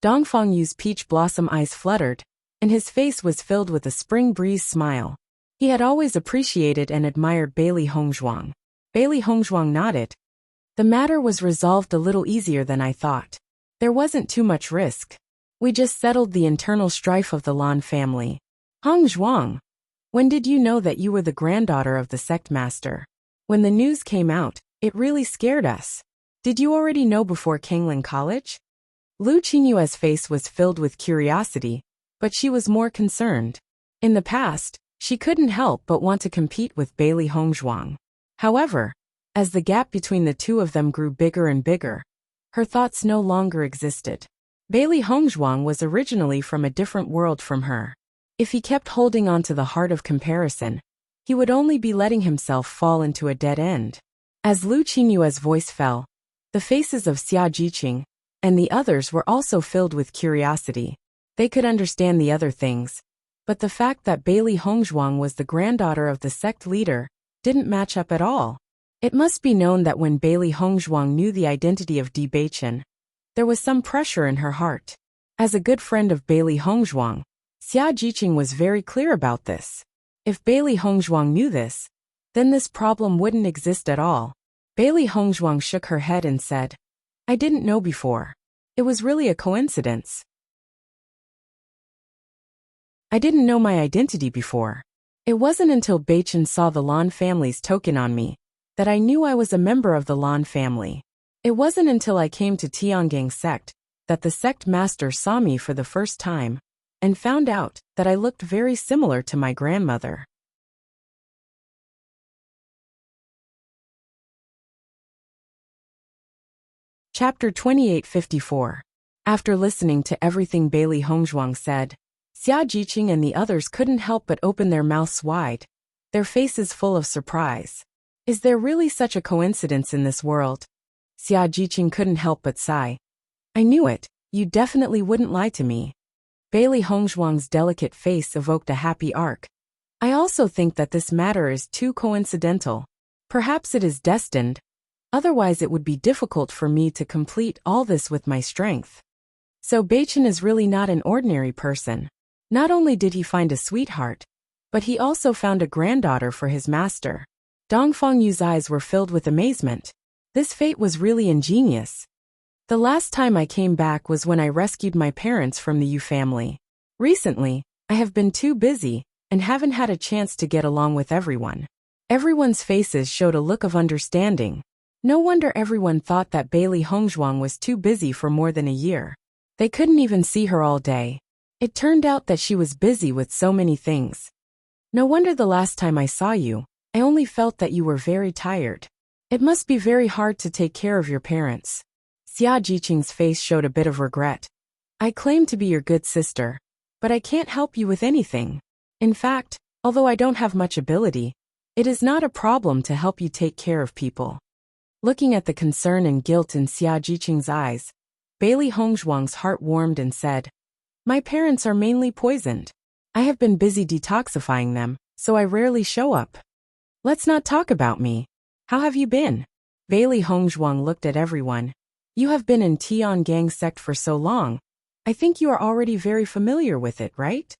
Dongfang Yu's peach blossom eyes fluttered, and his face was filled with a spring breeze smile. He had always appreciated and admired Bailey Hongzhuang. Bailey Hongzhuang nodded. The matter was resolved a little easier than I thought. There wasn't too much risk. We just settled the internal strife of the Lan family. Hongzhuang, when did you know that you were the granddaughter of the sect master? When the news came out, it really scared us. Did you already know before Kangling College? Lu Qingyue's face was filled with curiosity, but she was more concerned. In the past, she couldn't help but want to compete with Bailey Hongzhuang. However, as the gap between the two of them grew bigger and bigger, her thoughts no longer existed. Bailey Hongzhuang was originally from a different world from her. If he kept holding on to the heart of comparison, he would only be letting himself fall into a dead end. As Lu Qingyue's voice fell, the faces of Xia Jiqing and the others were also filled with curiosity. They could understand the other things, but the fact that Bailey Hongzhuang was the granddaughter of the sect leader didn't match up at all. It must be known that when Bailey Hongzhuang knew the identity of Bewitching, there was some pressure in her heart. As a good friend of Bailey Hongzhuang, Xia Jiqing was very clear about this. If Bailey Hongzhuang knew this, then this problem wouldn't exist at all. Bailey Hongzhuang shook her head and said, I didn't know before. It was really a coincidence. I didn't know my identity before. It wasn't until Beichen saw the Lan family's token on me that I knew I was a member of the Lan family. It wasn't until I came to Tiangang sect that the sect master saw me for the first time and found out that I looked very similar to my grandmother. Chapter 2854. After listening to everything Bailey Hongzhuang said, Xia Jiqing and the others couldn't help but open their mouths wide, their faces full of surprise. Is there really such a coincidence in this world? Xia Jiqing couldn't help but sigh. I knew it, you definitely wouldn't lie to me. Bailey Hongzhuang's delicate face evoked a happy arc. I also think that this matter is too coincidental. Perhaps it is destined. Otherwise it would be difficult for me to complete all this with my strength. So Beichen is really not an ordinary person. Not only did he find a sweetheart, but he also found a granddaughter for his master. Dongfang Yu's eyes were filled with amazement. This fate was really ingenious. The last time I came back was when I rescued my parents from the Yu family. Recently, I have been too busy and haven't had a chance to get along with everyone. Everyone's faces showed a look of understanding. No wonder everyone thought that Bailey Hongzhuang was too busy for more than a year. They couldn't even see her all day. It turned out that she was busy with so many things. No wonder the last time I saw you, I only felt that you were very tired. It must be very hard to take care of your parents. Xia Jiqing's face showed a bit of regret. I claim to be your good sister, but I can't help you with anything. In fact, although I don't have much ability, it is not a problem to help you take care of people. Looking at the concern and guilt in Xia Jiqing's eyes, Bailey Hongzhuang's heart warmed and said, My parents are mainly poisoned. I have been busy detoxifying them, so I rarely show up. Let's not talk about me. How have you been? Bailey Hongzhuang looked at everyone. You have been in Tiangang sect for so long. I think you are already very familiar with it, right?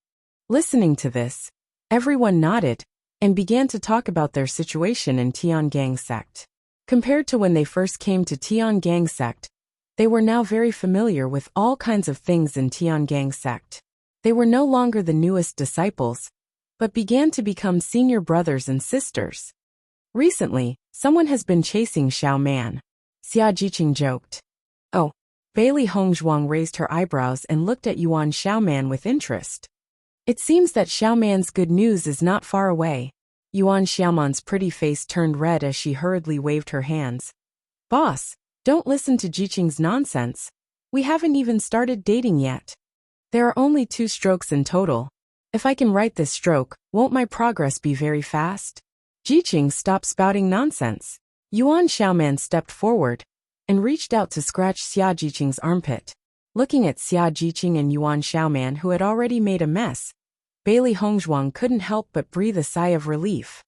Listening to this, everyone nodded and began to talk about their situation in Tiangang sect. Compared to when they first came to Tiangang sect, they were now very familiar with all kinds of things in Tiangang sect. They were no longer the newest disciples, but began to become senior brothers and sisters. Recently, someone has been chasing Xiao Man. Xia Jiqing joked. Oh. Bailey Hongzhuang raised her eyebrows and looked at Yuan Xiaoman with interest. It seems that Xiaoman's good news is not far away. Yuan Xiaoman's pretty face turned red as she hurriedly waved her hands. Boss, don't listen to Jiqing's nonsense. We haven't even started dating yet. There are only 2 strokes in total. If I can write this stroke, won't my progress be very fast? Jiqing stopped spouting nonsense. Yuan Xiaoman stepped forward and reached out to scratch Xia Jiqing's armpit. Looking at Xia Jiqing and Yuan Xiaoman, who had already made a mess, Bailey Hongzhuang couldn't help but breathe a sigh of relief.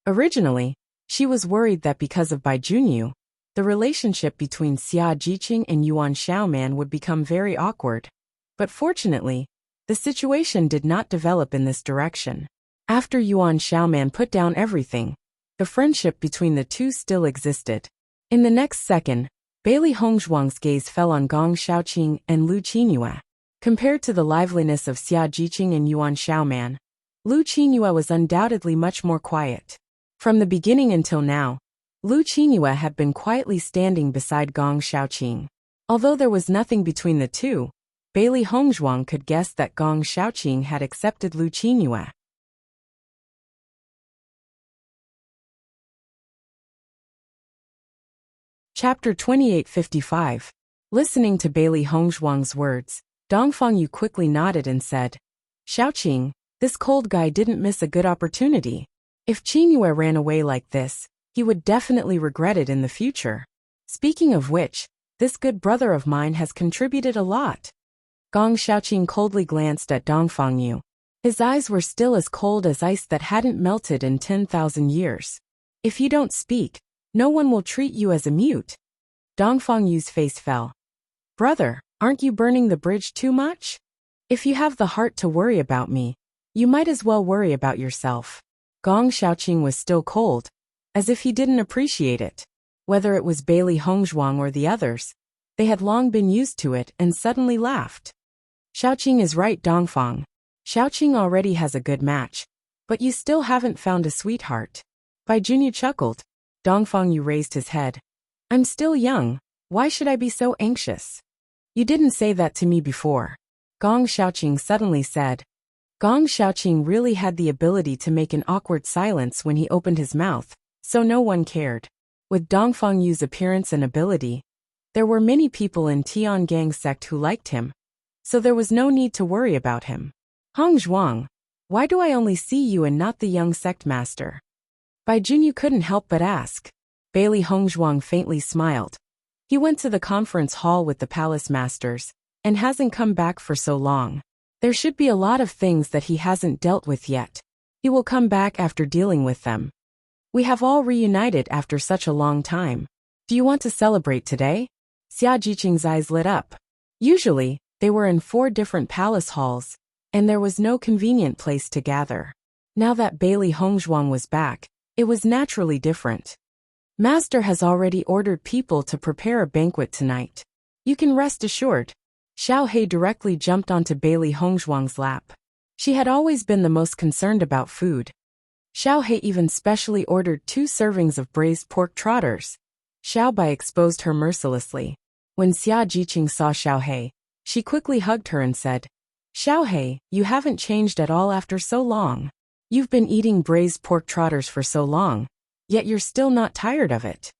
Originally, she was worried that because of Bai Junyu, the relationship between Xia Jiqing and Yuan Xiaoman would become very awkward. But fortunately, the situation did not develop in this direction. After Yuan Xiaoman put down everything, the friendship between the two still existed. In the next second, Bailey Hongzhuang's gaze fell on Gong Xiaoqing and Lu Qingyue. Compared to the liveliness of Xia Jiqing and Yuan Xiaoman, Lu Qingyue was undoubtedly much more quiet. From the beginning until now, Lu Qingyue had been quietly standing beside Gong Xiaoqing. Although there was nothing between the two, Bailey Hongzhuang could guess that Gong Xiaoqing had accepted Lu Qingyue. Chapter 2855. Listening to Bailey Hongzhuang's words, Dongfang Yu quickly nodded and said, Xiaoqing, this cold guy didn't miss a good opportunity. If Qingyue ran away like this, he would definitely regret it in the future. Speaking of which, this good brother of mine has contributed a lot. Gong Xiaoqing coldly glanced at Dongfang Yu. His eyes were still as cold as ice that hadn't melted in 10,000 years. If you don't speak, no one will treat you as a mute. Dongfang Yu's face fell. Brother, aren't you burning the bridge too much? If you have the heart to worry about me, you might as well worry about yourself. Gong Xiaoqing was still cold, as if he didn't appreciate it. Whether it was Bailey Hongzhuang or the others, they had long been used to it and suddenly laughed. Xiaoqing is right, Dongfang. Xiaoqing already has a good match, but you still haven't found a sweetheart. Bai Junyu chuckled. Dongfang Yu raised his head. I'm still young, why should I be so anxious? You didn't say that to me before. Gong Xiaoqing suddenly said. Gong Xiaoqing really had the ability to make an awkward silence when he opened his mouth, so no one cared. With Dongfang Yu's appearance and ability, there were many people in Tiangang sect who liked him, so there was no need to worry about him. Hongzhuang, why do I only see you and not the young sect master? Bai Junyu couldn't help but ask. Bailey Hongzhuang faintly smiled. He went to the conference hall with the palace masters, and hasn't come back for so long. There should be a lot of things that he hasn't dealt with yet. He will come back after dealing with them. We have all reunited after such a long time. Do you want to celebrate today? Xia Jiqing's eyes lit up. Usually, they were in 4 different palace halls, and there was no convenient place to gather. Now that Bailey Hongzhuang was back, it was naturally different. Master has already ordered people to prepare a banquet tonight. You can rest assured. Xiao He directly jumped onto Bailey Hongzhuang's lap. She had always been the most concerned about food. Xiao He even specially ordered 2 servings of braised pork trotters. Xiao Bai exposed her mercilessly. When Xia Jiqing saw Xiao He, she quickly hugged her and said, "Xiao He, you haven't changed at all after so long. You've been eating braised pork trotters for so long, yet you're still not tired of it."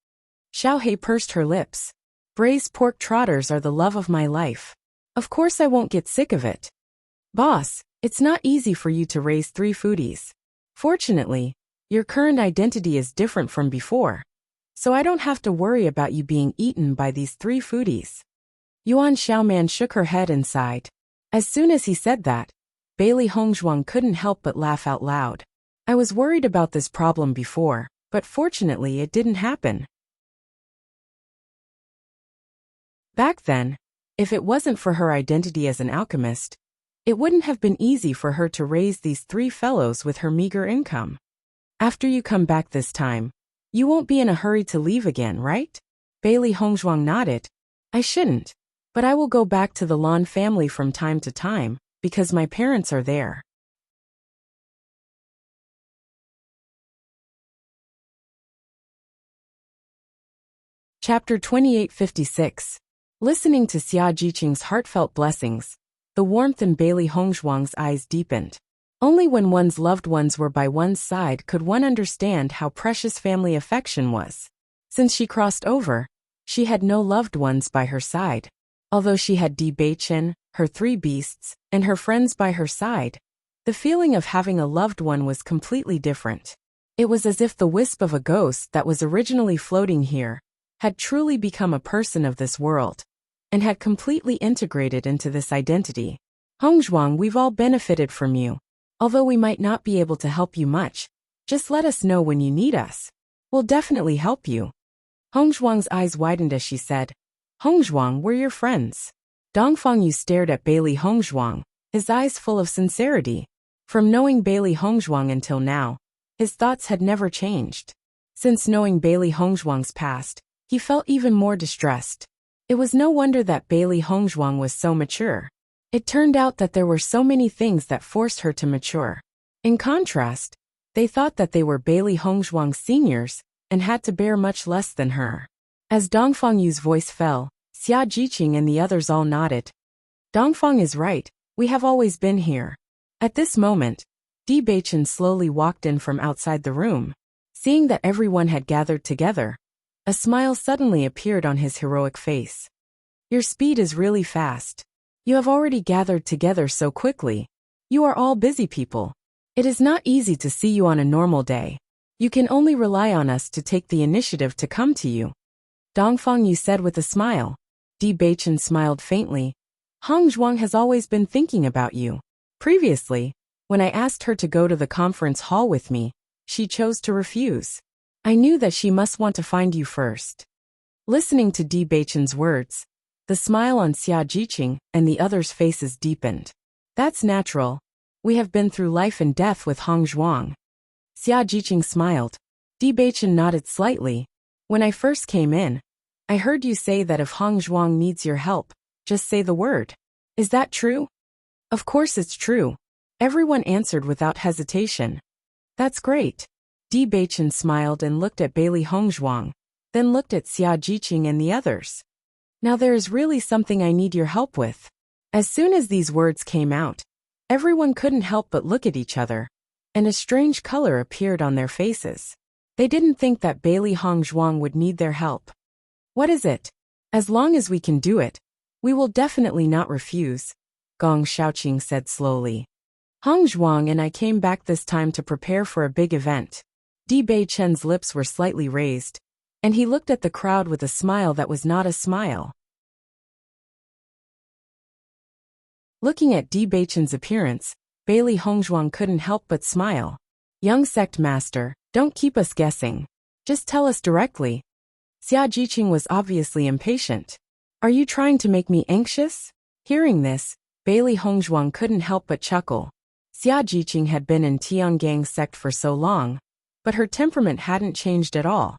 Xiao He pursed her lips. "Braised pork trotters are the love of my life. Of course I won't get sick of it. Boss, it's not easy for you to raise 3 foodies. Fortunately, your current identity is different from before, so I don't have to worry about you being eaten by these 3 foodies." Yuan Xiaoman shook her head and sighed. As soon as he said that, Bailey Hongzhuang couldn't help but laugh out loud. "I was worried about this problem before, but fortunately it didn't happen." Back then, if it wasn't for her identity as an alchemist, it wouldn't have been easy for her to raise these 3 fellows with her meager income. "After you come back this time, you won't be in a hurry to leave again, right?" Bailey Hongzhuang nodded. "I shouldn't, but I will go back to the Lan family from time to time, because my parents are there." Chapter 2856. Listening to Xia Jiqing's heartfelt blessings, the warmth in Bailey Hongzhuang's eyes deepened. Only when one's loved ones were by one's side could one understand how precious family affection was. Since she crossed over, she had no loved ones by her side. Although she had Bewitching, her 3 beasts, and her friends by her side, the feeling of having a loved one was completely different. It was as if the wisp of a ghost that was originally floating here had truly become a person of this world, and had completely integrated into this identity. "Hongzhuang, we've all benefited from you. Although we might not be able to help you much, just let us know when you need us. We'll definitely help you." Hongzhuang's eyes widened as she said, "Hongzhuang, we're your friends." Dongfang Yu stared at Bailey Hongzhuang, his eyes full of sincerity. From knowing Bailey Hongzhuang until now, his thoughts had never changed. Since knowing Bailey Hongzhuang's past, he felt even more distressed. It was no wonder that Bailey Hongzhuang was so mature. It turned out that there were so many things that forced her to mature. In contrast, they thought that they were Bailey Hongzhuang's seniors and had to bear much less than her. As Dongfang Yu's voice fell, Xia Jiqing and the others all nodded. "Dongfang is right, we have always been here." At this moment, Di Beichen slowly walked in from outside the room. Seeing that everyone had gathered together, a smile suddenly appeared on his heroic face. "Your speed is really fast. You have already gathered together so quickly. You are all busy people. It is not easy to see you on a normal day. You can only rely on us to take the initiative to come to you." Dongfang Yu said with a smile. Di Beichen smiled faintly. "Hongzhuang has always been thinking about you. Previously, when I asked her to go to the conference hall with me, she chose to refuse. I knew that she must want to find you first." Listening to Di Beichen's words, the smile on Xia Jiqing and the others' faces deepened. "That's natural. We have been through life and death with Hongzhuang." Xia Jiqing smiled. Di Beichen nodded slightly. "When I first came in, I heard you say that if Hongzhuang needs your help, just say the word. Is that true?" "Of course it's true," everyone answered without hesitation. "That's great." Di Beichen smiled and looked at Bailey Hongzhuang, then looked at Xia Jiqing and the others. "Now there is really something I need your help with." As soon as these words came out, everyone couldn't help but look at each other, and a strange color appeared on their faces. They didn't think that Bailey Hongzhuang would need their help. "What is it?" "As long as we can do it, we will definitely not refuse," Gong Shaoqing said slowly. "Hongzhuang and I came back this time to prepare for a big event." Di Beichen's lips were slightly raised, and he looked at the crowd with a smile that was not a smile. Looking at Di Beichen's appearance, Bailey Hongzhuang couldn't help but smile. "Young sect master, don't keep us guessing. Just tell us directly." Xia Jiqing was obviously impatient. "Are you trying to make me anxious?" Hearing this, Bailey Hongzhuang couldn't help but chuckle. Xia Jiqing had been in Tiangang's sect for so long, but her temperament hadn't changed at all.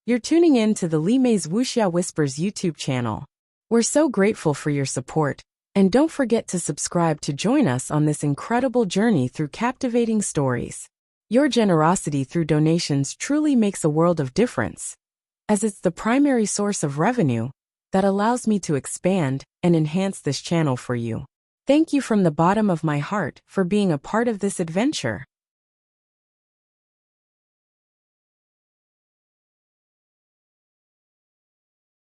You're tuning in to the Li Mei's Wuxia Whispers YouTube channel. We're so grateful for your support. And don't forget to subscribe to join us on this incredible journey through captivating stories. Your generosity through donations truly makes a world of difference, as it's the primary source of revenue that allows me to expand and enhance this channel for you. Thank you from the bottom of my heart for being a part of this adventure.